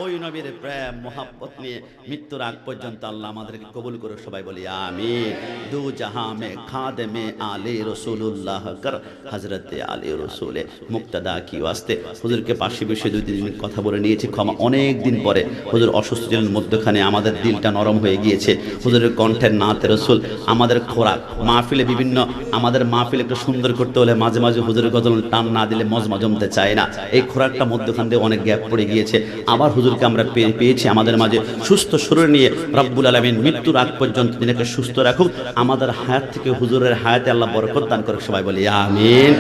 Speaker 1: ওই নবীর প্রেম মোহাব্বত নিয়ে মৃত্যুর আগ পর্যন্ত আল্লাহ আমাদেরকে কবুল করে, সবাই বলি আমিন। দু জাহাঁ মে খাদেমে আলী রসুল্লাহ কর হযরত আলী রসুলে মুক্তাদা কি ওয়াস্তে। হুজুরকে পাশে বসে 2-3 মিনিট কথা বলে নিয়েছি, ক্ষমা। অনেক দিন পরে হুজুর অসুস্থ ছিলেন, মধ্যখানে আমাদের দিলটা নরম হয়ে গিয়েছে। হুজুরের কণ্ঠের নাতে রসুল আমাদের খোরাক, মাহফিলে বিভিন্ন আমাদের মাহফিল একটু সুন্দর করতে হলে মাঝে মাঝে হুজুরের গজল টান না দিলে মজমা জমতে চায় না। এই খোরাকটা মধ্যখান দিয়ে অনেক গ্যাপ পড়ে গিয়েছে। আবার হুজুরকে আমরা পেয়েছি আমাদের মাঝে সুস্থ শরীর নিয়ে। রব্বুল আলামিন মৃত্যুর আগ পর্যন্ত দিনকে সুস্থ রাখুক, আমাদের হায়াত থেকে হুজুরের হায়াতে আল্লাহ বরকত দান করুক, সবাই বলি আমিন।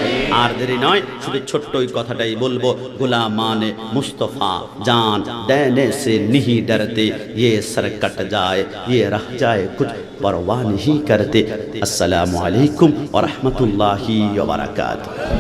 Speaker 1: আর দেরি নয়, শুধু ছোট্ট ওই কথাটাই বলবো, গুলামানে মুস্তফা জান দেনে সে नहीं डरते, ये सर कट जाए ये रह जाए कुछ परवाह नहीं करते। अस्सलामु अलैकुम व रहमतुल्लाहि व बरकातुहू।